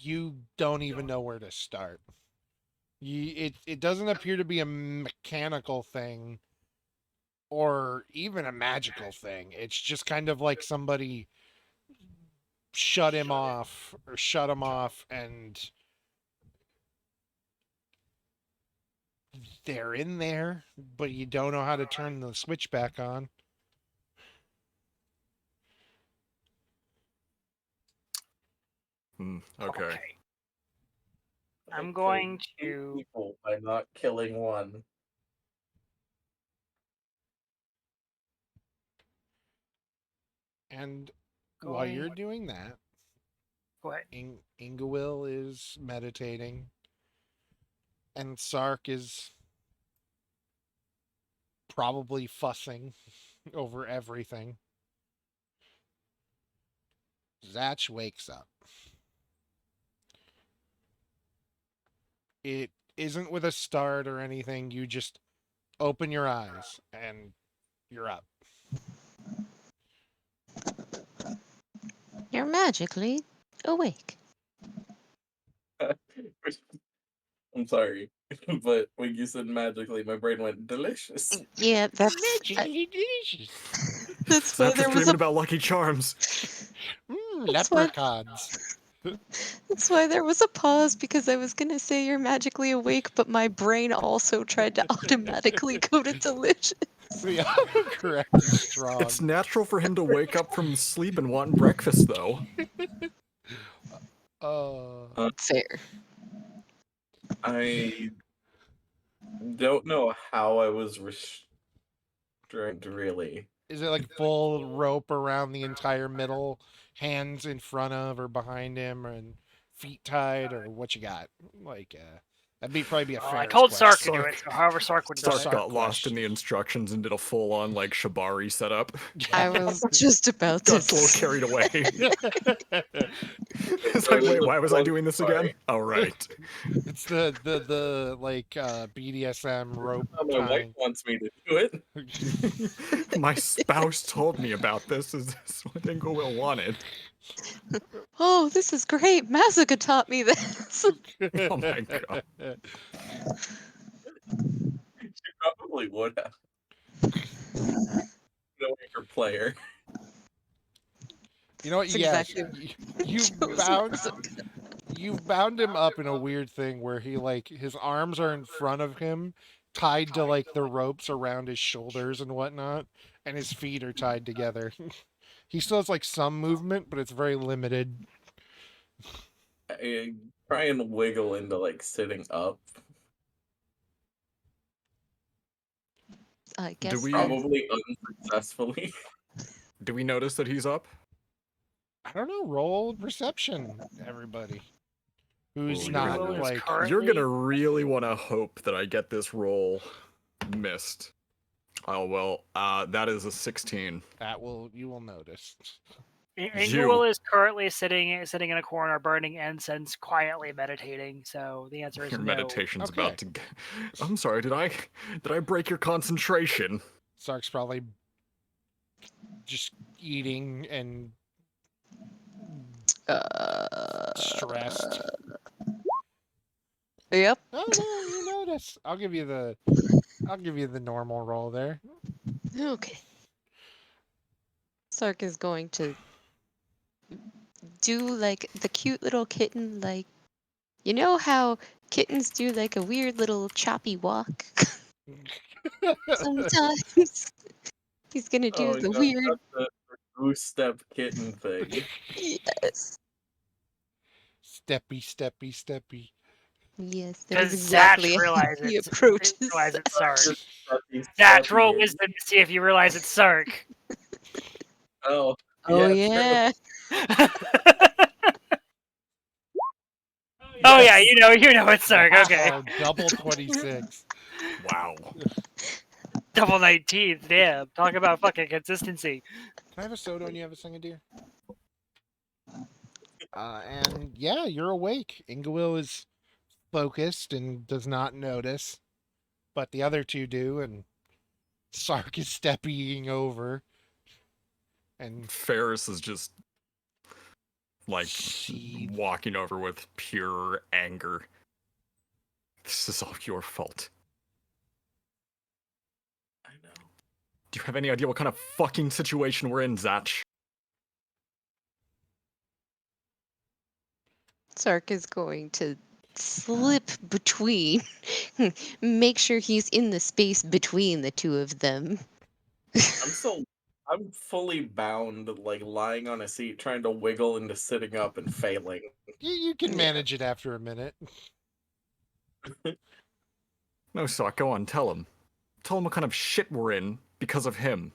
S1: you don't even know where to start. It doesn't appear to be a mechanical thing or even a magical thing. It's just kind of like somebody shut him off or shut him off and they're in there, but you don't know how to turn the switch back on.
S2: Okay.
S5: I
S3: I'm
S5: killed
S3: going
S5: 2
S3: to
S5: people by not killing one.
S1: And while
S3: going
S1: you're doing that,
S3: go ahead.
S1: Ingawil is meditating, and Sark is probably fussing over everything. Zatch wakes up. It isn't with a start or anything. You just open your eyes and you're up.
S4: You're magically awake.
S5: I'm sorry, but when you said magically, my brain went delicious.
S4: Yeah,
S1: Magically delicious.
S4: that's why
S2: Zach was
S4: there was
S2: dreaming
S4: a
S2: about Lucky Charms.
S4: that's why
S1: Leprechauns.
S4: that's why there was a pause because I was gonna say you're magically awake, but my brain also tried to automatically go to delicious.
S1: The autocorrect is strong.
S2: It's natural for him to wake up from sleep and want breakfast, though.
S4: Fair.
S5: I don't know how I was restrained, really.
S1: Is it like full rope around the entire middle, hands in front of or behind him, and feet tied, or what you got? Like, probably be a
S3: I
S1: Ferris
S3: told Sark
S1: question.
S3: to do it, so however Sark would have done
S2: Sark
S3: it.
S2: got lost
S1: question.
S2: in the instructions and did a full-on, like, Shibari setup.
S4: I was just about to
S2: Got a little carried away. It's like,
S5: It
S2: wait,
S5: was
S2: why was I
S5: wrong
S2: doing this
S5: story.
S2: again? Oh, right.
S1: It's the BDSM rope
S5: How my wife
S1: tying.
S5: wants me to do it.
S2: My spouse told me about this. Is this what Inglewill wanted?
S4: Oh, this is great. Masaga taught me this.
S2: Oh my god.
S5: She probably would have. Knowing her player.
S1: You know what?
S4: That's
S1: Yes,
S4: exactly
S1: you've
S4: chose
S1: bound
S4: Masaga.
S1: you've bound him up in a weird thing where he like his arms are in front of him, tied to like the ropes around his shoulders and whatnot, and his feet are tied together. He still has like some movement, but it's very limited.
S5: I try and wiggle into like sitting up.
S4: I
S2: Do
S4: guess
S2: we
S5: Probably unsuccessfully.
S2: do we notice that he's up?
S1: I don't know. Roll perception, everybody. Who's
S2: Ooh,
S1: not
S3: Inglewill is
S1: like
S2: You're gonna
S3: currently
S2: really want to hope that I get this roll missed. Oh well, that is a 16.
S1: that will you will notice.
S3: Inglewill is currently sitting in a corner, burning incense, quietly meditating. So the answer is
S2: Your
S3: no.
S2: meditation's
S1: Okay.
S2: about to. I'm sorry. Did I break your concentration?
S1: Sark's probably just eating and stressed.
S4: Yep.
S1: Oh no, you notice. I'll give you the normal roll there.
S4: Okay. Sark is going to do like the cute little kitten, like, you know how kittens do like a weird little choppy walk sometimes? He's gonna
S5: Oh
S4: do
S5: yeah,
S4: the weird.
S5: that's the goose step kitten thing.
S4: Yes.
S1: Steppy, steppy, steppy.
S4: Yes, that
S3: Because
S4: is
S3: Zach
S4: exactly how he
S3: realizes
S4: approaches.
S3: it's Sark.
S5: Just steppy,
S3: Zach, roll
S5: steppy.
S3: wisdom to see if you realize it's Sark.
S5: Oh,
S4: Oh
S5: yeah,
S4: yeah.
S3: Oh yeah, you know it's Sark. Okay,
S1: Wow, double 26.
S2: Wow.
S3: double 19. Damn, talk about fucking consistency.
S1: Can I have a soda when you have a sing, dear? And yeah, you're awake. Ingewill is focused and does not notice, but the other two do, and Sark is stepping over and
S2: Ferris is just like
S1: seethe.
S2: walking over with pure anger. This is all your fault.
S5: I know.
S2: Do you have any idea what kind of fucking situation we're in, Zach?
S4: Sark is going to slip between, make sure he's in the space between the two of them.
S5: I'm fully bound, like lying on a seat, trying to wiggle into sitting up and failing.
S1: You can
S4: Yeah.
S1: manage it after a minute.
S2: No, Sark, go on, tell him. Tell him what kind of shit we're in because of him.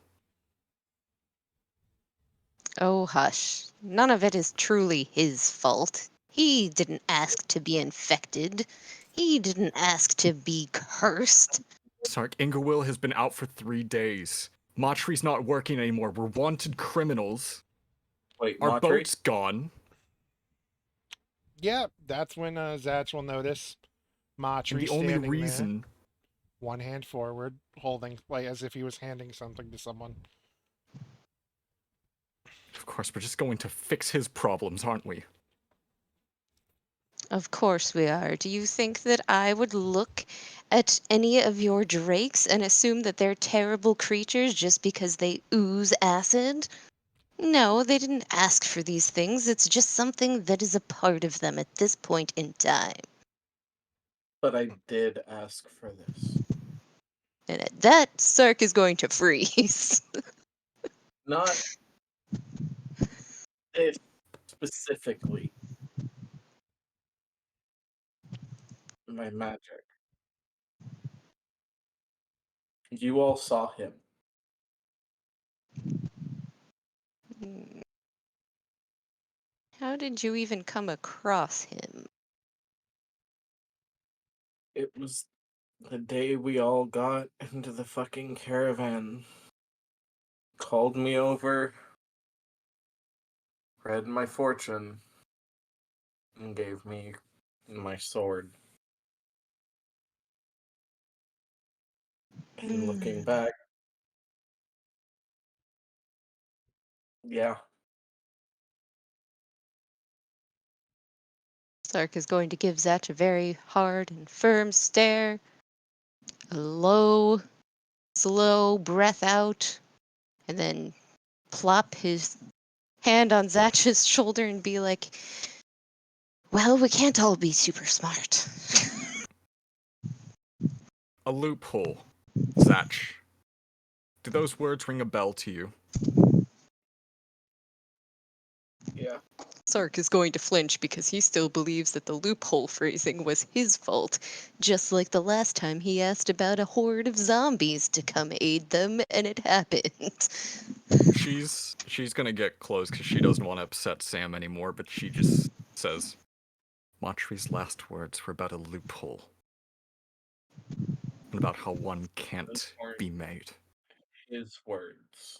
S4: Oh, hush. None of it is truly his fault. He didn't ask to be infected. He didn't ask to be cursed.
S2: Sark, Ingerwill has been out for 3 days. Matri's not working anymore. We're wanted criminals.
S5: Wait,
S2: Our
S5: Matri?
S2: boat's gone.
S1: Yeah, that's when Zatch will notice
S2: And
S1: Matri
S2: the only
S1: standing
S2: reason
S1: there, one hand forward, holding, like as if he was handing something to someone.
S2: Of course, we're just going to fix his problems, aren't we?
S4: Of course we are. Do you think that I would look at any of your drakes and assume that they're terrible creatures just because they ooze acid? No, they didn't ask for these things. It's just something that is a part of them at this point in time.
S5: But I did ask for this.
S4: And at that, Sark is going to freeze.
S5: Not this specifically. My magic. You all saw him.
S4: How did you even come across him?
S5: It was the day we all got into the fucking caravan. Called me over, read my fortune, and gave me my sword. And looking back, yeah,
S4: Sark is going to give Zatch a very hard and firm stare, a low, slow breath out, and then plop his hand on Zatch's shoulder and be like, well, we can't all be super smart.
S2: A loophole. Zatch. Do those words ring a bell to you?
S5: yeah.
S4: Sark is going to flinch because he still believes that the loophole phrasing was his fault, just like the last time he asked about a horde of zombies to come aid them, and it happened.
S2: She's gonna get close because she doesn't want to upset Sam anymore, but she just says, Matri's last words were about a loophole. And about how one
S5: Those
S2: can't
S5: weren't
S2: be made.
S5: his words.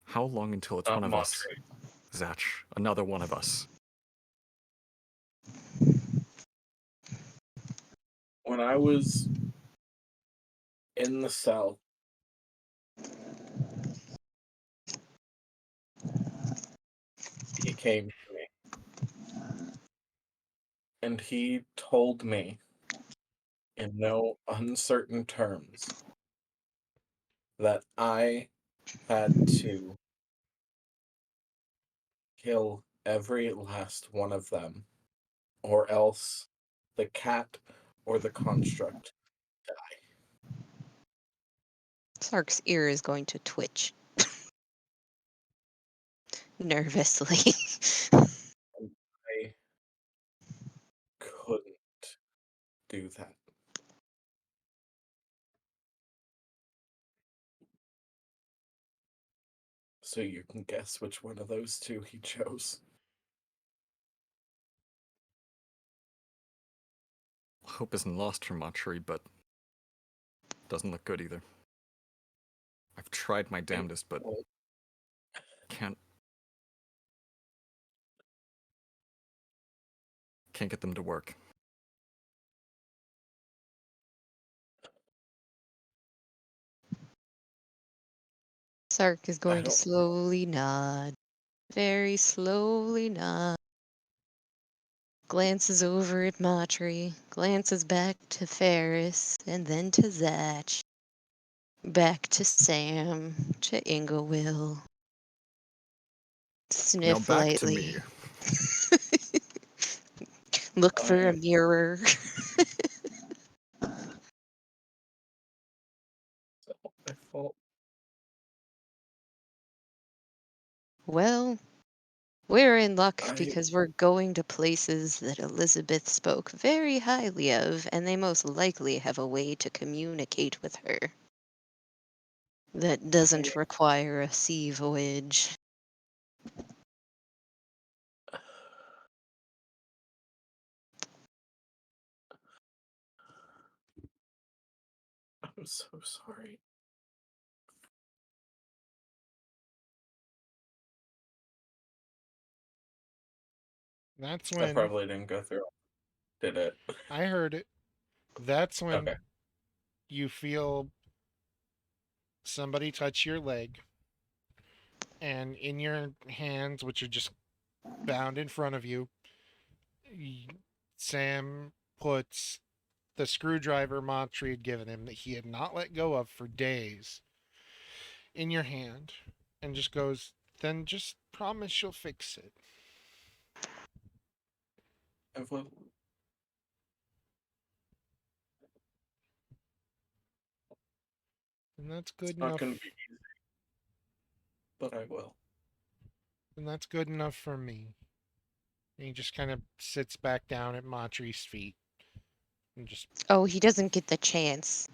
S2: How long until it's
S5: Not
S2: one of us?
S5: Montre.
S2: Zatch, another one of us.
S5: When I was in the cell, he came to me and he told me in no uncertain terms that I had to kill every last one of them, or else the cat or the construct die.
S4: Sark's ear is going to twitch nervously.
S5: I couldn't do that. So you can guess which one of those two he chose.
S2: Hope isn't lost for Matri, but doesn't look good either. I've tried my damnedest, but
S5: Well,
S2: can't get them to work.
S4: Sark is
S5: I
S4: going to
S5: don't.
S4: slowly nod, very slowly nod. Glances over at Matri, glances back to Ferris, and then to Zatch. Back to Sam, to Inglewill.
S2: Now
S4: Sniff
S2: back to me.
S4: lightly. Look for a
S5: I.
S4: mirror.
S5: It's all my fault.
S4: Well, we're in luck
S5: I.
S4: because we're going to places that Elizabeth spoke very highly of, and they most likely have a way to communicate with her that
S5: I.
S4: doesn't require a sea voyage.
S5: I'm so sorry.
S1: That's
S5: I
S1: when
S5: probably didn't go through. Did it?
S1: I heard it. That's
S5: Okay.
S1: when you feel somebody touch your leg, and in your hands, which are just bound in front of you, Sam puts the screwdriver Montry had given him that he had not let go of for days in your hand and just goes, then just promise you'll fix it.
S5: I will.
S1: And that's good
S5: It's not
S1: enough.
S5: going to be easy, but I will.
S1: And that's good enough for me. And he just kind of sits back down at Montry's feet and just
S4: Oh, he doesn't get the chance.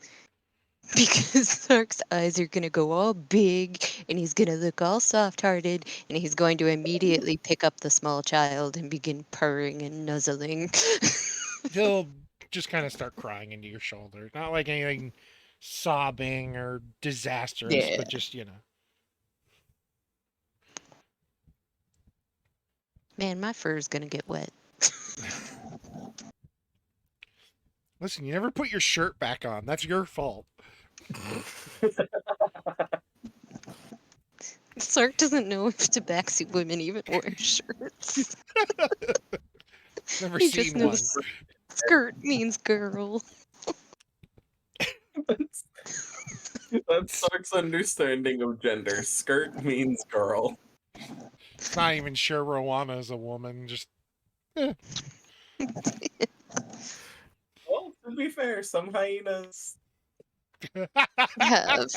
S4: Because Sark's eyes are gonna go all big and he's gonna look all soft hearted and he's going to immediately pick up the small child and begin purring and nuzzling.
S1: he'll just kind of start crying into your shoulder. Not like anything sobbing or disastrous,
S4: Yeah.
S1: but just, you know.
S4: Man, my fur's gonna get wet.
S1: Listen, you never put your shirt back on. That's your fault.
S4: Sark doesn't know if the backseat women even wear shirts.
S1: Never
S4: He just
S1: seen one.
S4: knows skirt means girl.
S5: That's, that's Sark's understanding of gender. Skirt means girl.
S1: It's not even sure Rowana is a woman. Just
S5: Well, to be fair, some hyenas.
S4: Have.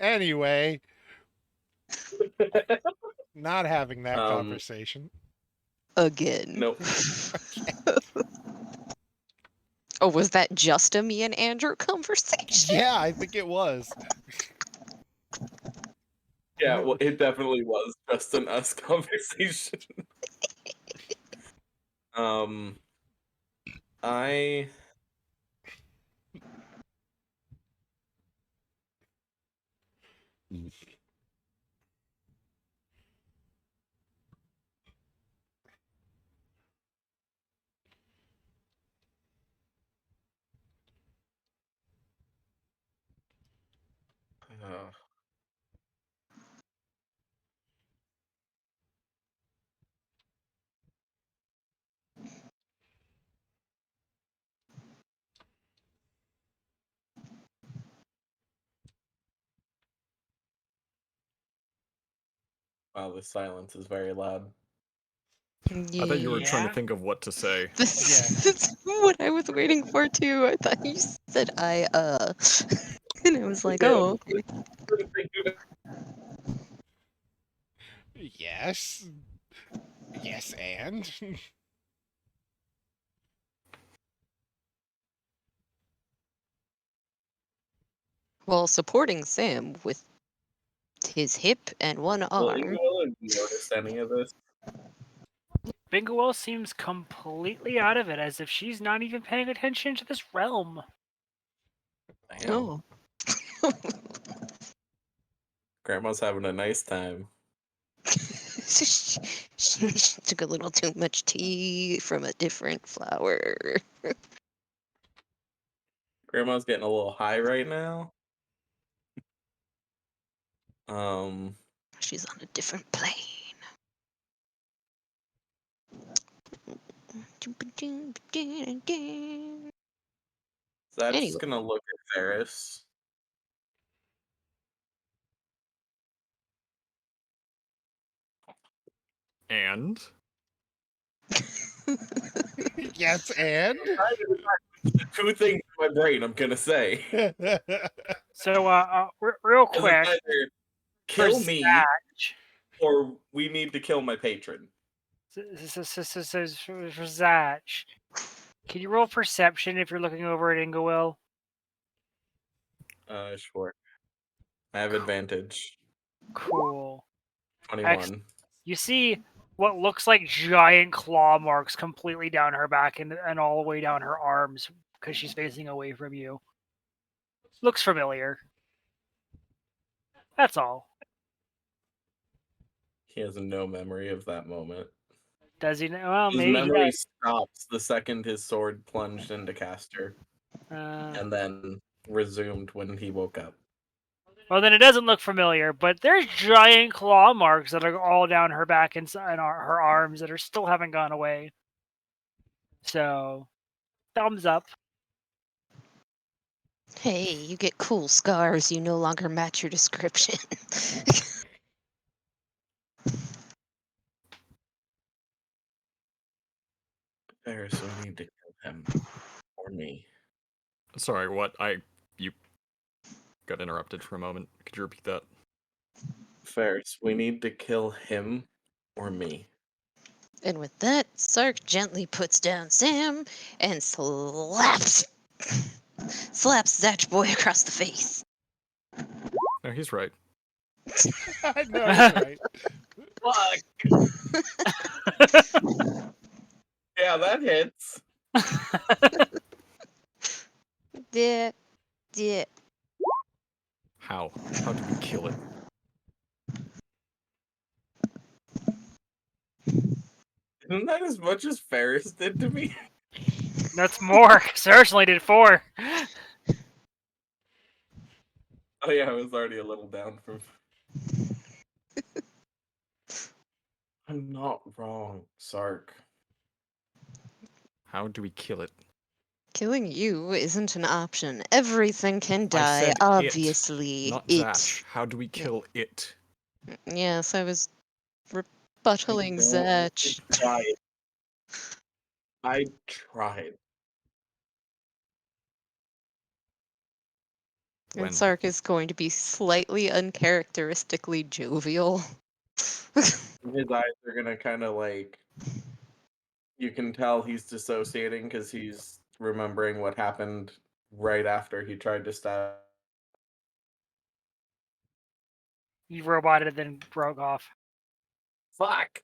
S1: anyway, not having that
S5: Um,
S1: conversation.
S4: Again.
S5: Nope.
S4: Oh, was that just a me and Andrew conversation?
S1: Yeah, I think it was.
S5: Yeah, well, it definitely was just an us conversation. um, I. Uh, wow, the silence is very loud.
S2: I thought you were trying to
S3: Yeah.
S2: think of what to say.
S4: This is what I was waiting for too. I thought you said and I was like,
S5: Yeah,
S4: oh, okay.
S1: Yes. Yes, and
S4: Well, supporting Sam with his hip and one
S5: Will
S4: arm.
S5: Ingo have noticed any of this?
S3: Bingo seems completely out of it, as if she's not even paying attention to this realm.
S5: Damn.
S4: Oh.
S5: Grandma's having a nice time.
S4: she took a little too much tea from a different flower.
S5: Grandma's getting a little high right now. Um,
S4: She's on a different plane.
S5: That's
S4: Anyway.
S5: just gonna look at Ferris.
S2: And
S1: yes, and
S5: The two things in my brain I'm gonna say.
S3: So, real
S5: Because
S3: quick,
S5: it's either
S3: for
S5: kill me
S3: Zach,
S5: or we need to kill my patron.
S3: for Zach, can you roll perception if you're looking over at Ingowell?
S5: Sure. I have advantage.
S3: Cool.
S5: 21.
S3: You see what looks like giant claw marks completely down her back and all the way down her arms because she's facing away from you. Looks familiar. That's all.
S5: He has no memory of that moment.
S3: Does he know? Well,
S5: His
S3: maybe he
S5: memory
S3: does.
S5: stops the second his sword plunged into Caster, and then resumed when he woke up.
S3: Well, then it doesn't look familiar, but there's giant claw marks that are all down her back and her arms that are still haven't gone away. So, thumbs up.
S4: Hey, you get cool scars. You no longer match your description.
S5: Ferris, we need to kill him. Or me.
S2: Sorry, what? You got interrupted for a moment. Could you repeat that?
S5: Ferris, we need to kill him or me.
S4: And with that, Sark gently puts down Sam and slaps Zatch Boy across the face.
S2: No, he's right.
S1: I know he's right.
S5: Fuck! Yeah, that hits.
S4: Yeah, yeah.
S2: How? How do we kill it?
S5: Isn't that as much as Ferris did to me?
S3: That's more. Certainly did 4.
S5: Oh yeah, I was already a little down from. I'm not wrong, Sark.
S2: How do we kill it?
S4: Killing you isn't an option. Everything can
S2: I
S4: die,
S2: said
S4: obviously.
S2: it, not
S4: It.
S2: Zatch. How do we kill it?
S4: Yes, I was rebuttaling Zatch.
S5: Tried. I tried.
S4: And
S2: When?
S4: Sark is going to be slightly uncharacteristically jovial.
S5: His eyes are gonna kind of like. You can tell he's dissociating because he's remembering what happened right after he tried to stab.
S3: You roboted, then broke off.
S5: Fuck!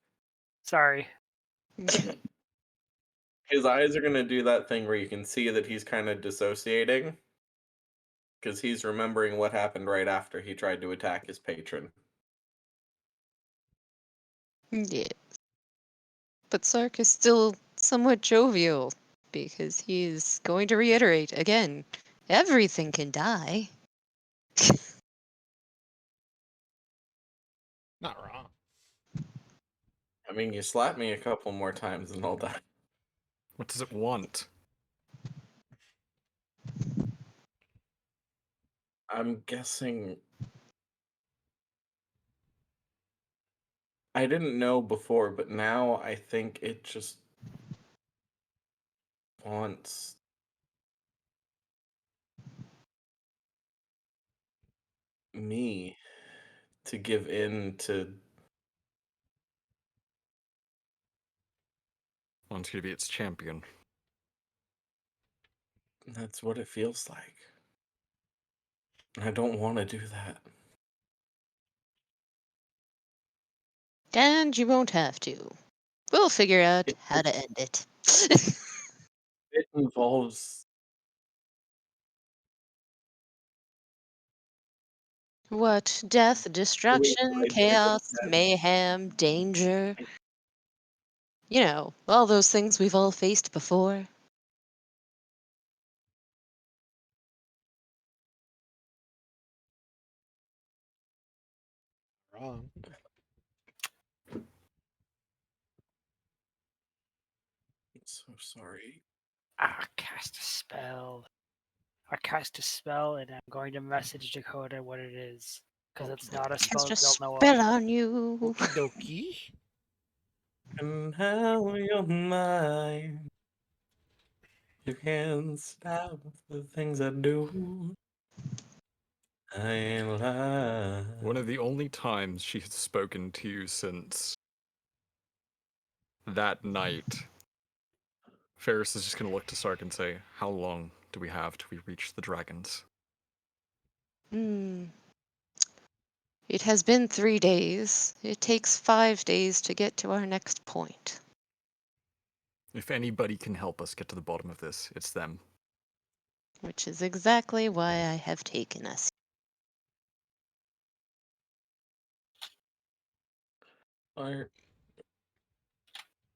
S3: Sorry.
S5: His eyes are gonna do that thing where you can see that he's kind of dissociating because he's remembering what happened right after he tried to attack his patron.
S4: Yeah. But Sark is still somewhat jovial because he's going to reiterate again, everything can die.
S1: Not wrong.
S5: I mean, you slap me a couple more times and I'll die.
S2: What does it want?
S5: I'm guessing. I didn't know before, but now I think it just wants me to give in to.
S2: Wants you to be its champion.
S5: That's what it feels like. I don't want to do that.
S4: And you won't have to. We'll figure out
S5: It,
S4: how to end it.
S5: it involves.
S4: What? Death,
S5: Doing
S4: destruction,
S5: what I did
S4: chaos,
S5: again.
S4: mayhem, danger. You know, all those things we've all faced before.
S1: Wrong.
S5: I'm so sorry.
S3: Cast a spell. I cast a spell, and I'm going to message Dakota what it is. Because it's not a spell
S4: Cast a
S3: that they'll know of.
S4: spell on you.
S1: Okie dokie.
S5: And how you're mine. You can't stop the things I do. I ain't lying.
S2: One of the only times she has spoken to you since that night. Ferris is just going to look to Sark and say, how long do we have till we reach the dragons?
S4: It has been 3 days. It takes 5 days to get to our next point.
S2: If anybody can help us get to the bottom of this, it's them.
S4: Which is exactly why I have taken us.
S5: I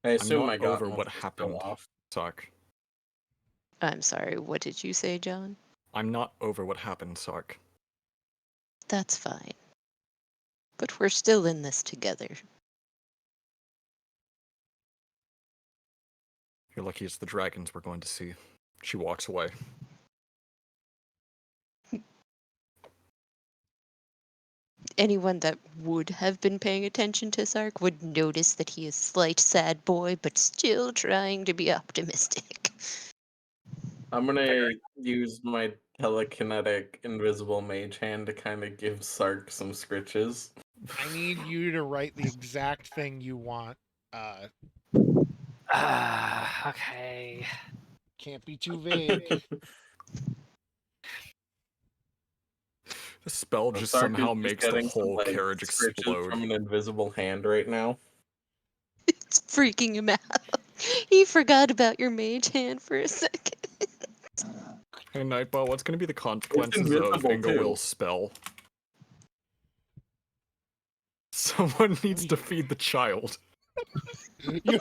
S2: I'm
S5: assume
S2: not
S5: I got
S2: over
S5: most
S2: what
S5: of the spell
S2: happened,
S5: off.
S2: Sark.
S4: I'm sorry, what did you say, John?
S2: I'm not over what happened, Sark.
S4: That's fine. But we're still in this together.
S2: You're lucky it's the dragons we're going to see. She walks away.
S4: Anyone that would have been paying attention to Sark would notice that he is slight sad boy, but still trying to be optimistic.
S5: I'm gonna use my telekinetic invisible mage hand to kind of give Sark some scritches.
S1: I need you to write the exact thing you want.
S3: Okay.
S1: Can't be too vague.
S2: The spell
S5: So
S2: just
S5: Sark is
S2: somehow
S5: just
S2: makes the
S5: getting some,
S2: whole
S5: like,
S2: carriage
S5: scritches
S2: explode.
S5: from an invisible hand right now.
S4: It's freaking him out. He forgot about your mage hand for a second.
S2: Hey, Nightbot, what's going to be the consequences of
S5: invisible, too.
S2: Ingawill's spell? Someone needs to feed the child.
S1: You-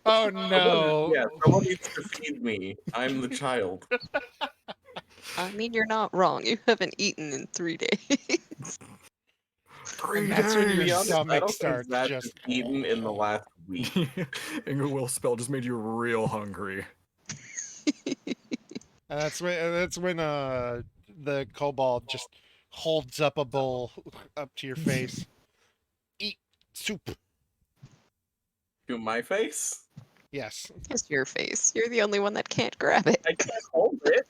S1: oh no!
S5: Yeah, someone needs to feed me. I'm the child.
S4: I mean, you're not wrong. You haven't eaten in 3 days.
S2: 3
S1: And that's when
S5: To
S1: your
S5: be honest, I
S1: stomach
S5: don't think
S1: starts
S5: Zach
S1: just.
S5: has eaten in the last week.
S2: Ingawill's spell just made you real hungry.
S1: And that's when the kobold just holds up a bowl up to your face. Eat soup.
S5: To my face?
S1: Yes.
S4: It's your face. You're the only one that can't grab it.
S5: I can't hold it.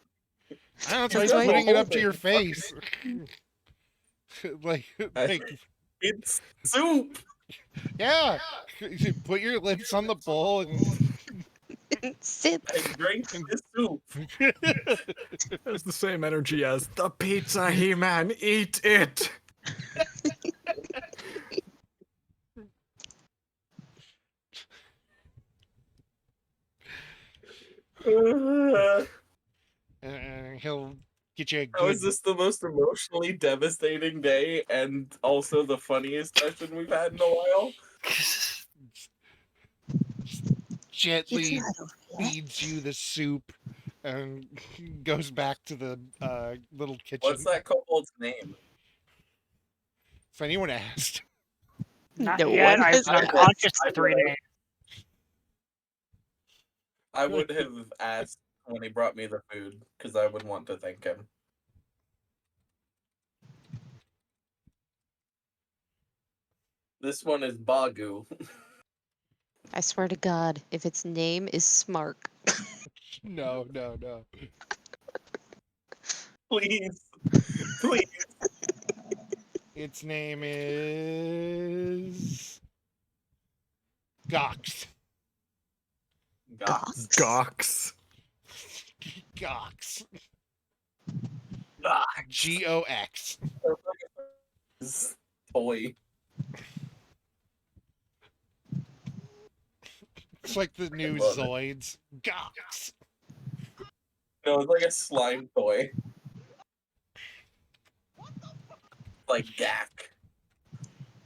S1: I don't know. It's
S4: That's
S1: like
S4: why-
S1: putting it up
S5: Hold
S1: to
S5: it.
S1: your face. like,
S5: It's soup.
S1: yeah. Put your lips on the bowl and.
S4: Sip.
S5: I drank the soup.
S2: Has the same energy as the pizza, He-Man. Eat it.
S1: And he'll get you a
S5: How
S1: good
S5: is this the most emotionally devastating day and also the funniest session we've had in a while?
S1: gently
S4: It's not over yet.
S1: feeds you the soup and goes back to the little kitchen.
S5: What's that kobold's name?
S1: If anyone asked.
S3: Not
S4: No
S3: yet.
S4: one
S3: I've
S4: has
S3: been
S5: asked.
S3: unconscious
S5: I
S3: for 3
S5: would've.
S3: days.
S5: I would have asked when he brought me the food, because I would want to thank him. This one is Bagu.
S4: I swear to God, if its name is Smark,
S1: No.
S5: Please. Please.
S1: Its name is Gox.
S5: Gox.
S2: Gox.
S1: Gox.
S5: Gox.
S1: Gox.
S5: Toy.
S1: It's like the new
S5: love it.
S1: Zoids. Gox.
S5: No, it's like a slime toy. Like Gak.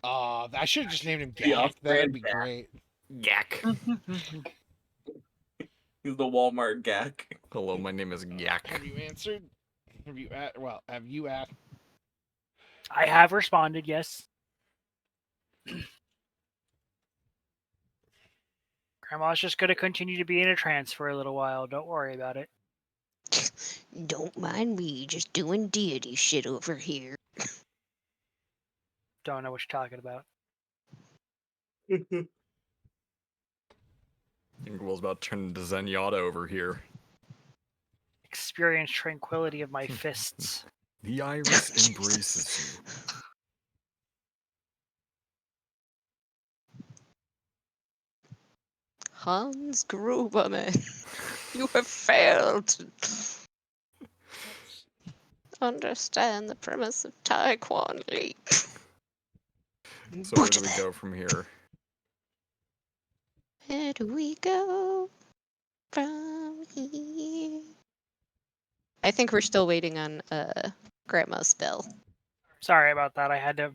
S1: I should have just named him
S5: The
S1: Gak.
S5: off-brand
S1: That'd be
S5: Gak.
S1: great.
S2: Yak.
S5: He's the Walmart Gak.
S2: Hello, my name is Yak.
S1: Have you answered? Have you asked?
S3: I have responded, yes. Grandma's just going to continue to be in a trance for a little while. Don't worry about it.
S4: don't mind me just doing deity shit over here.
S3: Don't know what you're talking about.
S2: Ingawill's about to turn into Zenyatta over here.
S3: Experience tranquility of my fists.
S2: The iris embraces you.
S4: Hans Gruberman, you have failed to understand the premise of Taekwon Leap.
S2: So where do we go from here?
S4: Where do we go from here? I think we're still waiting on Grandma's spell.
S3: Sorry about that. I had to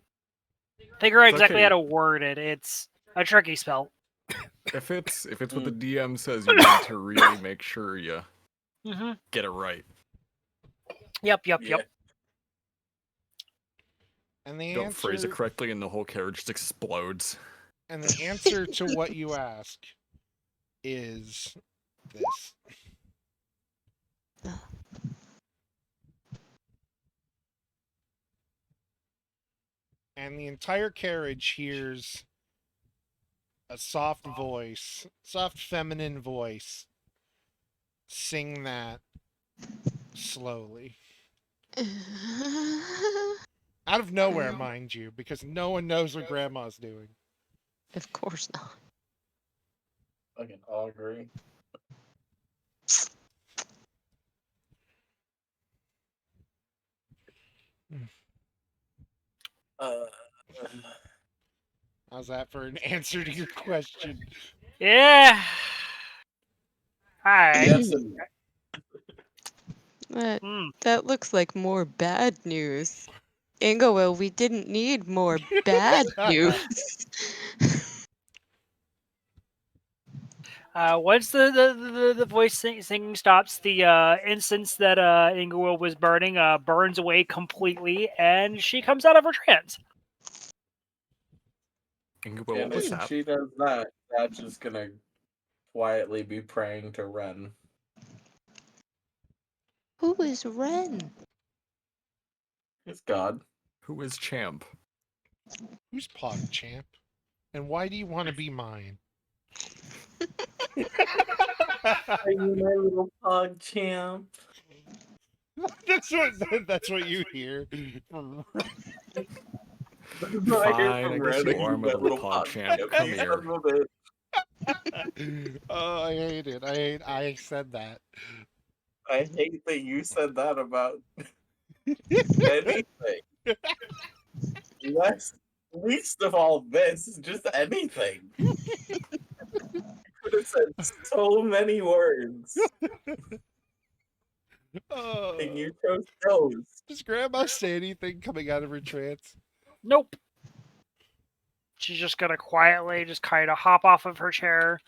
S3: figure out
S2: It's
S3: exactly
S2: okay.
S3: how to word it. It's a tricky spell.
S2: If it's what the DM says, you need to really make sure you
S3: Mm-hmm.
S2: get it right.
S3: Yep.
S5: Yeah.
S1: And the
S2: Don't phrase it
S1: answer
S2: correctly, and the whole carriage just explodes.
S1: and the answer to what you ask is this. And the entire carriage hears a soft voice, soft feminine voice, sing that slowly. Out of nowhere, mind you, because no one knows what grandma's doing.
S4: Of course not.
S5: Fucking augury. Uh,
S1: How's that for an answer to your question?
S3: Yeah. Hi.
S5: yes and
S4: That,
S3: Hmm.
S4: that looks like more bad news. Ingowell, we didn't need more bad news.
S3: Once the voice singing stops, the incense that Inglewill was burning burns away completely, and she comes out of her trance.
S2: Ingwa,
S5: and
S2: what was
S5: if
S2: that?
S5: she does that, that's just gonna quietly be praying to Ren.
S4: Who is Ren?
S5: It's God.
S2: Who is Champ?
S1: Who's PogChamp? And why do you want to be mine?
S5: Are you my little pog champ?
S1: that's what you hear. From-
S5: I hear
S2: Fine,
S5: from
S2: I guess
S5: Ren,
S2: you
S5: are
S2: are
S5: you
S2: my
S5: my
S2: little
S5: little
S2: pog
S5: pog
S2: champ.
S5: champ?
S2: Come
S5: You
S2: here.
S5: son of a bitch.
S1: Oh, I hate it. I said that.
S5: I hate that you said that about anything. Least of all this, just anything. You could have said so many words, and you chose those.
S1: Does Grandma say anything coming out of her trance?
S3: Nope. She's just gonna quietly just kind of hop off of her chair.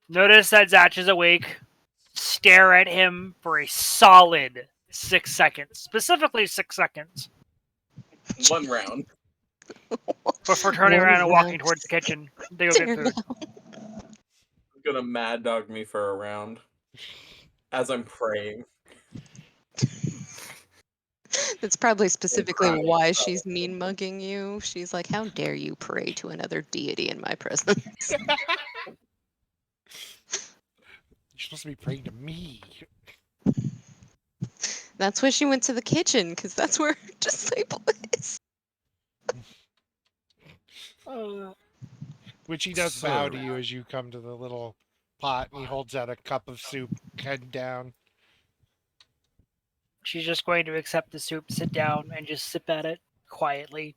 S3: Notice that Zatch is awake. Stare at him for a solid 6 seconds. Specifically 6 seconds.
S5: One round.
S3: Before turning
S4: One
S3: around and walking
S4: round
S3: towards the kitchen. They go get
S4: stare
S3: food.
S4: down.
S5: Gonna mad dog me for a round as I'm praying.
S4: That's probably specifically
S5: proud of
S4: why
S5: myself.
S4: she's mean mugging you. She's like, how dare you pray to another deity in my presence?
S1: You're supposed to be praying to me.
S4: That's why she went to the kitchen, because that's where her disciple is.
S1: Which he does bow to
S2: So,
S1: you as you come to the little pot and he holds out a cup of soup, head down.
S3: She's just going to accept the soup, sit down, and just sip at it quietly.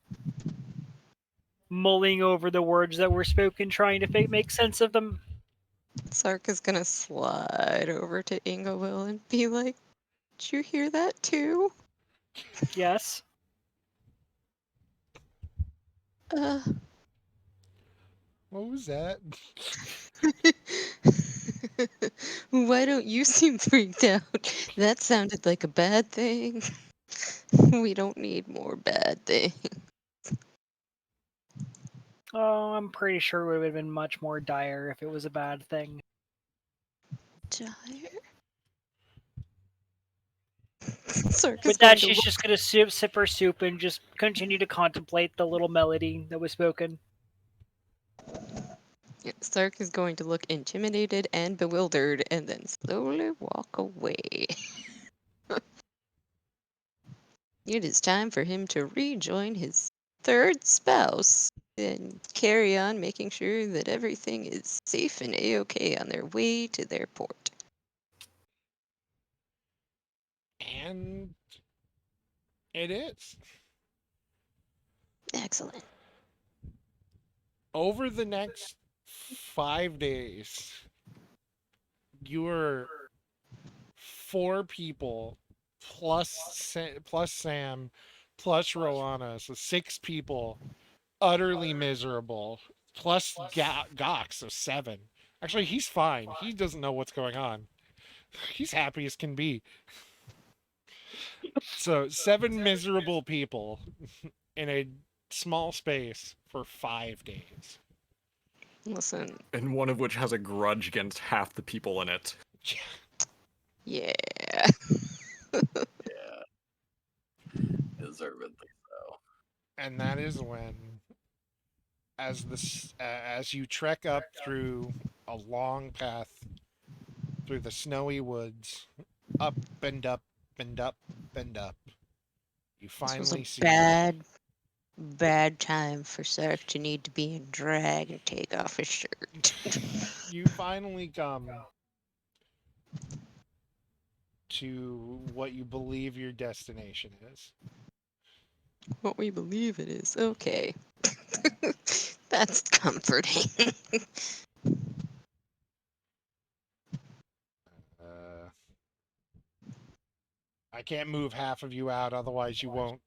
S3: Mulling over the words that were spoken, trying to make sense of them.
S4: Sark is gonna slide over to Ingowil and be like, did you hear that too?
S3: Yes.
S4: Uh,
S1: What was that?
S4: why don't you seem freaked out? That sounded like a bad thing. We don't need more bad things.
S3: Oh, I'm pretty sure it would have been much more dire if it was a bad thing.
S4: Dire? Sark is
S3: With
S4: going
S3: that,
S4: to
S3: she's
S4: look.
S3: just going to sip her soup and just continue to contemplate the little melody that was spoken.
S4: Yeah, Sark is going to look intimidated and bewildered and then slowly walk away. It is time for him to rejoin his third spouse and carry on making sure that everything is safe and a-okay on their way to their port.
S1: And it is.
S4: Excellent.
S1: Over the next 5 days, you're 4 people plus Sam plus Rowana, so 6 people utterly miserable. Plus Gox, so 7. Actually, he's fine. He doesn't know what's going on. He's happy as can be. So 7 miserable people in a small space for 5 days.
S4: Listen,
S2: and one of which has a grudge against half the people in it.
S4: yeah.
S5: Yeah, deservedly so.
S1: And that is when, as you trek up through a long path through the snowy woods, up and up and up and up, you
S4: This was a
S1: finally see
S4: bad time for Sark to need to be in drag and take off his shirt.
S1: you finally come to what you believe your destination is.
S4: What we believe it is. Okay. That's comforting.
S1: Uh, I can't move half of you out, otherwise you won't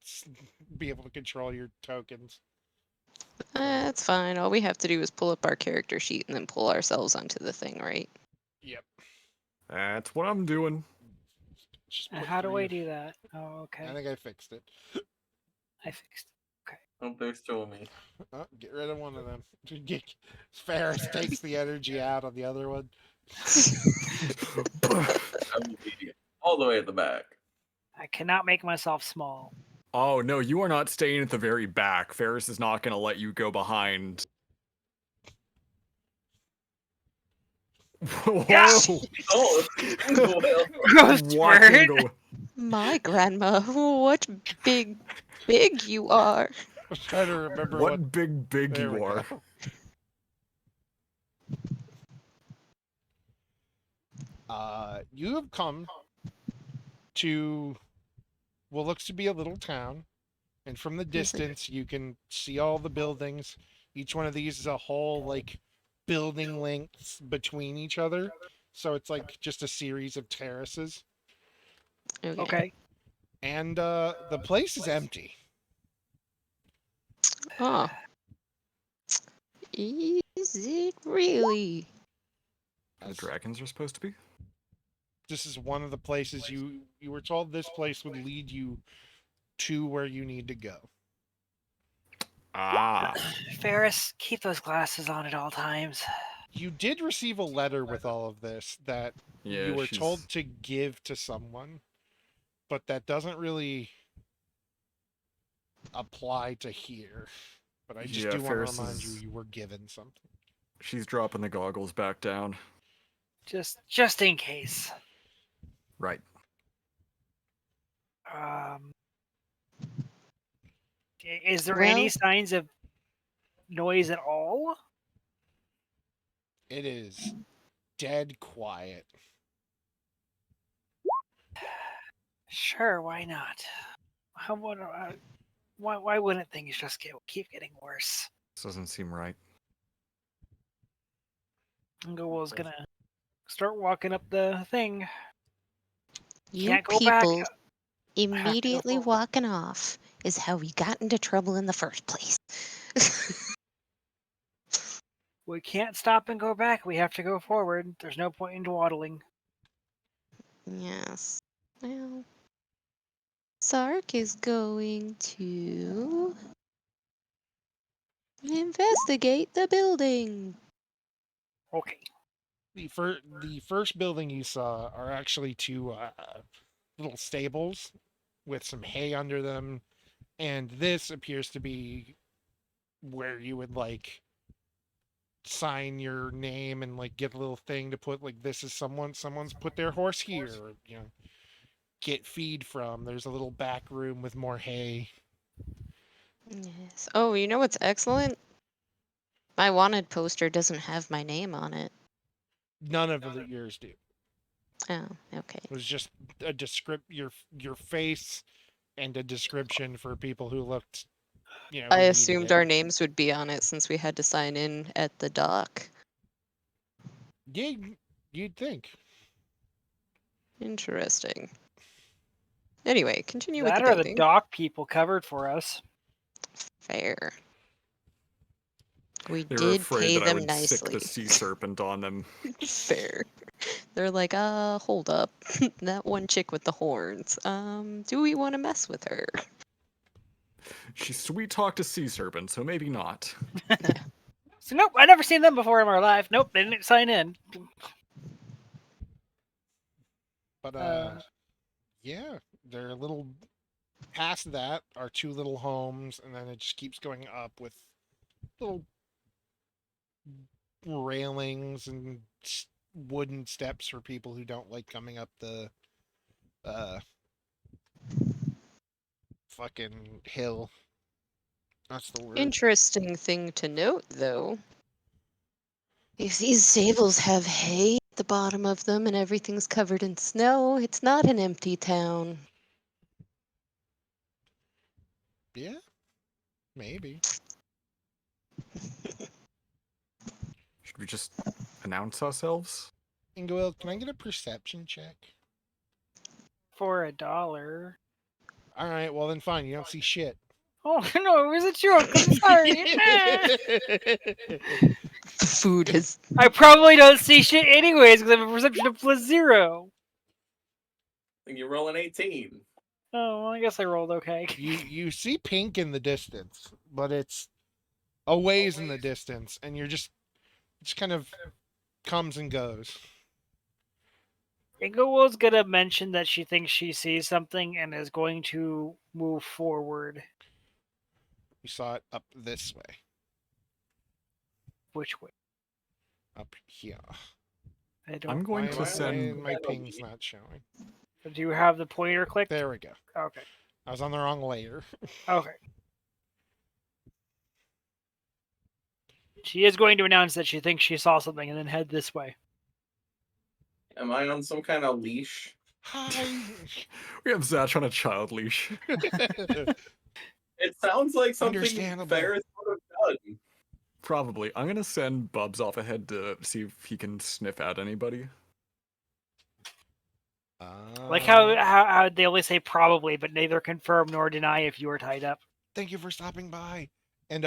S1: be able to control your tokens.
S4: That's fine. All we have to do is pull up our character sheet and then pull ourselves onto the thing, right?
S1: Yep.
S2: That's what I'm doing.
S1: Just
S3: And
S1: put
S3: how do
S1: three
S3: I
S1: of-
S3: do that? Oh,
S1: I
S3: okay.
S1: think I fixed it.
S3: I fixed.
S5: Oh, there's two of me.
S1: Oh, get rid of one of them. Ferris takes the energy out on the other one.
S5: I will be all the way at the back.
S3: I cannot make myself small.
S2: Oh no, you are not staying at the very back. Ferris is not going to let you go behind. Whoa!
S3: Gosh!
S5: Oh, single whale.
S3: Ghost
S2: Walking
S3: bird!
S2: go-
S4: My grandma, what big you are.
S1: I was trying to remember what.
S2: What big
S1: There we
S2: you are.
S1: go. You have come to what looks to be a little town, and from the
S4: It's like-
S1: distance you can see all the buildings. Each one of these is a whole like building lengths between each other, so it's like just a series of terraces.
S4: Okay.
S3: Okay.
S1: And the place is empty.
S4: Oh. Is it really?
S2: The
S1: As
S2: dragons are supposed to be?
S1: this is one of the places you were told this place would lead you to where you need to go.
S2: Ah.
S3: Ferris, keep those glasses on at all times.
S1: You did receive a letter with all of this that
S2: Yeah,
S1: you were
S2: she's...
S1: told to give to someone, but that doesn't really apply to here. But I just
S2: Yeah,
S1: do want to
S2: Ferris
S1: remind
S2: is...
S1: you were given something.
S2: She's dropping the goggles back down.
S3: Just in case.
S2: Right.
S3: Um, is there
S4: Well-
S3: any signs of noise at all?
S1: It is dead quiet.
S3: Sure, why not? How would why wouldn't things just keep getting worse?
S2: This doesn't seem right.
S3: Google's gonna start walking up the thing.
S4: You
S3: Can't go back.
S4: people immediately
S3: forward.
S4: walking off is how we got into trouble in the first place.
S3: We can't stop and go back. We have to go forward. There's no point in dawdling.
S4: Yes. Well, Sark is going to investigate the building.
S3: Okay.
S1: The first building you saw are actually two little stables with some hay under them, and this appears to be where you would like sign your name and like get a little thing to put like this is someone's put their horse here, or, you know, get feed from. There's a little back room with more hay.
S4: Yes. Oh, you know what's excellent? My wanted poster doesn't have my name on it.
S1: None of the yours do.
S4: Oh, okay.
S1: It was just a your face and a description for people who looked, you know,
S4: I
S1: who needed
S4: assumed
S1: it.
S4: our names would be on it since we had to sign in at the dock.
S1: Yeah, you'd think.
S4: Interesting. Anyway, continue with
S3: That
S4: the
S3: or the
S4: building.
S3: dock people covered for us.
S4: Fair. We
S2: They were
S4: did
S2: afraid
S4: pay
S2: that I
S4: them
S2: would sick
S4: nicely.
S2: the sea serpent on them.
S4: Fair. They're like, hold up. That one chick with the horns. Do we want to mess with her?
S2: She sweet talked a sea serpent, so maybe not.
S3: So nope, I never seen them before in my life. Nope, they didn't sign in.
S1: But
S3: Uh,
S1: yeah, they're a little past that are two little homes, and then it just keeps going up with little railings and wooden steps for people who don't like coming up the uh fucking hill. That's the word.
S4: Interesting thing to note, though. If these stables have hay at the bottom of them and everything's covered in snow, it's not an empty town.
S1: Yeah, maybe.
S2: Should we just announce ourselves?
S1: Ingwill, can I get a perception check?
S3: for $1.
S1: All right, well then fine. You don't see shit.
S3: Oh no, it was a joke. I'm sorry.
S4: The food has.
S3: I probably don't see shit anyways because I have a perception of +0.
S5: And you roll an 18.
S3: Oh, well, I guess I rolled okay.
S1: you see pink in the distance, but it's a ways in the distance, and you're just kind of comes and goes.
S3: Inglewood's gonna mention that she thinks she sees something and is going to move forward.
S1: You saw it up this way,
S3: Which way?
S1: up here.
S3: I don't.
S2: I'm going
S1: Why,
S2: to
S1: why
S2: send.
S1: my ping's not showing?
S3: Do you have the pointer clicked?
S1: There we go.
S3: Okay.
S1: I was on the wrong layer.
S3: Okay. She is going to announce that she thinks she saw something and then head this way.
S5: Am I on some kind of leash?
S1: Hi.
S2: We have Zatch on a child leash.
S5: It sounds like something
S1: Understandable.
S5: Ferris would have done.
S2: Probably. I'm gonna send Bubs off ahead to see if he can sniff out anybody.
S3: Like how they only say probably, but neither confirm nor deny if you are tied up.
S1: Thank you for stopping by. And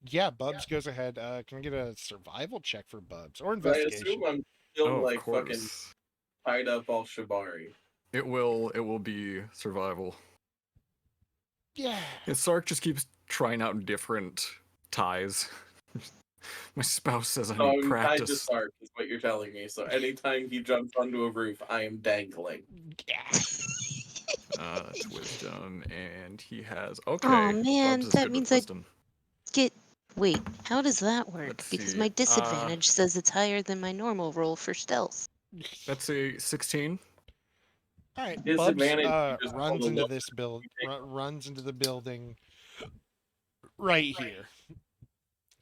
S1: yeah, Bubs goes ahead. Can I get a survival check for Bubs or
S5: I
S1: investigation?
S5: assume I'm still
S2: Oh, of
S5: like fucking
S2: course.
S5: tied up all shibari.
S2: It will be survival.
S1: Yeah.
S2: And Sark just keeps trying out different ties. My spouse says I
S5: So
S2: need
S5: I'm tied to
S2: practice.
S5: Sark, is what you're telling me. So anytime he jumps onto a roof, I am dangling.
S1: Yeah.
S2: It's wisdom, and he has okay.
S4: Oh man,
S2: Bubs is
S4: that
S2: good
S4: means
S2: with wisdom.
S4: get. Wait, how does that work?
S2: Let's
S4: Because
S2: see,
S4: my disadvantage says it's higher than my normal roll for stealth.
S2: That's a 16.
S1: All right. Bubs
S5: Disadvantage, you just
S1: runs
S5: roll a
S1: into
S5: low.
S1: this runs into the building right here,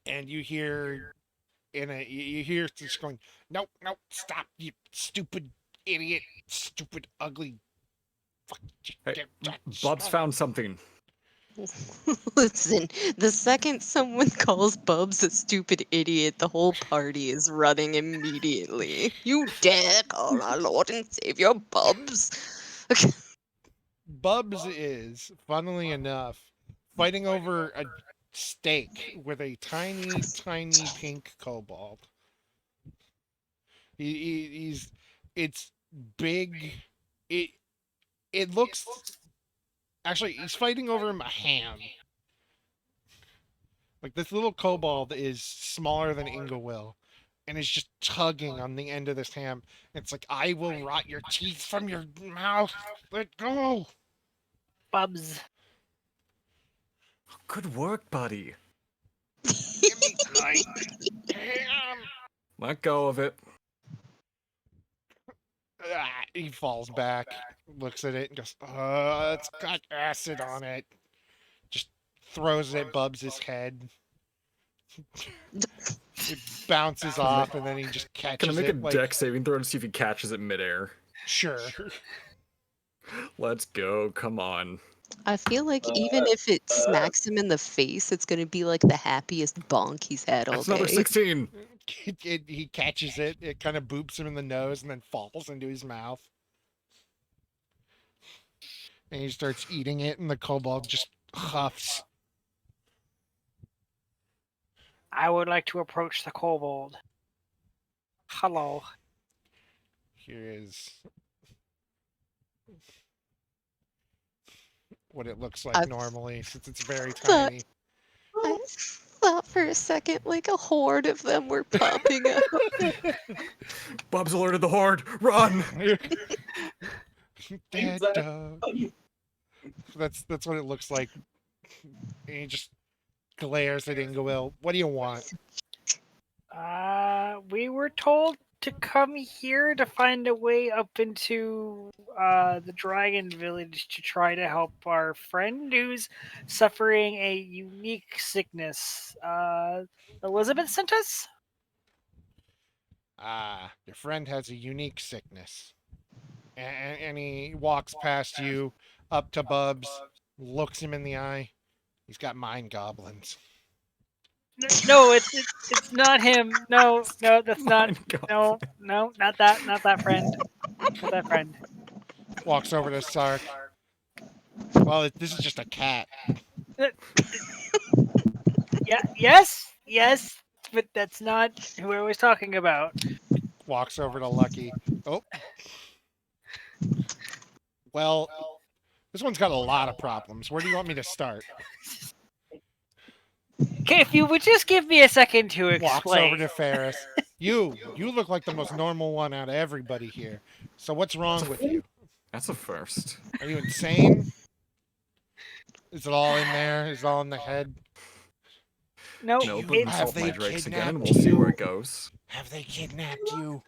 S1: and you hear you hear just going, no, no, stop, you stupid idiot, stupid ugly. Fuck.
S2: Hey, Bubs found something.
S4: Listen, the second someone calls Bubs a stupid idiot, the whole party is running immediately. You dare call our Lord and Savior Bubs?
S1: Bubs is, funnily enough, fighting over a steak with a tiny, tiny pink kobold. He's, it's big. It it looks actually he's fighting over him a ham. Like this little kobold is smaller than Ingewill, and is just tugging on the end of this ham. It's like I will rot your teeth from your mouth. Let go.
S3: Bubs.
S2: Good work, buddy.
S1: Give me my ham.
S2: Let go of it.
S1: He falls back, looks at it, and goes, it's got acid on it." Just throws it at Bubs' head. It bounces off, and then he just
S2: Can I
S1: catches
S2: make a
S1: it like,
S2: deck saving throw to see if he catches it midair?
S1: sure.
S2: Let's go. Come on.
S4: I feel like even if it smacks him in the face, it's gonna be like the happiest bonk he's had all
S2: That's another
S4: day.
S2: 16.
S1: He catches it. It kind of boops him in the nose and then falls into his mouth. And he starts eating it, and the kobold just huffs.
S3: I would like to approach the kobold. Hello.
S1: Here is what it looks like
S4: I
S1: normally, since it's very
S4: thought
S1: tiny.
S4: I thought for a second like a horde of them were popping up.
S2: Bub's alerted the horde. Run!
S1: Dead
S5: Exactly.
S1: dog. That's what it looks like. And he just glares at Ingawil. What do you want?
S3: We were told to come here to find a way up into the dragon village to try to help our friend who's suffering a unique sickness. Elizabeth sent us?
S1: Your friend has a unique sickness. And he walks past you, up to Bubs, looks him in the eye. He's got mind goblins.
S3: No, it's not him. No, that's not.
S2: Mine God.
S3: No, not that friend. Not that friend.
S1: Walks over to Sark. Well, this is just a cat.
S3: Yeah, yes, but that's not who I was talking about.
S1: Walks over to Lucky. Oh. Well, this one's got a lot of problems. Where do you want me to start?
S3: Okay, if you would just give me a second to
S1: Walks over
S3: explain.
S1: to Ferris. You look like the most normal one out of everybody here. So what's wrong with you?
S2: That's a first.
S1: Are you insane? Is it all in there? Is it all in the head?
S3: No,
S2: No,
S1: you-
S2: but
S3: it's
S1: have
S2: insult my
S1: they
S2: drakes again and
S1: kidnapped
S2: we'll see where
S1: you?
S2: it goes.
S1: Have they kidnapped you?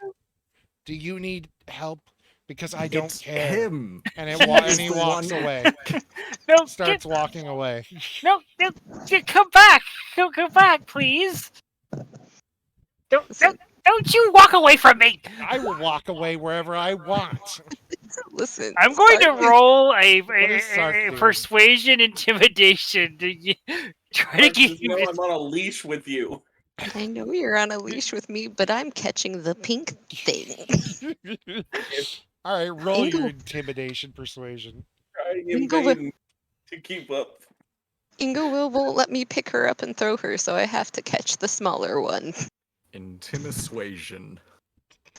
S1: Do you need help? Because I don't
S2: It's
S1: care.
S2: him.
S1: And
S2: He's
S1: he
S2: the
S1: walks
S2: one-
S1: away.
S3: no,
S1: Starts walking away.
S3: no, come back, come back, please. Don't you walk away from me.
S1: I will walk away wherever I want.
S4: Listen,
S3: I'm going to
S4: Sark is-
S3: roll
S1: is Sark
S3: a
S1: doing?
S3: persuasion intimidation to try to
S5: Mark,
S3: get
S5: just
S3: you
S5: know
S3: to
S5: I'm on a leash with you.
S4: I know you're on a leash with me, but I'm catching the pink thing.
S1: All right, roll your
S4: Ingo-
S1: intimidation persuasion.
S5: Trying in
S4: Ingo will-
S5: vain to keep up.
S4: Ingo won't let me pick her up and throw her, so I have to catch the smaller one.
S2: Intimisuasion.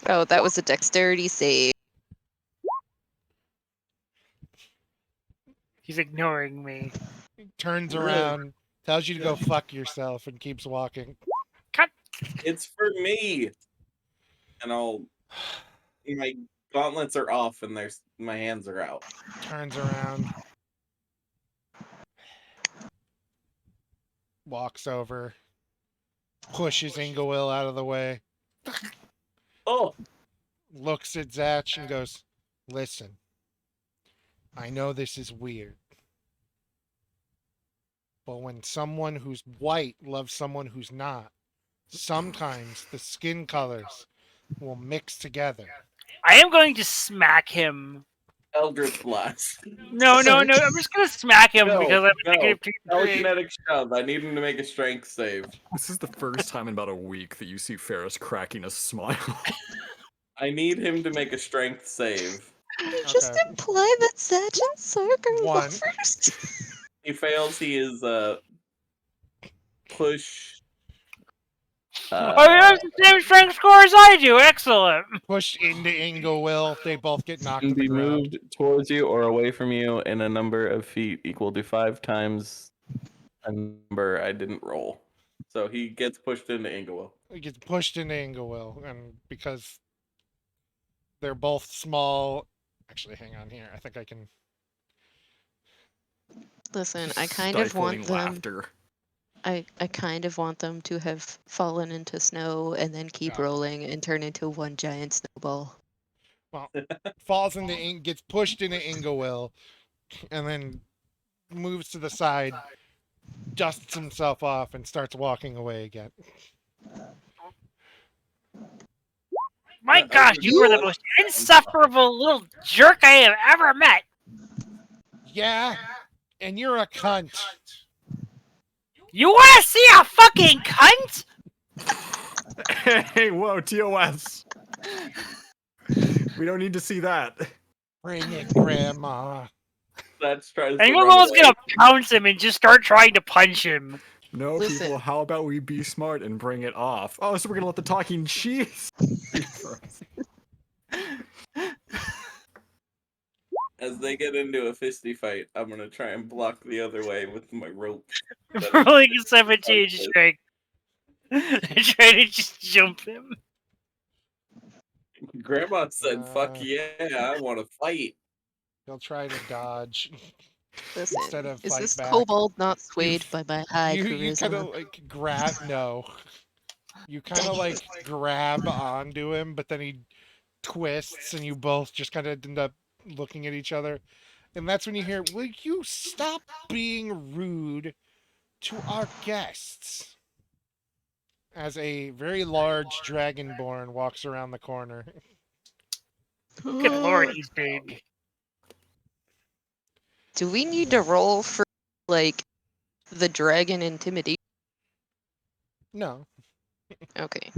S4: Oh, that was a dexterity save.
S3: He's ignoring me.
S1: Turns
S5: Really?
S1: around, tells you to go fuck yourself, and keeps walking.
S5: It's for me. And my gauntlets are off and my hands are out.
S1: Turns around. Walks over. Pushes Ingawil out of the way.
S5: Oh,
S1: Looks at Zatch and goes, "Listen, I know this is weird. But when someone who's white loves someone who's not, sometimes the skin colors will mix together."
S3: I am going to smack him.
S5: Eldritch Blast.
S3: No,
S4: Sorry.
S3: I'm just gonna smack him
S5: No,
S3: because I'm
S5: no.
S3: negative
S5: Telekinetic shove. I need him to make a strength save.
S2: This is the first time in about a week that you see Ferris cracking a smile.
S5: I need him to make a strength save.
S4: Just
S1: Okay.
S4: imply that Zatch and Sark are
S1: One.
S4: lovers.
S5: He fails. He is push.
S3: Oh, you have the same strength score as I do. Excellent.
S1: Pushed into Ingawil. They both get knocked to
S5: Can
S1: the
S5: be
S1: ground.
S5: moved towards you or away from you in a number of feet equal to 5 times a number I didn't roll. So he gets pushed into Ingawil.
S1: He gets pushed into Ingawil, and because they're both small. Actually, hang on here. I think I can.
S4: Listen, I kind of
S2: Stifling
S4: want them.
S2: laughter.
S4: I kind of want them to have fallen into snow and then keep
S1: Yeah.
S4: rolling and turn into one giant snowball.
S1: Falls into gets pushed into Ingawil, and then moves to the side, dusts himself off, and starts walking away again.
S3: My gosh, you are the most insufferable little jerk I have ever met.
S1: Yeah, and you're a cunt.
S3: You want to see a fucking cunt?
S2: Hey, whoa, TOS. We don't need to see that.
S1: Bring it, Grandma.
S5: That's tries to
S3: And
S5: run
S3: Google's
S5: away.
S3: gonna pounce him and just start trying to punch him.
S2: No,
S4: Listen.
S2: people, how about we be smart and bring it off? Oh, so we're gonna let the talking cheese.
S5: As they get into a fisty fight, I'm gonna try and block the other way with my rope.
S3: Rolling a 17 strength. Trying to just jump him.
S5: Grandma said, "Fuck
S1: Uh,
S5: yeah, I want to fight."
S1: He'll try to dodge
S4: Listen,
S1: instead of
S4: is
S1: fight
S4: this
S1: back.
S4: kobold not
S1: You
S4: swayed by my high
S1: you kind
S4: charisma?
S1: of like grab no. You kind of like grab onto him, but then he twists, and you both just kind of end up looking at each other. And that's when you hear, "Will you stop being rude to our guests?" As a very large dragonborn walks around the corner.
S3: Good lord, he's big.
S4: Do we need to roll for like the dragon intimidation?
S1: No.
S4: Okay.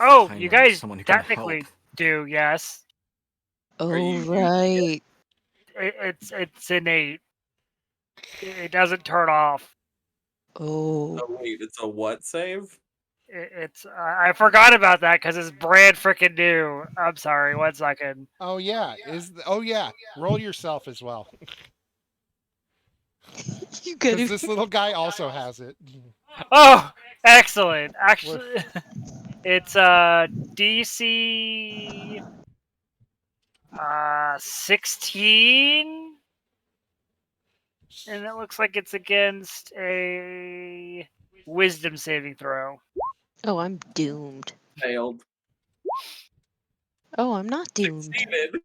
S3: Oh, you
S2: Finally,
S3: guys
S2: someone who can
S3: technically
S2: help.
S3: do, yes.
S4: Oh
S5: you using
S4: right.
S3: It's innate. It doesn't turn off.
S4: Oh.
S5: Oh wait, it's a what save?
S3: It's I forgot about that because it's brand freaking new. I'm sorry. 1 second.
S1: Oh yeah. Oh yeah. Roll yourself as well.
S4: You
S1: Because
S4: gotta.
S1: this little guy also has it.
S3: Oh, excellent.
S1: What?
S3: Actually, it's DC 16, and it looks like it's against a wisdom saving throw.
S4: Oh, I'm doomed.
S5: Failed.
S4: Oh, I'm not doomed.
S5: Succeeded.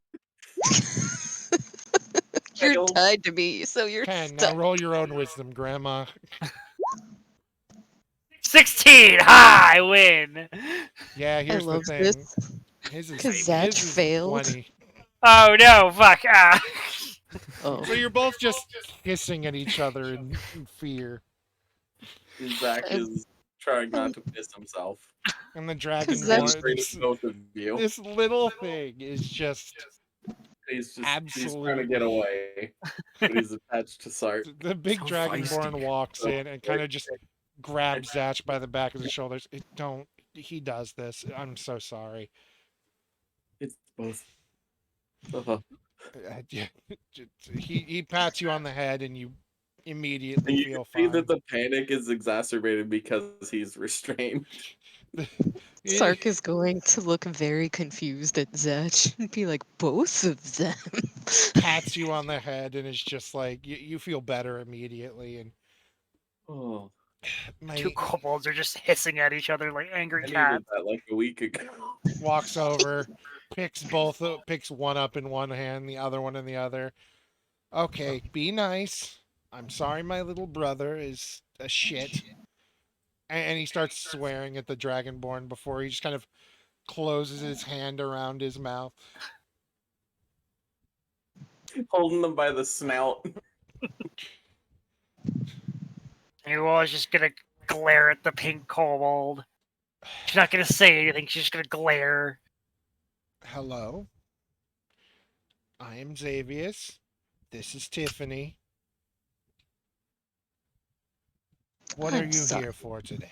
S4: You're
S5: Failed.
S4: tied to me, so you're
S1: 10. Now
S4: stuck.
S1: roll your own wisdom, Grandma.
S3: 16. Ha! I win.
S1: Yeah,
S4: I
S1: here's the
S4: love
S1: thing.
S4: this
S1: His is,
S4: because Zach
S1: his is
S4: failed.
S1: 20.
S3: Oh no! Fuck. Ah.
S4: Oh,
S1: So you're both just hissing at each other in fear.
S5: Zach
S4: Um,
S5: is trying not to piss himself.
S1: And the
S4: Zach-
S5: He's afraid of
S1: Dragonborn,
S5: both of you.
S1: this little thing is just
S5: He's trying to
S1: absolute.
S5: get away, but he's attached to Sark.
S1: The big
S2: So
S1: Dragonborn
S2: feisty.
S1: walks in and kind of just grabs Zatch by the back of the shoulders. Don't. He does this. I'm so sorry.
S5: It's both.
S1: Yeah, he pats you on the head and you immediately
S5: And you
S1: feel
S5: can see
S1: fine.
S5: that the panic is exacerbated because he's restrained.
S4: Sark is going to look very confused at Zach and be like, both of them.
S1: Pats you on the head and is just like you feel better immediately. And
S5: Oh,
S3: Two
S1: my
S3: kobolds are just hissing at each other like angry
S5: I
S3: cats.
S5: needed that like a week ago.
S1: walks over, picks one up in one hand, the other one in the other. Okay, be nice. I'm sorry my little brother is a shit. And he starts swearing at the Dragonborn before he just kind of closes his hand around his mouth.
S5: Holding them by the snout.
S3: And is just gonna glare at the pink kobold. She's not gonna say anything. She's just gonna glare.
S1: Hello, I am Xavius. This is Tiffany. What are
S4: I'm
S1: you
S4: sorry.
S1: here for today?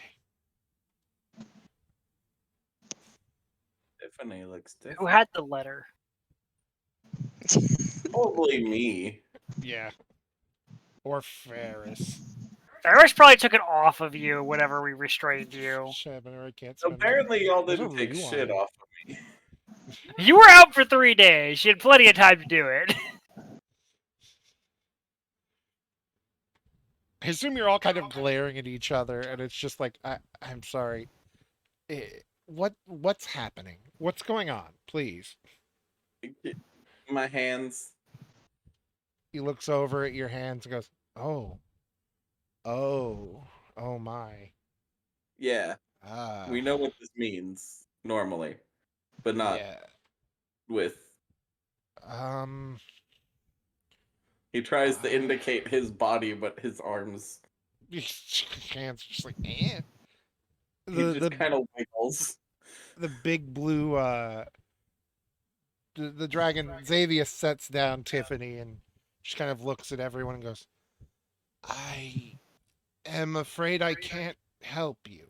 S5: Tiffany looks
S3: Who
S5: different.
S3: had the letter?
S5: Probably me.
S1: Yeah. Or Ferris.
S3: Ferris probably took it off of you whenever we restrained you.
S1: Shit, I can't spend
S5: Apparently, y'all
S1: There's a
S5: didn't take shit
S1: rewind.
S5: off of me.
S3: You were out for 3 days. She had plenty of time to do it.
S1: I assume you're all kind of glaring at each other, and it's just like, I'm sorry. What's happening? What's going on? Please.
S5: My hands.
S1: He looks over at your hands and goes, "Oh, oh my.
S5: Yeah,
S1: Ah,
S5: we know what this means normally, but not
S1: yeah.
S5: with.
S1: Um,
S5: He tries to indicate his body, but his arms.
S1: his hands are just like, eh."
S5: He just
S1: The
S5: kind of wiggles.
S1: the big blue the dragon Xavius sets down Tiffany and just kind of looks at everyone and goes, "I am afraid I can't help you."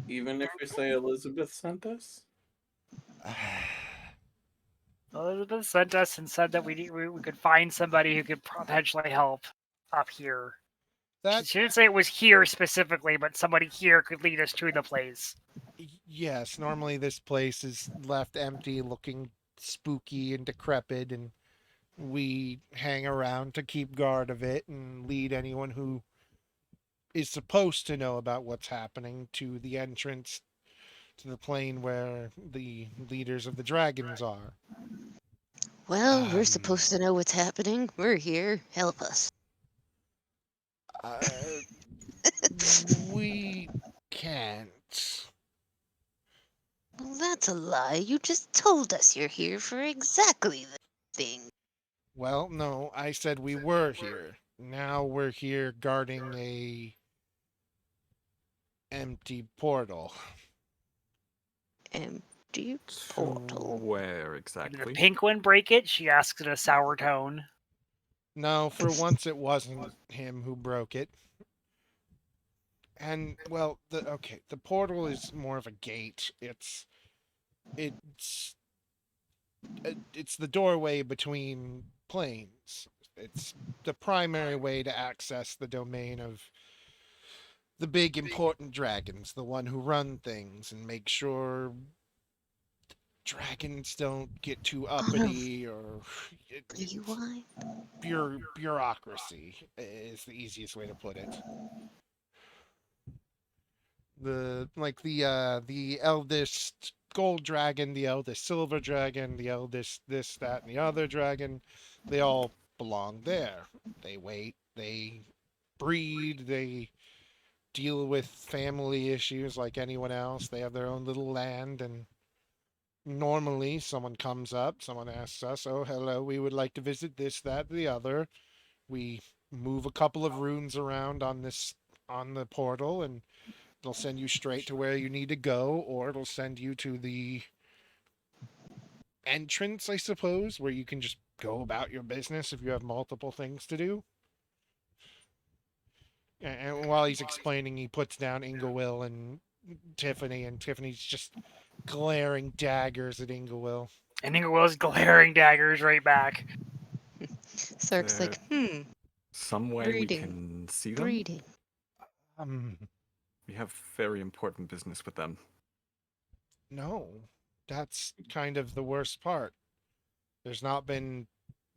S5: Even if we say Elizabeth sent us?
S3: Elizabeth sent us and said that we could find somebody who could potentially help up here.
S1: That
S3: She didn't say it was here specifically, but somebody here could lead us to the place.
S1: yes, normally this place is left empty, looking spooky and decrepit, and we hang around to keep guard of it and lead anyone who is supposed to know about what's happening to the entrance to the plane where the leaders of the dragons are.
S4: Well, we're
S1: Um,
S4: supposed to know what's happening. We're here. Help us.
S1: uh, we can't.
S4: Well, that's a lie. You just told us you're here for exactly the thing.
S1: Well, no, I said we were here. Now we're here guarding a empty portal.
S4: Empty
S2: To
S4: portal.
S2: where
S3: Did the
S2: exactly?
S3: pink one break it? She asks in a sour tone.
S1: No, for once it wasn't him who broke it. And well, the portal is more of a gate. It's it's the doorway between planes. It's the primary way to access the domain of the big important dragons, the one who run things and make sure dragons don't get too
S4: Out of
S1: uppity or
S4: Rewind.
S1: bureaucracy is the easiest way to put it. The eldest gold dragon, the eldest silver dragon, the eldest this, that, and the other dragon, they all belong there. They wait, they breed, they deal with family issues like anyone else. They have their own little land, and normally someone comes up, someone asks us, "Oh, hello, we would like to visit this, that, the other." We move a couple of runes around on the portal, and it'll send you straight to where you need to go, or it'll send you to the entrance, I suppose, where you can just go about your business if you have multiple things to do. And while he's explaining, he puts down Inglewill and Tiffany, and Tiffany's just glaring daggers at Inglewill.
S3: And Inglewood's glaring daggers right back.
S4: Sark's like,
S2: Some way we
S4: breeding.
S2: can see them?
S4: Breeding.
S1: Um,
S2: We have very important business with them.
S1: no, that's kind of the worst part. There's not been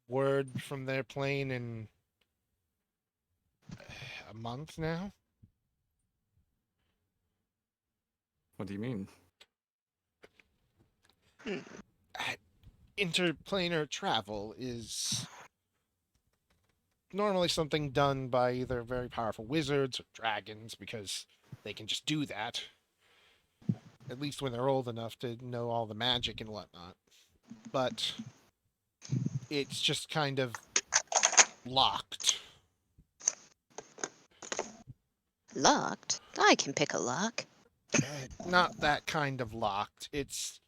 S1: word from their plane in a month now.
S2: What do you mean?
S4: Hmm.
S1: Interplanar travel is normally something done by either very powerful wizards or dragons because they can just do that. At least when they're old enough to know all the magic and whatnot. But it's just kind of locked.
S4: Locked? I can pick a lock.
S1: Not that kind of locked. It's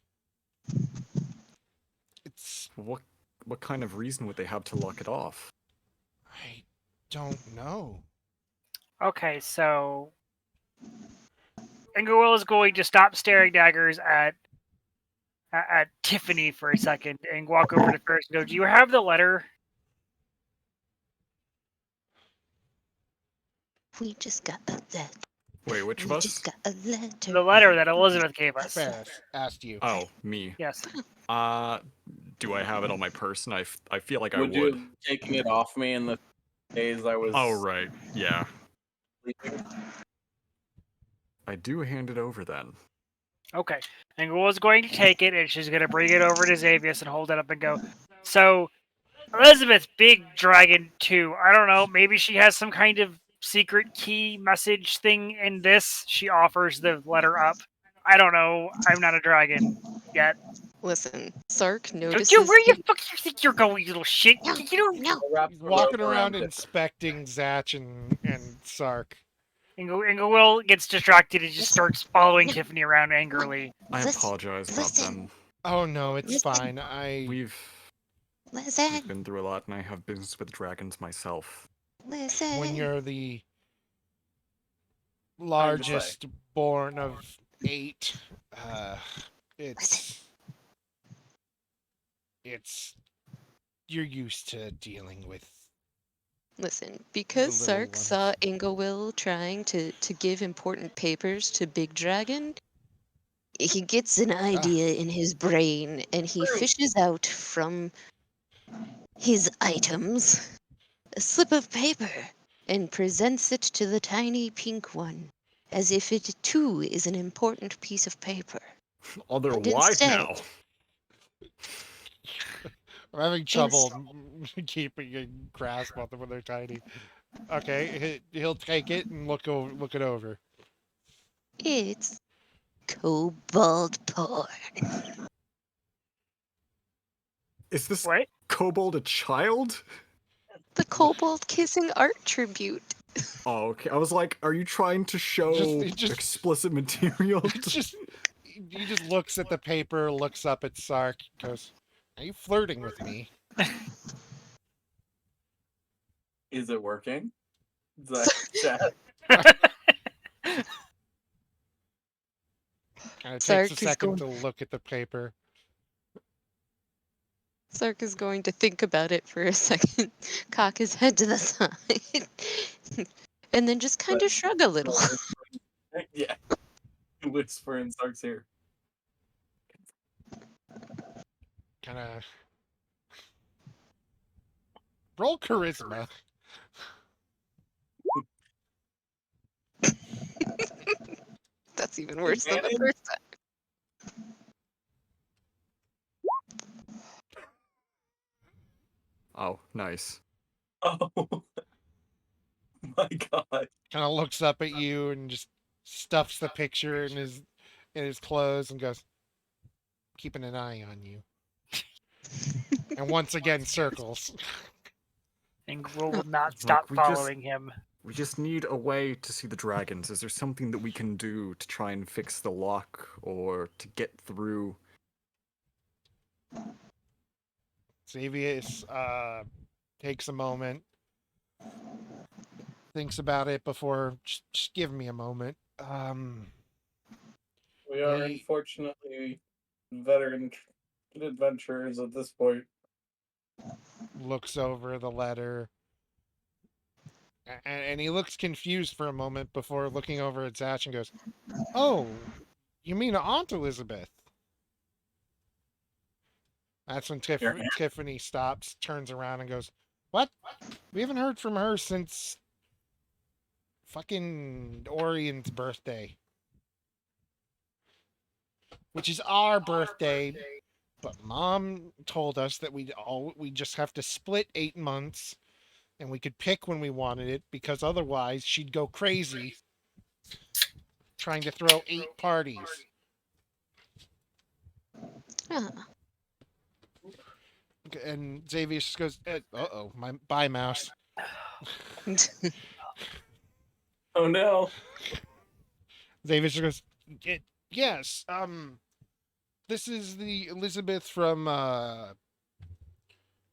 S2: What kind of reason would they have to lock it off?
S1: I don't know.
S3: Okay, so Inglewill is going to stop staring daggers at Tiffany for a second and walk over to Ferris and go, "Do you have the letter?"
S4: We just got a letter.
S2: Wait, which of
S4: We
S2: us?
S4: just got a letter.
S3: The letter that Elizabeth gave us.
S1: Ferris asked you.
S2: Oh, me.
S3: Yes.
S2: Do I have it on my person? I feel like I
S5: Would
S2: would.
S5: you have taken it off me in the days I was
S2: Oh, right. Yeah.
S5: sleeping?
S2: I do hand it over then.
S3: Okay. Inglewill is going to take it and she's going to bring it over to Xavius and hold it up and go, "So, Elizabeth, big dragon too. I don't know. Maybe she has some kind of secret key message thing in this." She offers the letter up. I don't know. I'm not a dragon yet.
S4: Listen, Sark
S3: Dude,
S4: notices
S3: where you
S4: the...
S3: fuck you think you're going, you little shit?
S4: No,
S3: You don't.
S4: no.
S5: I wrapped
S1: He's
S5: the
S1: walking
S5: rope
S1: around
S5: it.
S1: inspecting Zatch and Sark.
S3: Inglewill gets distracted and just starts following
S4: No.
S3: Tiffany around angrily.
S2: I
S4: Listen,
S2: apologize about
S4: listen.
S2: them.
S1: Oh no, it's
S4: Listen.
S1: fine.
S2: We've
S4: Listen.
S2: been through a lot, and I have business with dragons myself.
S4: Listen.
S1: When you're the
S5: Time to say.
S1: largest born of 8, it's it's you're used to dealing with
S4: Listen,
S1: the
S4: because
S1: little
S4: Sark saw
S1: ones.
S4: Ingewill trying to give important papers to Big Dragon, he gets an
S1: Ah,
S4: idea in his brain and he fishes out from his items a slip of paper and presents it to the tiny pink one, as if it too is an important piece of paper.
S2: Oh, they're
S4: And
S2: alive
S4: instead,
S2: now.
S1: I'm having
S4: inst-
S1: trouble keeping a grasp on them when they're tiny. Okay, he'll take it and look it over.
S4: it's kobold porn.
S2: Is this
S3: What?
S2: kobold a child?
S4: The kobold kissing art tribute.
S2: Oh, okay. I was like, are you trying to show
S1: He just
S2: explicit material?
S1: just he just looks at the paper, looks up at Sark, goes, "Are you flirting with me?"
S5: Is it working? Zach, chat.
S1: Kind of takes a
S4: Sark is
S1: second
S4: going
S1: to look at the paper.
S4: Sark is going to think about it for a second, cock his head to the side, and then just kind of shrug a little.
S5: Yeah. Whisper in Sark's ear.
S1: Kind of roll charisma.
S4: That's even worse than the
S5: Advantage?
S4: first time.
S2: Oh, nice.
S5: Oh my god.
S1: Kind of looks up at you and just stuffs the picture in his clothes and goes, "Keeping an eye on you." And once again circles.
S3: And Gruul will not
S2: Like,
S3: stop
S2: we just-
S3: following him.
S2: We just need a way to see the dragons. Is there something that we can do to try and fix the lock or to get through?
S1: Xavius takes a moment, thinks about it before. Just give me a moment.
S5: We are
S1: He
S5: unfortunately veteran adventurers at this point.
S1: looks over the letter, and he looks confused for a moment before looking over at Zach and goes, "Oh, you mean Aunt Elizabeth?" That's when
S5: Your aunt?
S1: Tiffany stops, turns around, and goes, "What? We haven't heard from her since fucking Orion's birthday, which is our birthday." But Mom told us that we just have to split 8 months, and we could pick when we wanted it because otherwise she'd go crazy trying to throw 8 parties.
S4: Ah.
S1: And Xavier just goes, "Uh-oh, my bye mouse."
S5: Oh no.
S1: Xavier just goes, "Yes, this is the Elizabeth from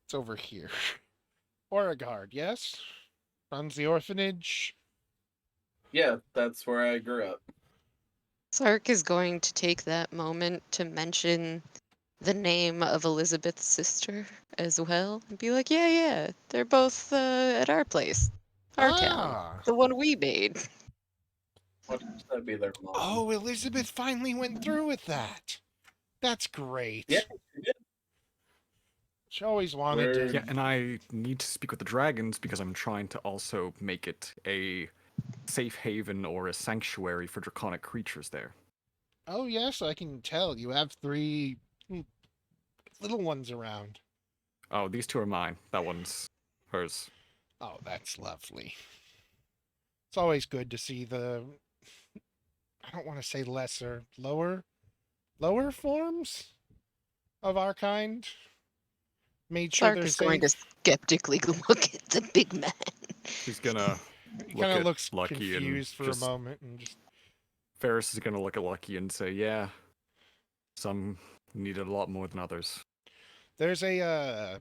S1: it's over here, Oregard. Yes, runs the orphanage."
S5: Yeah, that's where I grew up.
S4: Sark is going to take that moment to mention the name of Elizabeth's sister as well and be like, yeah, yeah, they're both at our place, our town,
S1: Ah,
S4: the one we made.
S5: What should that be their mom?
S1: oh, Elizabeth finally went through with that. That's great.
S5: Yeah, she did.
S1: She always wanted
S5: We're-
S1: to.
S2: Yeah, and I need to speak with the dragons because I'm trying to also make it a safe haven or a sanctuary for draconic creatures there.
S1: Oh yes, I can tell. You have 3 little ones around.
S2: Oh, these two are mine. That one's hers.
S1: Oh, that's lovely. It's always good to see the, I don't want to say lower forms of our kind made sure
S4: Sark
S1: they're
S4: is going
S1: safe.
S4: to skeptically look at the big man.
S2: He's gonna
S1: He
S2: look
S1: kind of
S2: at
S1: looks
S2: Lucky and
S1: confused for a
S2: just
S1: moment and just,
S2: Ferris is gonna look at Lucky and say, "Yeah, some needed a lot more than others."
S1: there's a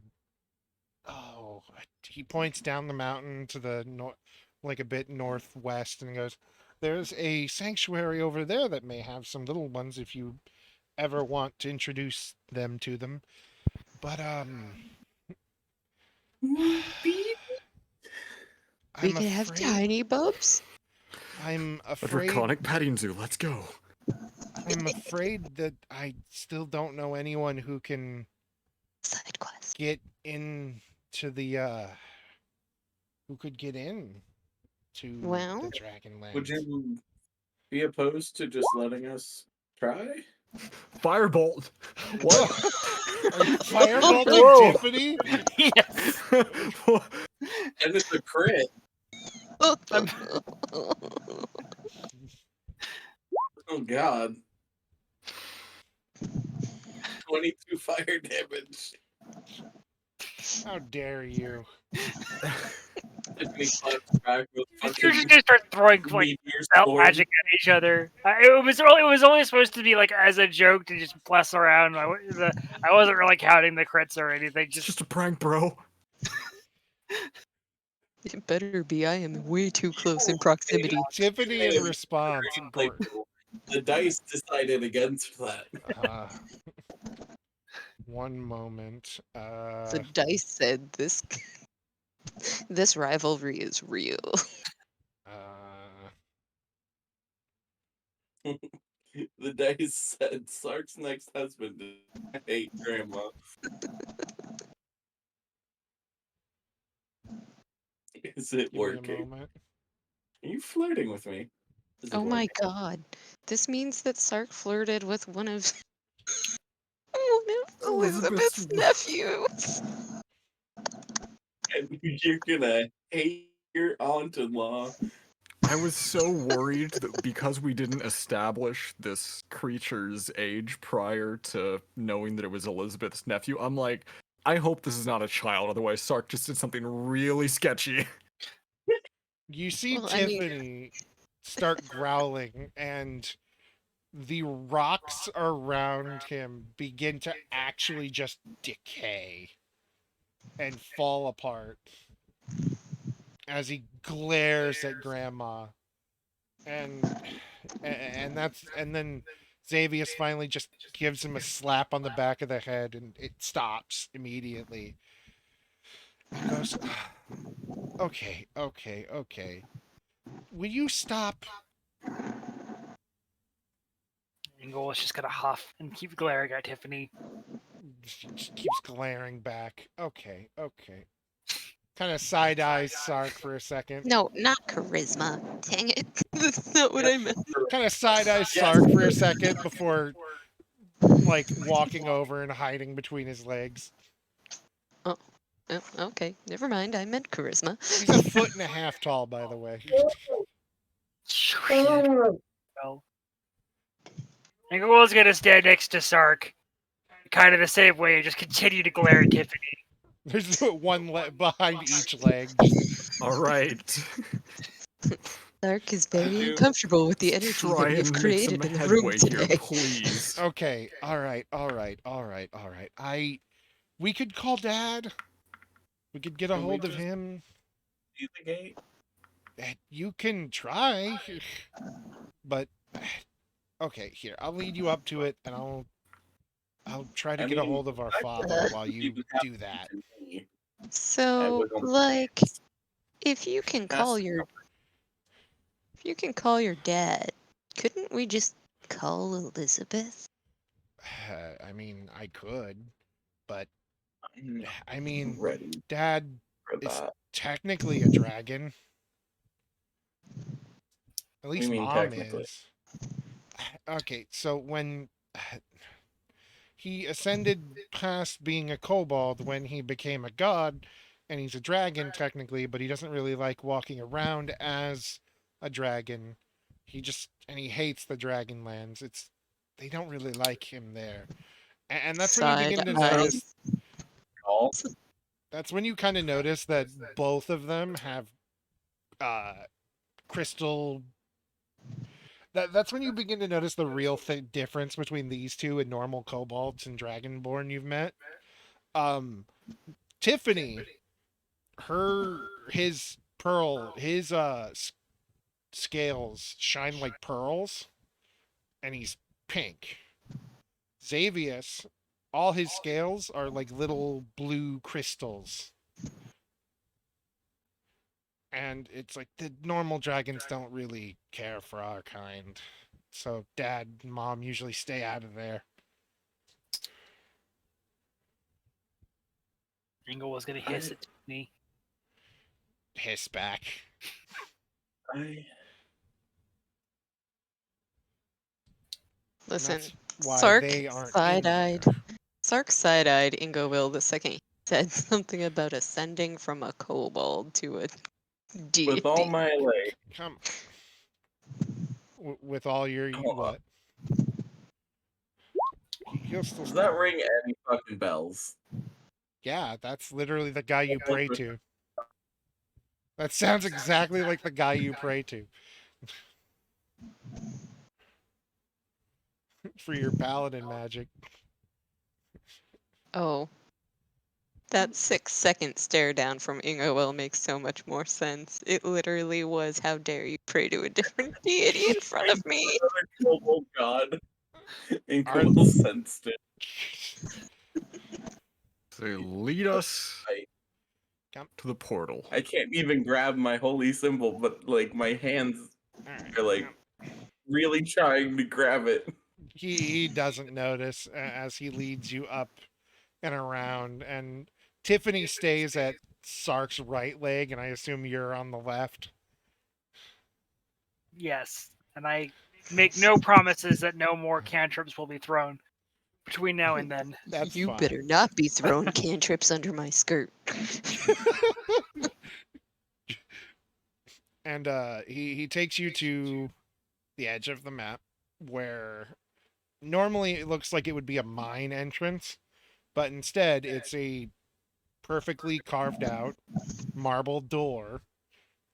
S1: oh, he points down the mountain to the north, like a bit northwest, and goes, "There's a sanctuary over there that may have some little ones if you ever want to introduce them to them. But
S5: Beep.
S4: We
S1: I'm
S4: could have
S1: afraid.
S4: tiny bubs.
S1: I'm
S2: A
S1: afraid.
S2: draconic petting zoo. Let's go.
S1: I'm afraid that I still don't know anyone who can
S4: Side quest.
S1: get into the who could get in to
S4: Well,
S1: the Dragonlands.
S5: Would you be opposed to just letting us try?
S2: Firebolt. What?
S1: Are you firebolting
S2: Whoa.
S1: Tiffany?
S3: Yes.
S5: And it's a crit.
S3: I'm-
S5: Oh god. 22 fire damage.
S1: How dare you?
S5: Tiffany claps back with
S3: You're
S5: fucking
S3: just gonna start throwing like
S5: meteor
S3: out
S5: sword.
S3: magic at each other. It was only supposed to be like as a joke to just bless around. I wasn't really counting the crits or anything.
S2: It's
S3: Just
S2: just a prank, bro.
S4: it better be. I am way too close in proximity.
S1: Tiffany in response.
S5: Like, the dice decided against that.
S1: Uh, one moment.
S4: The dice said this. This rivalry is real.
S1: Uh,
S5: The dice said Sark's next husband is I hate grandma. Is it
S1: give me a
S5: working?
S1: moment.
S5: Are you flirting with me? Is it
S4: Oh my
S5: working?
S4: god. This means that Sark flirted with one of Elizabeth's nephews.
S5: And you're gonna hate your aunt-in-law.
S2: I was so worried that because we didn't establish this creature's age prior to knowing that it was Elizabeth's nephew, I'm like, I hope this is not a child, otherwise Sark just did something really sketchy.
S1: You see
S4: Well, I mean,
S1: Tiffany start growling, and the rocks around him begin to actually just decay and fall apart as he glares at Grandma. And and then Xavius finally just gives him a slap on the back of the head, and it stops immediately. And goes, okay, okay, okay. Will you stop?
S3: Ingle was just gonna huff and keep glaring at Tiffany.
S1: She just keeps glaring back. Okay, okay. Kind of side eyes Sark for a second.
S4: no, not charisma. Dang it. That's not what I meant.
S1: Kind of side eyes
S5: Yes.
S1: Sark for a second before, like, walking over and hiding between his legs.
S4: Oh, okay. Never mind. I meant charisma.
S1: He's a foot and a half tall, by the way.
S3: Well, Ingle was gonna stand next to Sark, kind of the same way, and just continue to glare at Tiffany.
S1: There's one leg behind each leg. Just,
S2: All right.
S4: Sark is
S5: I
S4: very
S5: do-
S4: uncomfortable with the
S2: Let's
S4: energy
S2: try
S4: that we have
S2: and make
S4: created
S2: some
S4: in the room
S2: headway here,
S4: today.
S2: please.
S1: okay, all right. We could call Dad. We could get a
S5: Can we
S1: hold of
S5: just-
S1: him.
S5: See the gate?
S1: You can try, but okay. Here, I'll lead you up to it, and I'll try to
S5: I
S1: get a
S5: mean,
S1: hold of our
S5: I
S1: father while
S5: You
S1: you
S5: would have
S1: do
S5: to
S1: that.
S5: do me. I
S4: So,
S5: would only
S4: like, if you can
S5: pass
S4: call
S5: the
S4: your dad, couldn't we just call Elizabeth?
S1: I mean, I could, but
S5: I'm not
S1: I mean,
S5: ready
S1: Dad
S5: for
S1: is
S5: that.
S1: technically a dragon. At
S5: We
S1: least
S5: mean
S1: Mom
S5: technically.
S1: is. Okay, so when he ascended past being a kobold when he became a god, and he's a dragon technically, but he doesn't really like walking around as a dragon. He hates the Dragonlands. They don't really like him there. And that's when you
S4: Side
S1: begin to
S4: eyes.
S1: notice
S5: All
S1: that's when you kind of notice that both of them have uh crystal that's when you begin to notice the real difference between these two and normal kobolds and dragonborn you've met. um Tiffany, his scales shine like pearls, and he's pink. Xavius, all his scales are like little blue crystals. And it's like the normal dragons don't really care for our kind. So dad and mom usually stay out of there.
S3: Ingo was gonna hiss at me.
S1: Hiss back.
S5: I
S1: And
S4: Listen,
S1: that's why
S4: Sark
S1: they aren't in
S4: side-eyed.
S1: there.
S4: Sark side-eyed Ingo Will the second he said something about ascending from a kobold to a deity.
S5: with all my like,
S1: Come. With all your
S5: hold on.
S1: what? He'll still
S5: Does
S1: stay.
S5: that ring any fucking bells?
S1: Yeah, that's literally the guy you
S5: Yeah,
S1: pray
S5: but-
S1: to. That sounds exactly like the guy you pray to. For your paladin magic.
S4: Oh. That 6-second stare down from Ingo Will makes so much more sense. It literally was, how dare you pray to a different deity in front of me?
S5: Another kobold god.
S1: Are-
S5: Inkwell sensed it.
S2: So lead us
S5: I-
S2: to the portal.
S5: I can't even grab my holy symbol, but like my hands
S1: Alright.
S5: are like really trying to grab it.
S1: He doesn't notice as he leads you up and around, and Tiffany stays at Sark's right leg, and I assume you're on the left.
S3: Yes, and I make no promises that no more cantrips will be thrown between now and then.
S1: That's
S4: You
S1: fine.
S4: better not be throwing cantrips under my skirt.
S1: And he takes you to the edge of the map where normally it looks like it would be a mine entrance, but instead it's a perfectly carved out marble door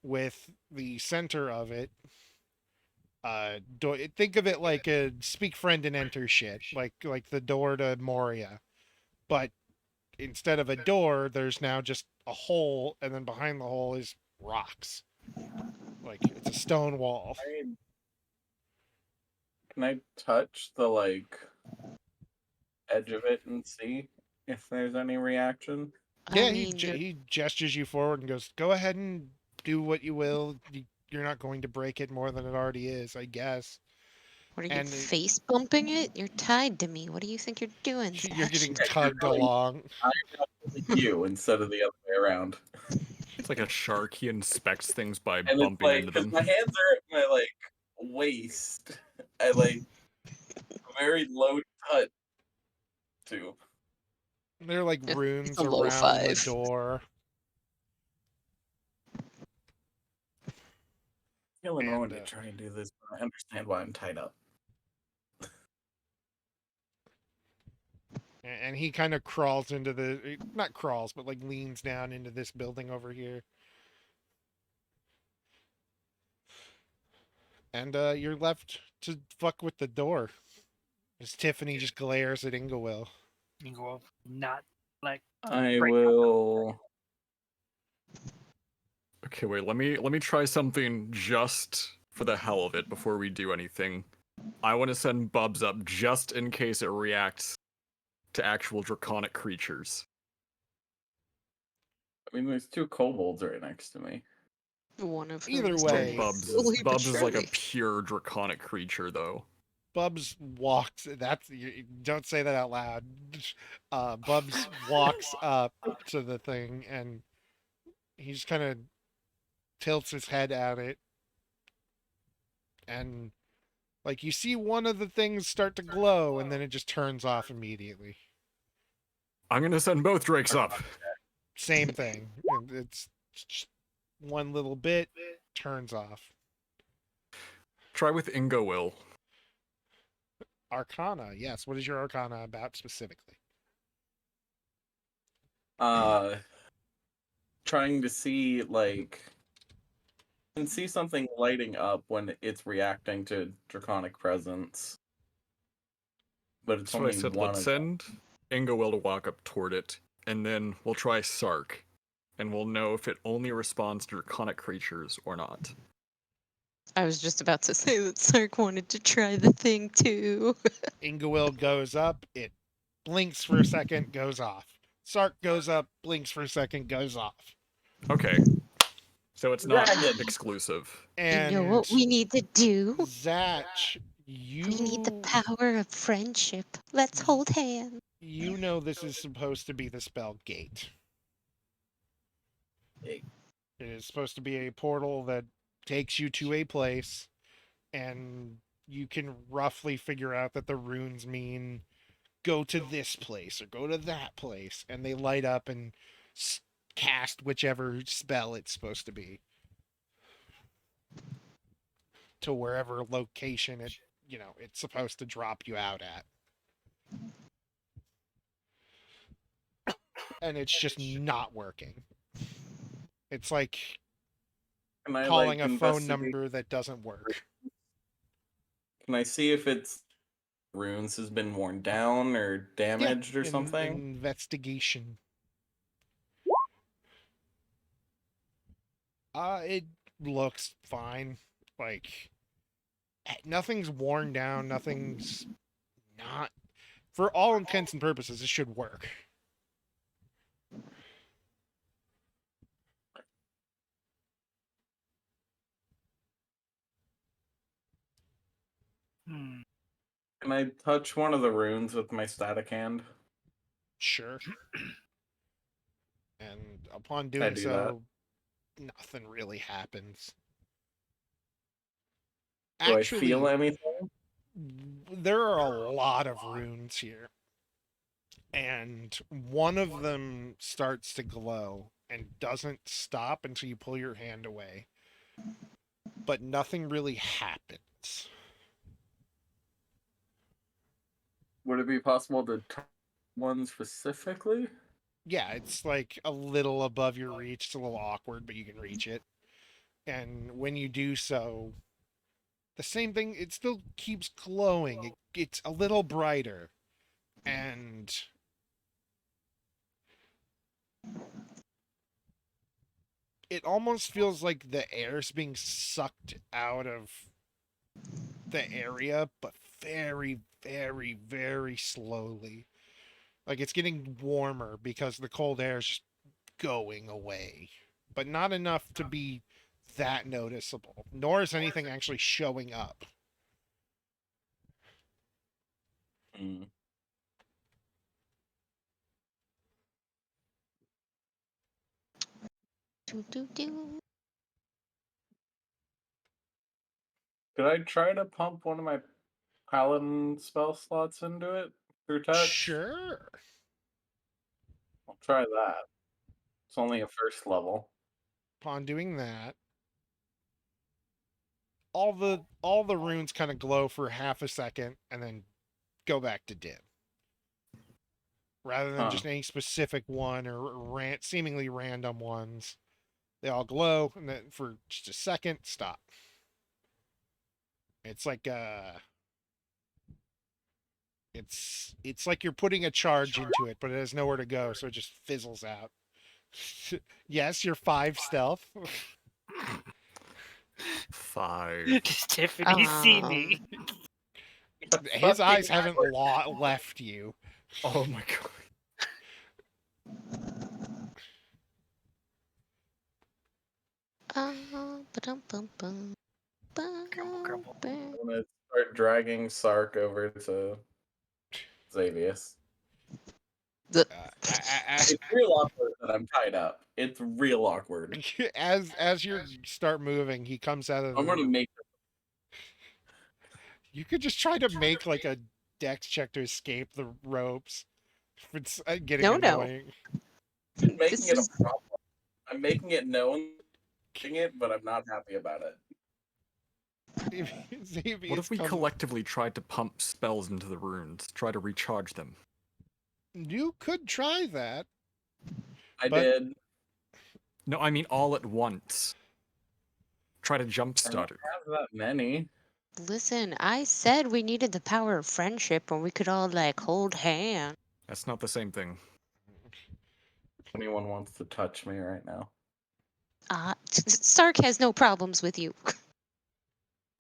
S1: with the center of it think of it like a speak friend and enter shit, like the door to Moria, but instead of a door there's now just a hole, and then behind the hole is rocks, like it's a stone wall.
S5: Can I touch the like edge of it and see if there's any reaction?
S1: Yeah,
S4: I mean,
S1: he gestures you forward and goes, "Go ahead and do what you will. You're not going to break it more than it already is, I guess."
S4: what are you,
S1: And
S4: face bumping it? You're tied to me. What do you think you're doing,
S1: you're
S4: Zach?
S1: getting
S5: Yeah,
S1: tugged
S5: really.
S1: along.
S5: You instead of the other way around.
S2: It's like a shark. He inspects things by
S5: And it's
S2: bumping
S5: like,
S2: into
S5: because
S2: them.
S5: my hands are at my like waist, I like a very low touch to.
S1: They're like
S4: It's
S1: runes
S4: a low
S1: around the
S4: 5.
S1: door.
S5: Feeling
S1: And,
S5: wrong to try and do this, but I understand why I'm tied up.
S1: And he kind of crawls into the, not crawls, but like leans down into this building over here. And you're left to fuck with the door as Tiffany just glares at Ingewill.
S3: Ingo, not like
S5: I
S3: break
S5: will.
S2: Okay, wait. Let me try something just for the hell of it before we do anything. I want to send Bubs up just in case it reacts to actual draconic creatures.
S5: I mean, there's 2 kobolds right next to me.
S4: One of whom
S1: Either
S4: is
S1: way,
S4: turning
S2: Bubs
S4: slowly
S2: is
S4: but
S2: Bubs is like a
S4: surely.
S2: pure draconic creature, though.
S1: Bubs walks. Don't say that out loud. Bubs walks up to the thing, and he just kind of tilts his head at it, and like you see one of the things start to glow, and then it just turns off immediately.
S2: I'm gonna send both drakes up.
S1: Same thing. It's just one little bit turns off.
S2: Try with Ingo Will.
S1: Arcana, yes. What is your Arcana about specifically?
S5: Trying to see like. I can see something lighting up when it's reacting to draconic presence. But it's
S2: So I
S5: only
S2: said
S5: one
S2: let's
S5: of
S2: send Ingo Will to walk up toward it, and then we'll try Sark, and we'll know if it only responds to draconic creatures or not.
S4: I was just about to say that Sark wanted to try the thing too.
S1: Ingewill goes up, it blinks for a second, goes off. Sark goes up, blinks for a second, goes off.
S2: Okay. So it's not
S5: Dragon.
S2: exclusive.
S4: You know what
S1: And
S4: we need to do?
S1: Zatch,
S4: We need the
S1: you
S4: power of friendship. Let's hold hands.
S1: you know this is supposed to be the spell gate.
S5: Hey,
S1: It is supposed to be a portal that takes you to a place, and you can roughly figure out that the runes mean go to this place or go to that place, and they light up and cast whichever spell it's supposed to be to wherever location it's supposed to drop you out at. And it's just not working. It's like
S5: Can I
S1: calling
S5: like
S1: a phone
S5: investigate?
S1: number that doesn't work.
S5: Can I see if it's runes has been worn down or
S1: Yeah,
S5: damaged or something?
S1: investigation. It looks fine. Like nothing's worn down, nothing's not. For all intents and purposes, it should work.
S3: Hmm.
S5: Can I touch one of the runes with my static hand?
S1: Sure. And upon
S5: Can I
S1: doing
S5: do that?
S1: so, nothing really happens.
S5: Do I feel
S1: Actually,
S5: anything?
S1: there are a lot of runes here. And one of them starts to glow and doesn't stop until you pull your hand away. But nothing really happens.
S5: Would it be possible to touch one specifically?
S1: Yeah, it's like a little above your reach. It's a little awkward, but you can reach it. And when you do so, the same thing, it still keeps glowing. It's a little brighter. And it almost feels like the air's being sucked out of the area, but very, very, very slowly. Like it's getting warmer because the cold air is just going away, but not enough to be that noticeable, nor is anything actually showing up.
S5: Hmm.
S4: Do, do, do.
S5: Could I try to pump one of my paladin spell slots into it through touch?
S1: Sure.
S5: I'll try that. It's only a first level.
S1: Upon doing that, all the runes kind of glow for half a second and then go back to dim. Rather than
S5: Huh.
S1: just any specific one or seemingly random ones, they all glow and then for just a second stop. It's like it's like you're putting a charge into it, but it has nowhere to go, so it just fizzles out. Yes, you're 5 stealth.
S2: 5.
S3: Does Tiffany see
S4: Um,
S3: me?
S1: His
S5: Fucking
S1: eyes haven't left you.
S2: Oh my god.
S4: ba-dum-bum-bum,
S3: Grumble, grumble.
S5: I'm gonna start dragging Sark over to Xavius.
S4: The-
S5: It's real awkward that I'm tied up. It's real awkward.
S1: as you start moving, he comes out of
S5: I'm gonna
S1: the.
S5: make
S1: You could just try to make like a dex check to escape the ropes. If it's getting
S4: No, no.
S1: annoying.
S5: making
S4: This
S5: it
S4: is
S5: a problem. I'm making it known, but I'm not happy about it.
S1: Xavius
S2: What if we
S1: comes.
S2: collectively tried to pump spells into the runes, try to recharge them?
S1: You could try that.
S5: I
S1: But-
S5: did.
S2: No, I mean all at once. Try to
S5: I don't
S2: jumpstart it.
S5: have that many.
S4: listen. I said we needed the power of friendship, and we could all like hold hands.
S2: That's not the same thing.
S5: Anyone wants to touch me right now?
S4: Sark has no problems with you,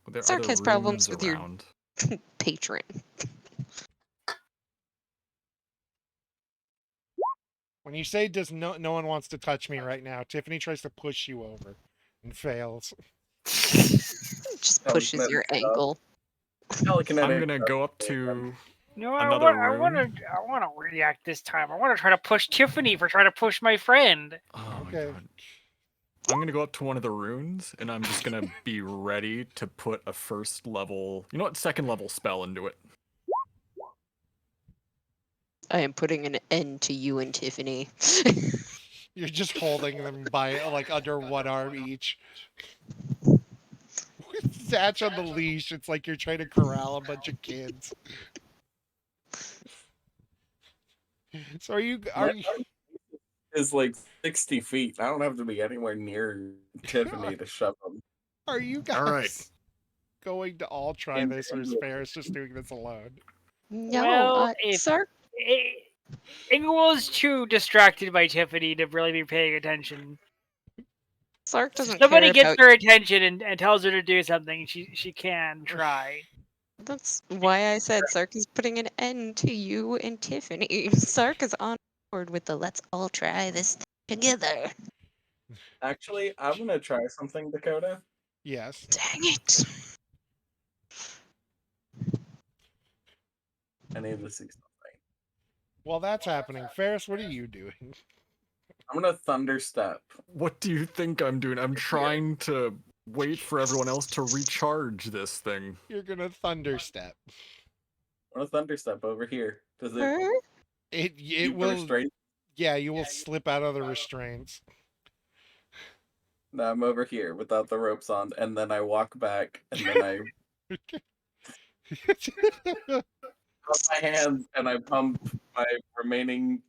S2: There are
S4: Sark
S2: other
S4: has problems
S2: runes
S4: with your-
S2: around.
S4: patron.
S1: When you say does no one wants to touch me right now, Tiffany tries to push you over and fails.
S4: Just pushes your ankle.
S2: I'm
S5: Telekinetic
S2: gonna
S5: stuff.
S2: go up to
S3: No,
S2: another
S3: I want
S2: room.
S3: to react this time. I want to try to push Tiffany for trying to push my friend.
S2: Oh my
S1: Okay.
S2: god. I'm gonna go up to one of the runes and I'm just gonna be ready to put a first level, you know what, second level spell into it.
S4: I am putting an end to you and Tiffany.
S1: You're just holding them by like under one arm each. With Satch on the leash, it's like you're trying to corral a bunch of kids. So
S5: My
S1: you
S5: is like 60 feet. I don't have to be anywhere near Tiffany to shove them.
S1: are you
S2: All right.
S1: guys going to all try this, or is Ferris just doing this alone?
S4: No,
S3: Well, if
S4: Sark.
S3: Inglewood's too distracted by Tiffany to really be paying attention.
S4: Sark
S3: If
S4: doesn't
S3: somebody
S4: care
S3: gets
S4: about.
S3: her attention and tells her to do something, she can try.
S4: That's why I said Sark is putting an end to you and Tiffany. Sark is on board with the let's all try this together.
S5: Actually, I'm gonna try something, Dakota.
S1: Yes.
S4: Dang it.
S5: I need to see something.
S1: While that's happening, Ferris, what are you doing?
S5: I'm gonna thunder step.
S2: What do you think I'm doing? I'm trying to wait for everyone else to recharge this thing.
S1: You're gonna thunder step.
S5: I'm gonna thunder step over here. Does it
S4: Her?
S1: It
S5: keep the
S1: will.
S5: restraint?
S1: Yeah, you will slip out of the restraints.
S5: No, I'm over here without the ropes on, and then I walk back, and then I pump my hands and I pump my remaining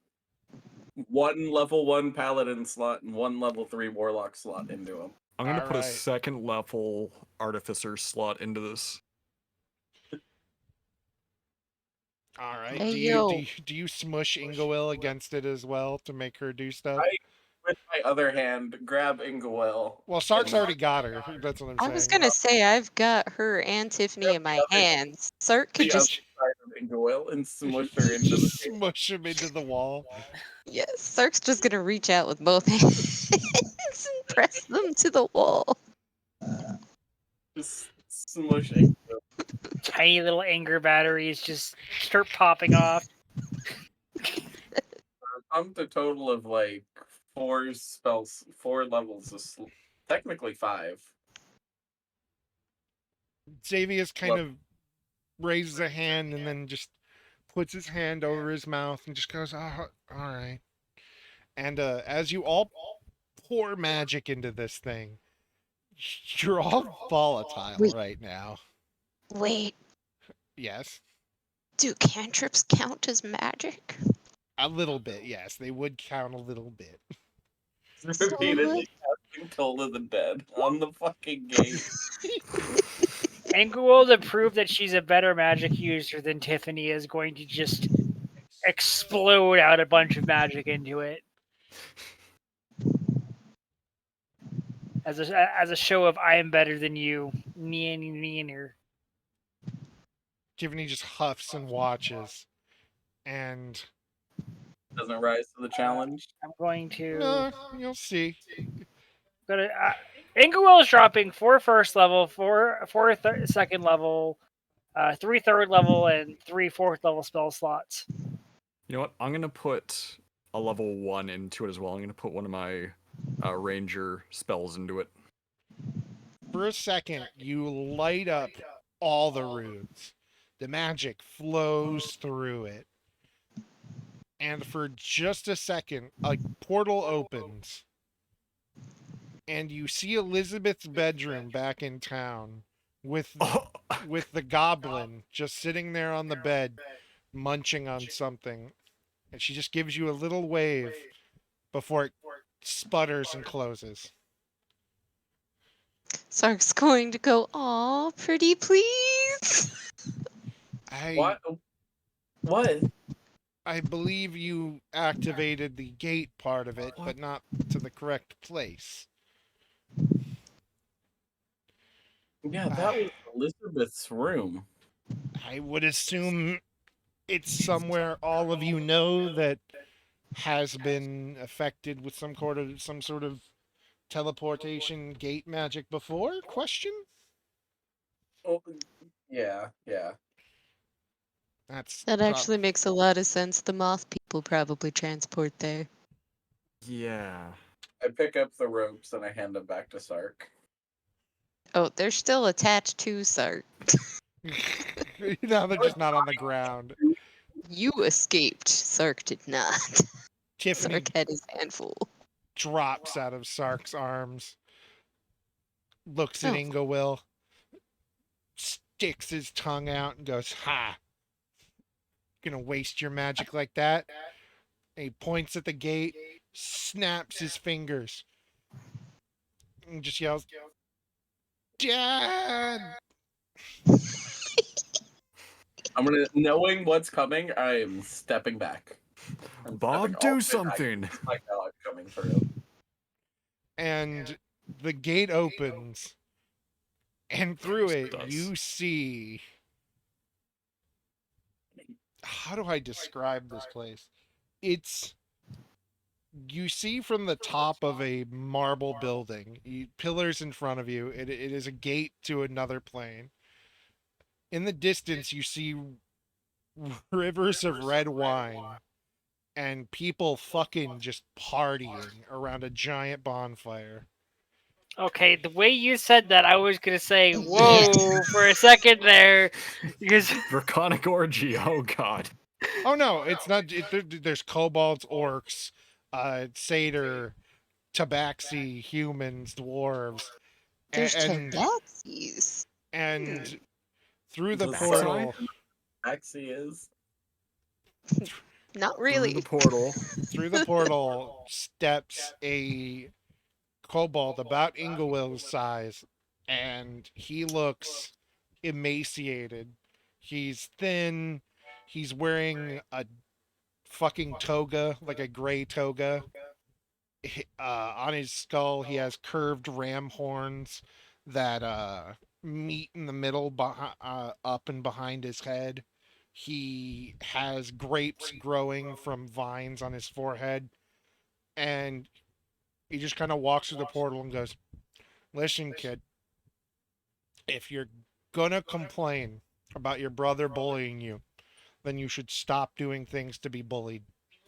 S5: one level 1 paladin slot and one level 3 warlock slot into him.
S2: I'm gonna
S1: All
S2: put a
S1: right.
S2: second level artificer slot into this.
S1: All right.
S4: Hey,
S1: Do
S4: yo.
S1: you smush Ingawil against it as well to make her do stuff?
S5: I, with my other hand, grab Ingawel.
S1: Well, Sark's
S5: and
S1: already got her. That's what I'm
S4: I
S1: saying.
S4: was gonna say I've got her and Tiffany in my hands. Sark could
S5: the other
S4: just
S5: side of Ingawel and smush her into the
S1: Just
S5: table.
S1: smush him into the wall.
S4: yes, Sark's just gonna reach out with both hands and press them to the wall.
S5: Just smush Ingawel.
S3: Tiny little anger batteries just start popping off.
S5: Pumped a total of like 4 spells, 4 levels of technically 5.
S1: Xavius kind of raises a hand and then just puts his hand over his mouth and just goes, "Oh, all right." And as you all pour magic into this thing, you're all volatile
S4: Wait.
S1: right now.
S4: Wait,
S1: Yes.
S4: do cantrips count as magic?
S1: A little bit, yes. They would count a little bit.
S5: Repeatedly casting Toll of the Dead on the fucking gate.
S3: Inglewood, to prove that she's a better magic user than Tiffany, is going to just explode out a bunch of magic into it. As a show of I am better than you. Neener.
S1: Tiffany just huffs and watches. And
S5: Doesn't rise to the challenge.
S3: I'm going to.
S1: no, you'll see.
S3: Inglewood is dropping 4 first level, 4 second level, 3 third level, and 3 fourth level spell slots.
S2: You know what? I'm gonna put a level 1 into it as well. I'm gonna put one of my ranger spells into it.
S1: For a second, you light up all the runes. The magic flows through it. And for just a second, a portal opens. And you see Elizabeth's bedroom back in town with the goblin just sitting there on the bed munching on something. And she just gives you a little wave before it sputters and closes.
S4: Sark's going to go, aw, pretty please.
S5: What? What?
S1: I believe you activated the gate part of it, but not to the correct place.
S5: Yeah, that was Elizabeth's room.
S1: I would assume it's somewhere all of you know that has been affected with some sort of teleportation gate magic before? Question?
S5: Oh, yeah, yeah.
S1: That's
S4: That
S1: prob
S4: actually makes a lot of sense. The moth people probably transport there.
S2: Yeah.
S5: I pick up the ropes and I hand them back to Sark.
S4: Oh, they're still attached to Sark.
S1: now they're just not on the ground.
S4: You escaped. Sark did not.
S1: Tiffany
S4: Sark had his handful.
S1: drops out of Sark's arms, looks at
S4: Oh,
S1: Ingewill, sticks his tongue out, and goes, "Ha! Gonna waste your magic like that?" And he points at the gate, snaps his fingers, and just yells, "Dad!"
S5: I'm gonna, knowing what's coming, I am stepping back. I'm stepping
S2: Bob,
S5: all
S2: do
S5: the way back.
S2: something.
S5: It's my dog coming through.
S1: And the gate opens, and through it
S2: Does.
S1: you see. How do I describe this place? It's you see from the top of a marble building, pillars in front of you. It is a gate to another plane. In the distance, you see rivers of red wine and people fucking just partying around a giant bonfire.
S3: Okay, the way you said that, I was gonna say whoa for a second there, because
S2: Draconic orgy. Oh god.
S1: Oh no, it's not. There's kobolds, orcs, satyr, tabaxi, humans, dwarves,
S4: there's
S1: and
S4: tabaxis.
S1: and through the
S5: Does
S2: That's
S5: Sark
S1: portal,
S5: know what Taxi is?
S4: Not
S2: Through
S4: really.
S2: the portal.
S1: through the portal steps a kobold about Ingewill's size, and he looks emaciated. He's thin. He's wearing a fucking toga, like a gray toga. On his skull, he has curved ram horns that meet in the middle, up and behind his head. He has grapes growing from vines on his forehead, and he just kind of walks through the portal and goes, "Listen, kid, if you're gonna complain about your brother bullying you, then you should stop doing things to be bullied."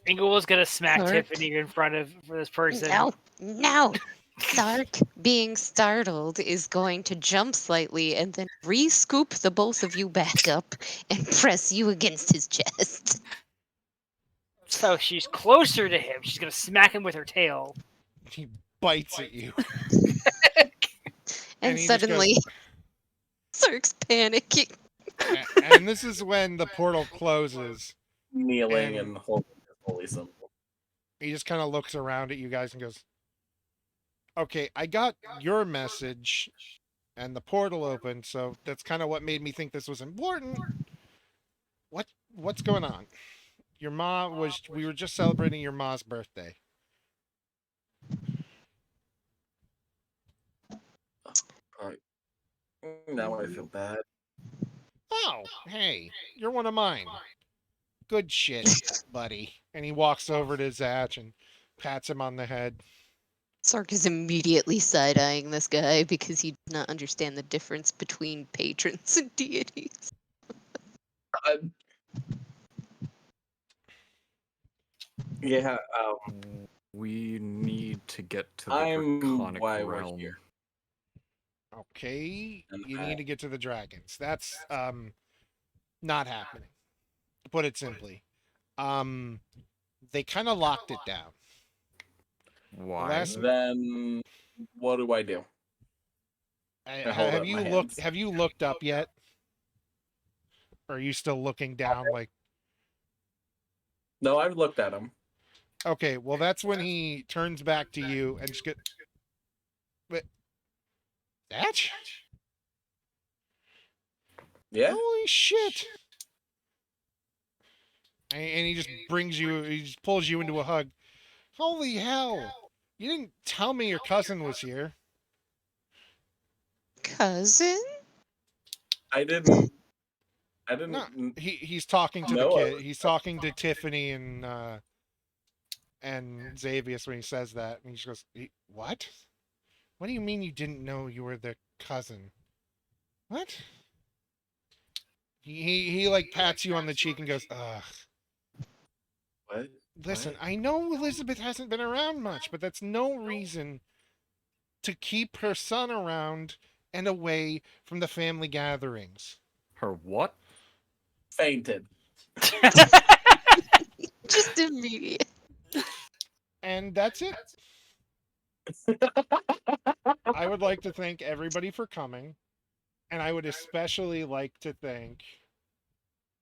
S3: Inglewood's gonna smack
S4: Sark.
S3: Tiffany in front of this person.
S4: No, no. Sark, being startled, is going to jump slightly and then re-scoop the both of you back up and press you against his chest.
S3: So she's closer to him. She's gonna smack him with her tail.
S1: He bites at you,
S4: And
S1: he just goes,
S4: suddenly, Sark's panicking.
S1: and this is when the portal closes,
S5: Kneeling
S1: And-
S5: and holding his holy symbol.
S1: he just kind of looks around at you guys and goes, "Okay, I got your message, and the portal opened, so that's kind of what made me think this was important. What's going on? Your mom was. We were just celebrating your mom's birthday.
S5: Alright. Now I feel bad.
S1: Oh, hey, you're one of mine. Good shit, buddy." And he walks over to Zach and pats him on the head.
S4: Sark is immediately side-eyeing this guy because he does not understand the difference between patrons and deities.
S5: Yeah,
S2: We need to get to the
S5: I'm
S2: draconic
S5: why we're
S2: realm.
S5: here.
S1: Okay,
S5: And
S1: you need to get to the dragons. That's not happening. To put it simply, they kind of locked it down.
S2: Why?
S1: Last-
S5: Then what do I do? I hold
S1: Have
S5: up
S1: you
S5: my
S1: looked?
S5: hands.
S1: Have you looked up yet? Or are you still looking down? Like,
S5: No, I've looked at him.
S1: okay, well, that's when he turns back to you and just get. But that?
S5: Yeah?
S1: Holy shit! And he just brings you. He just pulls you into a hug. Holy hell! You didn't tell me your cousin was here.
S4: Cousin?
S5: I didn't.
S1: No, he's talking to the
S5: No,
S1: kid. He's talking to Tiffany and And Xavius, when he says that, and he just goes, "What? What do you mean you didn't know you were the cousin? What?" He like pats you on the cheek and goes, "Ugh.
S5: What?
S1: Listen,
S5: What?
S1: I know Elizabeth hasn't been around much, but that's no reason to keep her son around and away from the family gatherings."
S2: Her what?
S5: Fainted.
S4: Just immediate.
S1: And that's it. I would like to thank everybody for coming, and I would especially like to thank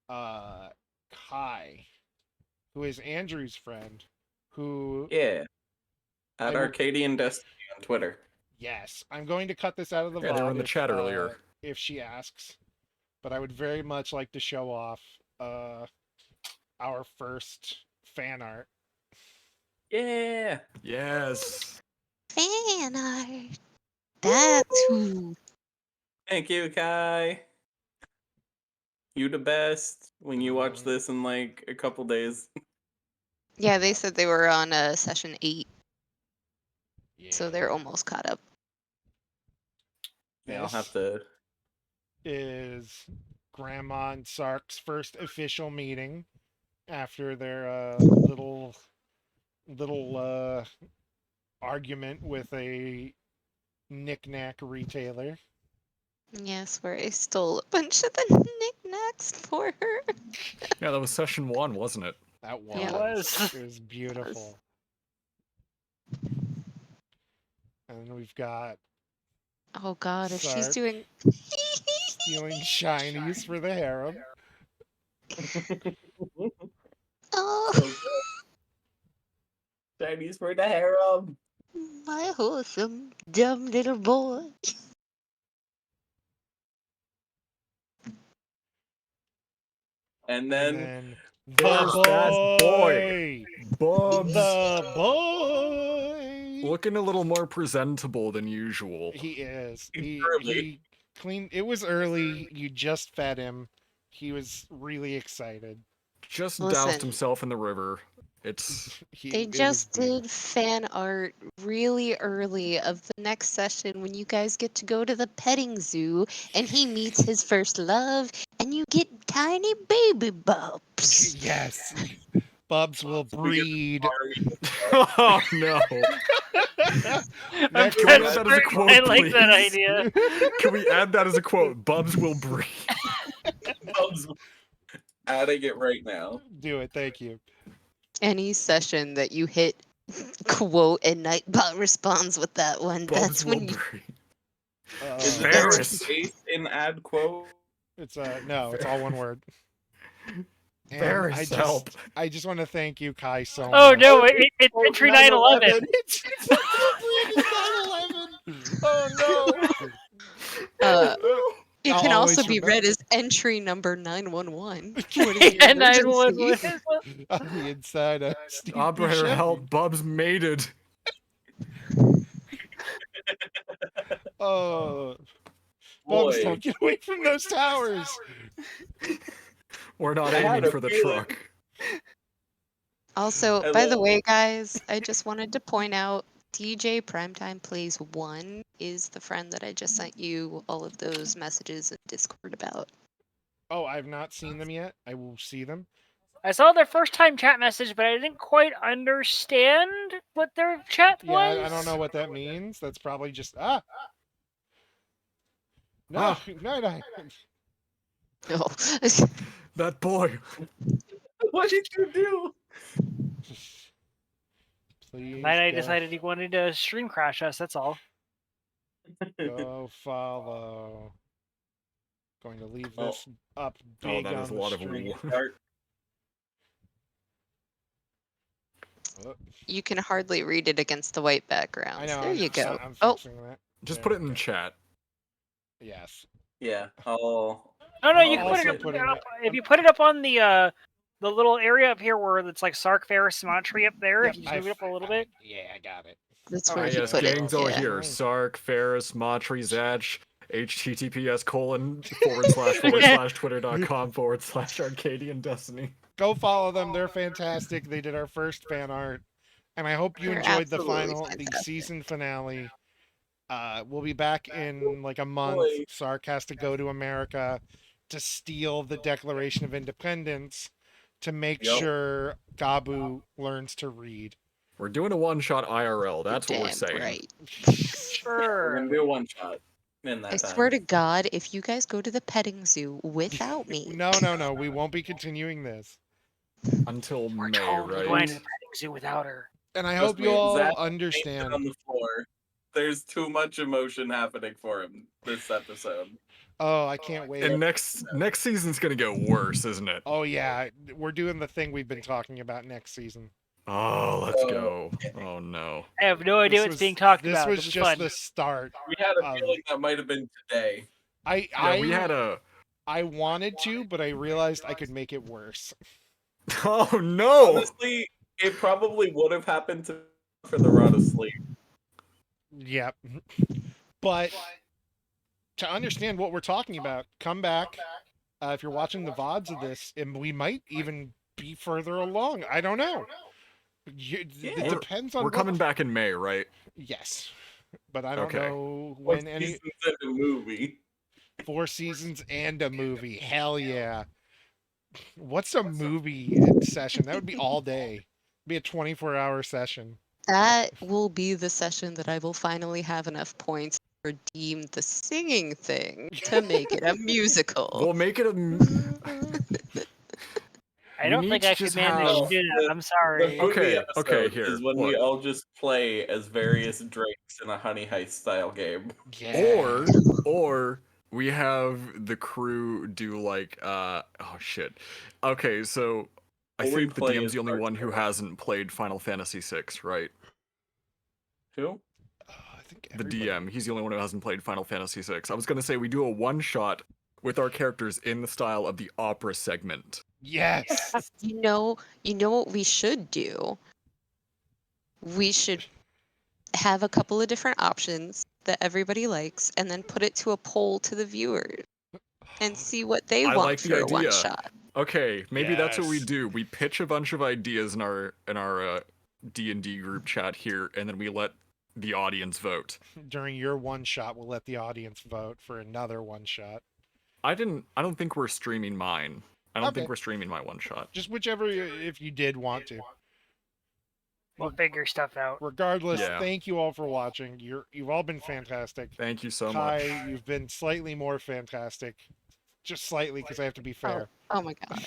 S1: Kai, who is Andrew's friend, who
S5: Yeah. At
S1: I will-
S5: Arcadian Destiny on Twitter.
S1: yes, I'm going to cut this out of the
S2: Yeah, they were in
S1: VOD
S2: the chat earlier.
S1: if she asks, but I would very much like to show off our first fan art.
S5: Yeah.
S2: Yes.
S4: Fan art. That's who.
S5: Thank you, Kai. You the best when you watch
S1: Mm.
S5: this in like a couple days.
S4: Yeah, they said they were on session 8, so they're
S1: Yeah.
S4: almost caught up.
S5: Yeah, I'll have
S1: This
S5: to.
S1: is Grandma and Sark's first official meeting after their little argument with a knickknack retailer.
S4: Yes, where I stole a bunch of the knickknacks for her.
S2: Yeah, that was session 1, wasn't it?
S1: That was.
S4: Yeah.
S3: It was.
S1: It was beautiful. And we've got
S4: Oh god, if she's
S1: Sark
S4: doing...
S1: stealing shinies for the harem.
S4: Oh,
S5: So good. Chinese for the harem.
S4: my wholesome, dumb little boy.
S5: And
S1: And
S5: then
S1: then the
S2: There's that boy. Bubs.
S1: The boy.
S2: Looking a little more presentable than usual.
S1: He is.
S5: Early.
S1: He cleaned. It was early. You just fed him. He was really excited.
S2: Just
S4: Listen.
S2: doused himself in the river. It's
S4: They
S1: It was
S4: just
S1: beautiful.
S4: did fan art really early of the next session when you guys get to go to the petting zoo and he meets his first love and you get tiny baby bubs.
S1: Yes. Bubs will breed.
S2: oh no.
S1: Next
S2: Can we add
S1: session-
S2: that as a quote,
S3: I like that
S2: please?
S3: idea.
S2: Can we add that as a quote? Bubs will breathe.
S5: Adding it right now.
S1: Do it. Thank you.
S4: Any session that you hit quote and Nightbot responds with that one,
S2: Bubs
S4: that's
S2: will
S4: when you...
S2: breathe.
S5: Is
S1: Uh,
S5: there a
S2: Ferris.
S5: space in add quote?
S1: it's no. It's all one word. And
S2: Ferris, help.
S1: I just want to thank you, Kai, so much.
S3: Oh no, it's
S5: Oh,
S3: entry 9/11.
S1: It's it's 9/11. Oh no.
S4: It
S1: I'll
S4: can
S1: always
S4: also be
S1: remember.
S4: read as entry number 911.
S3: Yeah, 911.
S1: On the inside of Steve
S2: Operator,
S1: Buscemi.
S2: help. Bubs mated.
S1: Oh, Bubs,
S5: Boy.
S1: don't get away from those towers.
S2: We're not
S5: I had
S2: aiming
S5: a
S2: for the
S5: feeling.
S2: truck.
S4: Also,
S5: I
S4: by the
S5: love
S4: way, guys, I just wanted to point out DJ Primetime Plays 1 is the friend that I just sent you all of those messages in Discord about.
S1: Oh, I've not seen them yet. I will see them.
S3: I saw their first time chat message, but I didn't quite understand what their chat
S1: Yeah,
S3: was.
S1: I don't know what that means. That's probably just No,
S2: Ah.
S1: no.
S4: Oh.
S2: That boy.
S5: What did you do?
S1: Please
S3: Night I
S1: go,
S3: decided he wanted to stream crash us. That's all.
S1: go follow. Going to leave
S5: Oh.
S1: this up
S2: Oh,
S1: big
S2: that
S1: on
S2: is a
S1: the
S2: lot of
S1: stream.
S2: woo.
S5: Dark.
S1: Oh,
S4: You can hardly read it against the white background.
S1: I know.
S4: There you go.
S1: I'm
S4: Oh,
S1: fixing that.
S2: Just
S1: There
S2: put it
S1: we
S2: in the
S1: go.
S2: chat.
S1: Yes.
S5: Yeah. I'll.
S3: No,
S1: I'm
S3: you can put it
S1: also
S3: up,
S1: putting
S3: if you put it up on the little area up here where it's like Sark, Ferris, Symmetry up there.
S1: Yep,
S3: If you just move it up a little bit.
S1: Yeah, I got it.
S4: that's
S1: Oh,
S4: where
S2: Ah,
S4: he
S2: yes,
S4: put it.
S2: gang's over
S4: Yeah.
S2: here.
S1: Right.
S2: Sark, Ferris, Matri, Zach, https://twitter.com/Arcadian Destiny.
S1: Go follow them. They're fantastic. They did our first fan art. And I hope you
S4: They're
S1: enjoyed
S4: absolutely
S1: the
S4: fantastic.
S1: season finale. We'll be back in like a month.
S5: Boy.
S1: Sark has to go to America to steal the Declaration of Independence to make
S5: Yup.
S1: sure Gabu learns to read.
S2: We're doing a one-shot IRL. That's what we're
S4: Damn
S2: saying.
S4: right.
S5: We're
S3: Sure.
S5: gonna do one shot in
S4: I
S5: that
S4: swear
S5: time.
S4: to God, if you guys go to the petting zoo without me,
S1: No, we won't be continuing this.
S2: Until
S3: We're
S2: May,
S3: totally going to the
S2: right?
S3: petting zoo without her.
S1: And I
S5: Trust
S1: hope you
S5: me,
S1: all
S5: Zach
S1: understand.
S5: on the floor. There's too much emotion happening for him this episode.
S1: Oh, I can't wait.
S2: And next season's gonna get worse, isn't it?
S1: Oh yeah, we're doing the thing we've been talking about next season.
S2: Oh, let's
S5: So-
S2: go. Oh no.
S3: I have no idea
S1: This
S3: what's
S1: was
S3: being talked
S1: this
S3: about.
S1: was
S3: It'll be
S1: just
S3: fun.
S1: the start.
S5: We had a
S1: of-
S5: feeling that might have been today.
S2: Yeah, we had a.
S1: I wanted to, but I realized I could make it worse.
S2: Oh no!
S5: Honestly, it probably would have happened to for the rod of sleep.
S1: Yep. But to understand what we're talking about, come back. If you're watching the VODs of this, and we might even be further along. I don't know. It
S5: Yeah.
S1: depends on
S2: We're
S1: what-
S2: coming back in May, right?
S1: Yes, but I don't
S2: Okay.
S1: know
S5: Four
S1: when any
S5: seasons in a movie.
S1: 4 seasons and a movie. Hell yeah! What's a movie session? That would be all day. Be a 24-hour session.
S4: that will be the session that I will finally have enough points to redeem the singing thing to make it a musical.
S2: We'll make it a.
S3: I
S2: We
S3: don't
S2: need
S3: think
S2: to
S3: I could
S2: just
S3: manage
S2: have-
S3: to do that. I'm
S5: The
S3: sorry.
S5: movie
S2: Okay,
S5: episode
S2: here,
S5: is when we
S2: look.
S5: all just play as various drakes in a Honey Heist style game.
S1: Yeah.
S2: Or we have the crew do like oh shit. Okay, so I
S5: What we
S2: think the
S5: play
S2: DM's
S5: is
S2: the only
S5: Dark
S2: one who
S5: Souls.
S2: hasn't played Final Fantasy VI, right?
S5: Who?
S1: I think
S2: The
S1: everybody-
S2: DM, he's the only one who hasn't played Final Fantasy VI. I was gonna say we do a one shot with our characters in the style of the opera segment.
S1: Yes.
S4: You know what we should do? We should have a couple of different options that everybody likes and then put it to a poll to the viewers and see what they
S2: I
S4: want
S2: like the
S4: for a one
S2: idea.
S4: shot.
S2: Okay, maybe that's what we
S1: Yes.
S2: do. We pitch a bunch of ideas in our D&D group chat here, and then we let the audience vote.
S1: During your one shot, we'll let the audience vote for another one shot.
S2: I don't think we're streaming mine. I don't
S1: Okay.
S2: think we're streaming my one shot.
S1: Just whichever, if you did want to.
S3: We'll figure stuff out.
S1: Regardless,
S2: Yeah.
S1: thank you all for watching. You've all been fantastic.
S2: Thank you so
S1: Kai,
S2: much.
S1: you've been slightly more fantastic. Just slightly, because I have to be fair.
S4: Oh my god.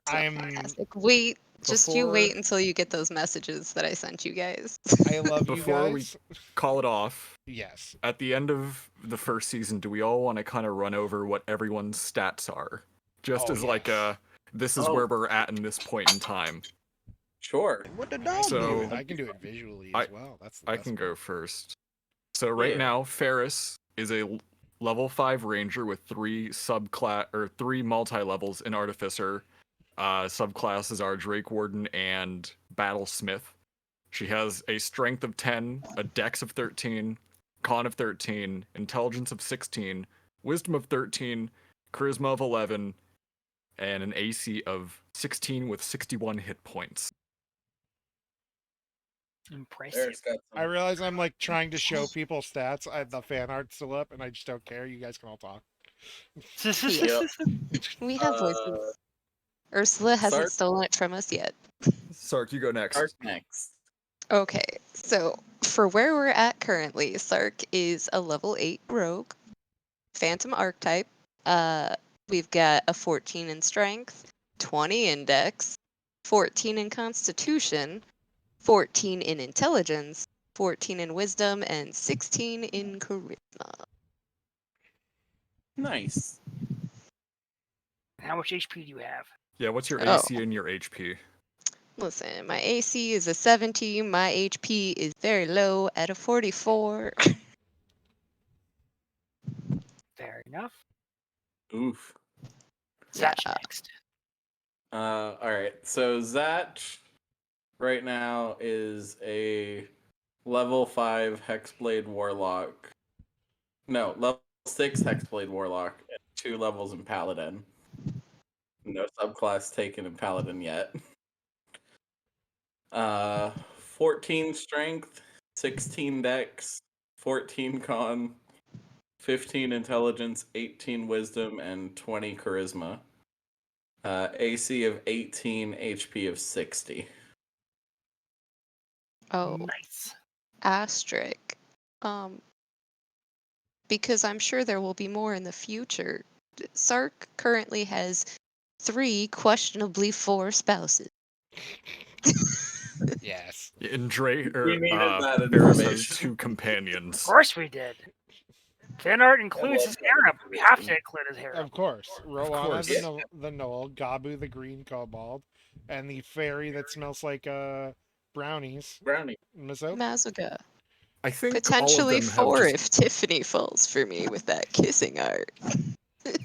S1: I'm.
S4: Fantastic. Wait, just you
S2: Before-
S4: wait until you get those messages that I sent you guys.
S1: I love you
S2: Before we-
S1: guys.
S2: Call it off.
S1: Yes.
S2: At the end of the first season, do we all want to kind of run over what everyone's stats are? Just
S1: Oh,
S2: as like
S1: yes.
S2: this is
S5: Oh.
S2: where we're at in this point in time.
S5: Sure.
S1: What the dog
S2: So-
S1: do? I can do it visually
S2: I-
S1: as well. That's the
S2: I
S1: best
S2: can
S1: part.
S2: go first. So right
S5: Yeah.
S2: now, Ferris is a level 5 ranger with 3 multi-levels in artificer. Subclasses are Drake Warden and Battlesmith. She has a strength of 10, a dex of 13, con of 13, intelligence of 16, wisdom of 13, charisma of 11, and an AC of 16 with 61 hit points.
S3: Impressive.
S5: Eric's got
S1: I
S5: some.
S1: realize I'm like trying to show people stats. I have the fan art still up, and I just don't care. You guys can all talk.
S5: Yep.
S4: We have voices. Ursula hasn't
S5: Sark?
S4: stolen it from us yet.
S2: Sark, you go next.
S5: Arc next.
S4: Okay, so for where we're at currently, Sark is a level 8 rogue, phantom archetype. We've got a 14 in strength, 20 in dex, 14 in constitution, 14 in intelligence, 14 in wisdom, and 16 in charisma.
S5: Nice.
S3: How much HP do you have?
S2: Yeah, what's your
S4: Oh.
S2: AC and your HP?
S4: Listen, my AC is a 70, my HP is very low at a 44.
S3: Fair enough.
S5: Oof.
S3: Zatch
S4: Yeah.
S3: next.
S5: All right. So Zach right now is a level 5 Hexblade Warlock. No, level 6 Hexblade Warlock and 2 levels in Paladin. No subclass taken in Paladin yet. 14 strength, 16 dex, 14 con, 15 intelligence, 18 wisdom, and 20 charisma. AC of 18, HP of 60.
S4: Oh,
S3: Nice.
S4: asterisk. Because I'm sure there will be more in the future. Sark currently has 3, questionably 4 spouses.
S1: Yes.
S2: And
S5: We needed that
S2: Varys has
S5: information.
S2: 2
S3: Of
S2: companions.
S3: course we did. Fan art includes
S5: love
S3: his
S5: that
S3: harem. We have to
S5: information.
S3: include his harem.
S1: Of course. Rowana
S2: course.
S1: the Knoll, Gabu the green kobold, and the fairy that smells like brownies.
S5: Brownie.
S1: Miso?
S4: Mazuka.
S2: I think all of
S4: Potentially
S2: them have
S4: 4
S2: just.
S4: if Tiffany falls for me with that kissing art.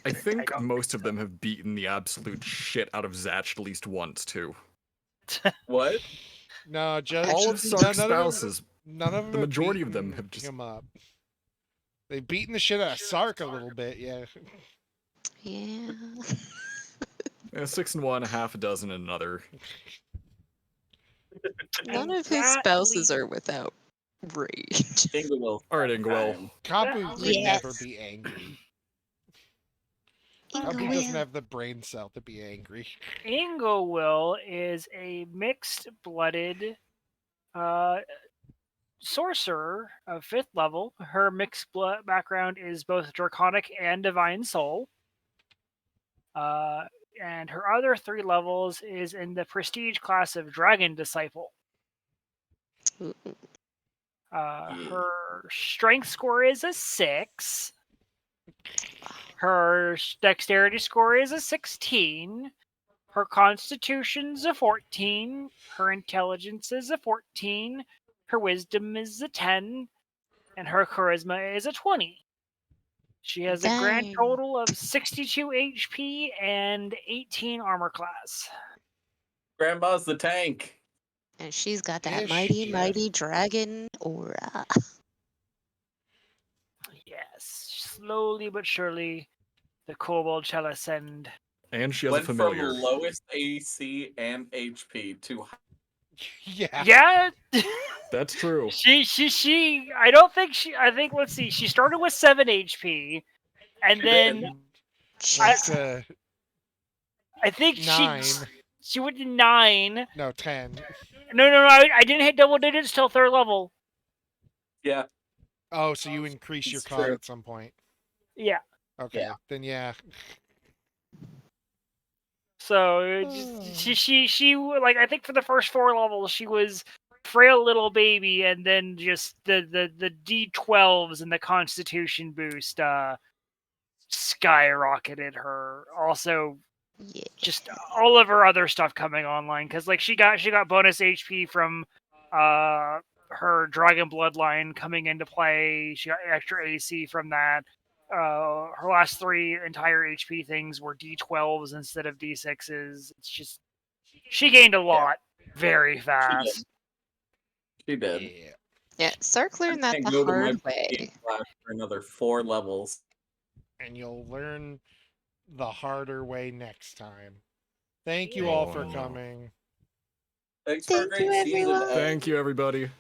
S2: I think
S3: don't
S2: most of them have beaten the absolute shit out of Zatch at least once too.
S5: What?
S1: No, just
S2: All of
S4: Actually,
S2: Sark's
S1: none of them.
S2: spouses,
S1: None of them
S2: the
S1: have
S2: majority of them
S1: beaten
S2: have just.
S1: him up. They've beaten the shit out of Sark a little bit, yeah.
S4: Yeah.
S2: 6 in one, half a dozen in another.
S4: None
S3: And
S4: of his
S3: that
S4: spouses
S3: leads-
S4: are without rage.
S5: Ingwell.
S2: All right, Ingwell.
S5: Time.
S1: Kapu
S3: That
S1: could never
S4: Yes.
S1: be angry.
S3: Okay.
S1: Kapu doesn't have the brain cell to be angry.
S3: Ingowill is a mixed-blooded sorcerer of 5th level. Her mixed blood background is both draconic and divine soul. And her other 3 levels is in the prestige class of dragon disciple.
S4: Ooh.
S3: Her strength score is a 6. Her dexterity score is a 16. Her constitution's a 14. Her intelligence is a 14. Her wisdom is a 10. And her charisma is a 20. She has a grand
S4: Dang.
S3: total of 62 HP and 18 armor class.
S5: Grandpa's the tank.
S4: And she's got that
S1: Ish,
S4: mighty,
S1: yeah.
S4: mighty dragon aura.
S3: Yes, slowly but surely, the kobold shall ascend.
S2: And she has
S5: Went
S2: a familiar.
S5: from lowest AC and HP to
S1: Yeah.
S3: Yeah,
S2: That's true.
S3: she. I don't think she. I think let's see. She started with 7 HP, and
S5: She
S3: then
S5: did.
S1: Went
S4: Jeez.
S1: to
S3: I think
S1: 9.
S3: she went to 9.
S1: No, 10.
S3: No, I didn't hit double digits till 3rd level.
S5: Yeah.
S1: Oh, so you increase your
S5: It's
S1: con
S5: true.
S1: at some point.
S3: Yeah.
S1: Okay,
S5: Yeah.
S1: then yeah.
S3: So she like I think for the first 4 levels she was frail little baby, and then just the D12s and the Constitution boost skyrocketed her. Also,
S4: Yeah.
S3: just all of her other stuff coming online because like she got bonus HP from her Dragon Bloodline coming into play. She got extra AC from that. Her last 3 entire HP things were D12s instead of D6s. It's just she gained a lot very
S5: She did.
S3: fast.
S5: She did.
S1: Yeah.
S4: Yeah, Sark
S5: I
S4: learned that
S5: can't
S4: the
S5: go to my
S4: hard way.
S5: game class for another 4 levels.
S1: And you'll learn the harder way next time. Thank you all for
S2: Oh.
S1: coming.
S5: Thanks for a
S4: Thank
S5: great
S4: you,
S5: season,
S4: everyone.
S5: Ed.
S2: Thank you, everybody.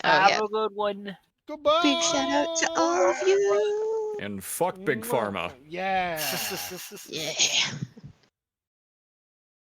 S4: Oh,
S3: Have
S4: yeah.
S3: a good one.
S1: Goodbye.
S4: Big shout out to all of you.
S2: And fuck Big Pharma.
S1: Yeah.
S4: Yeah.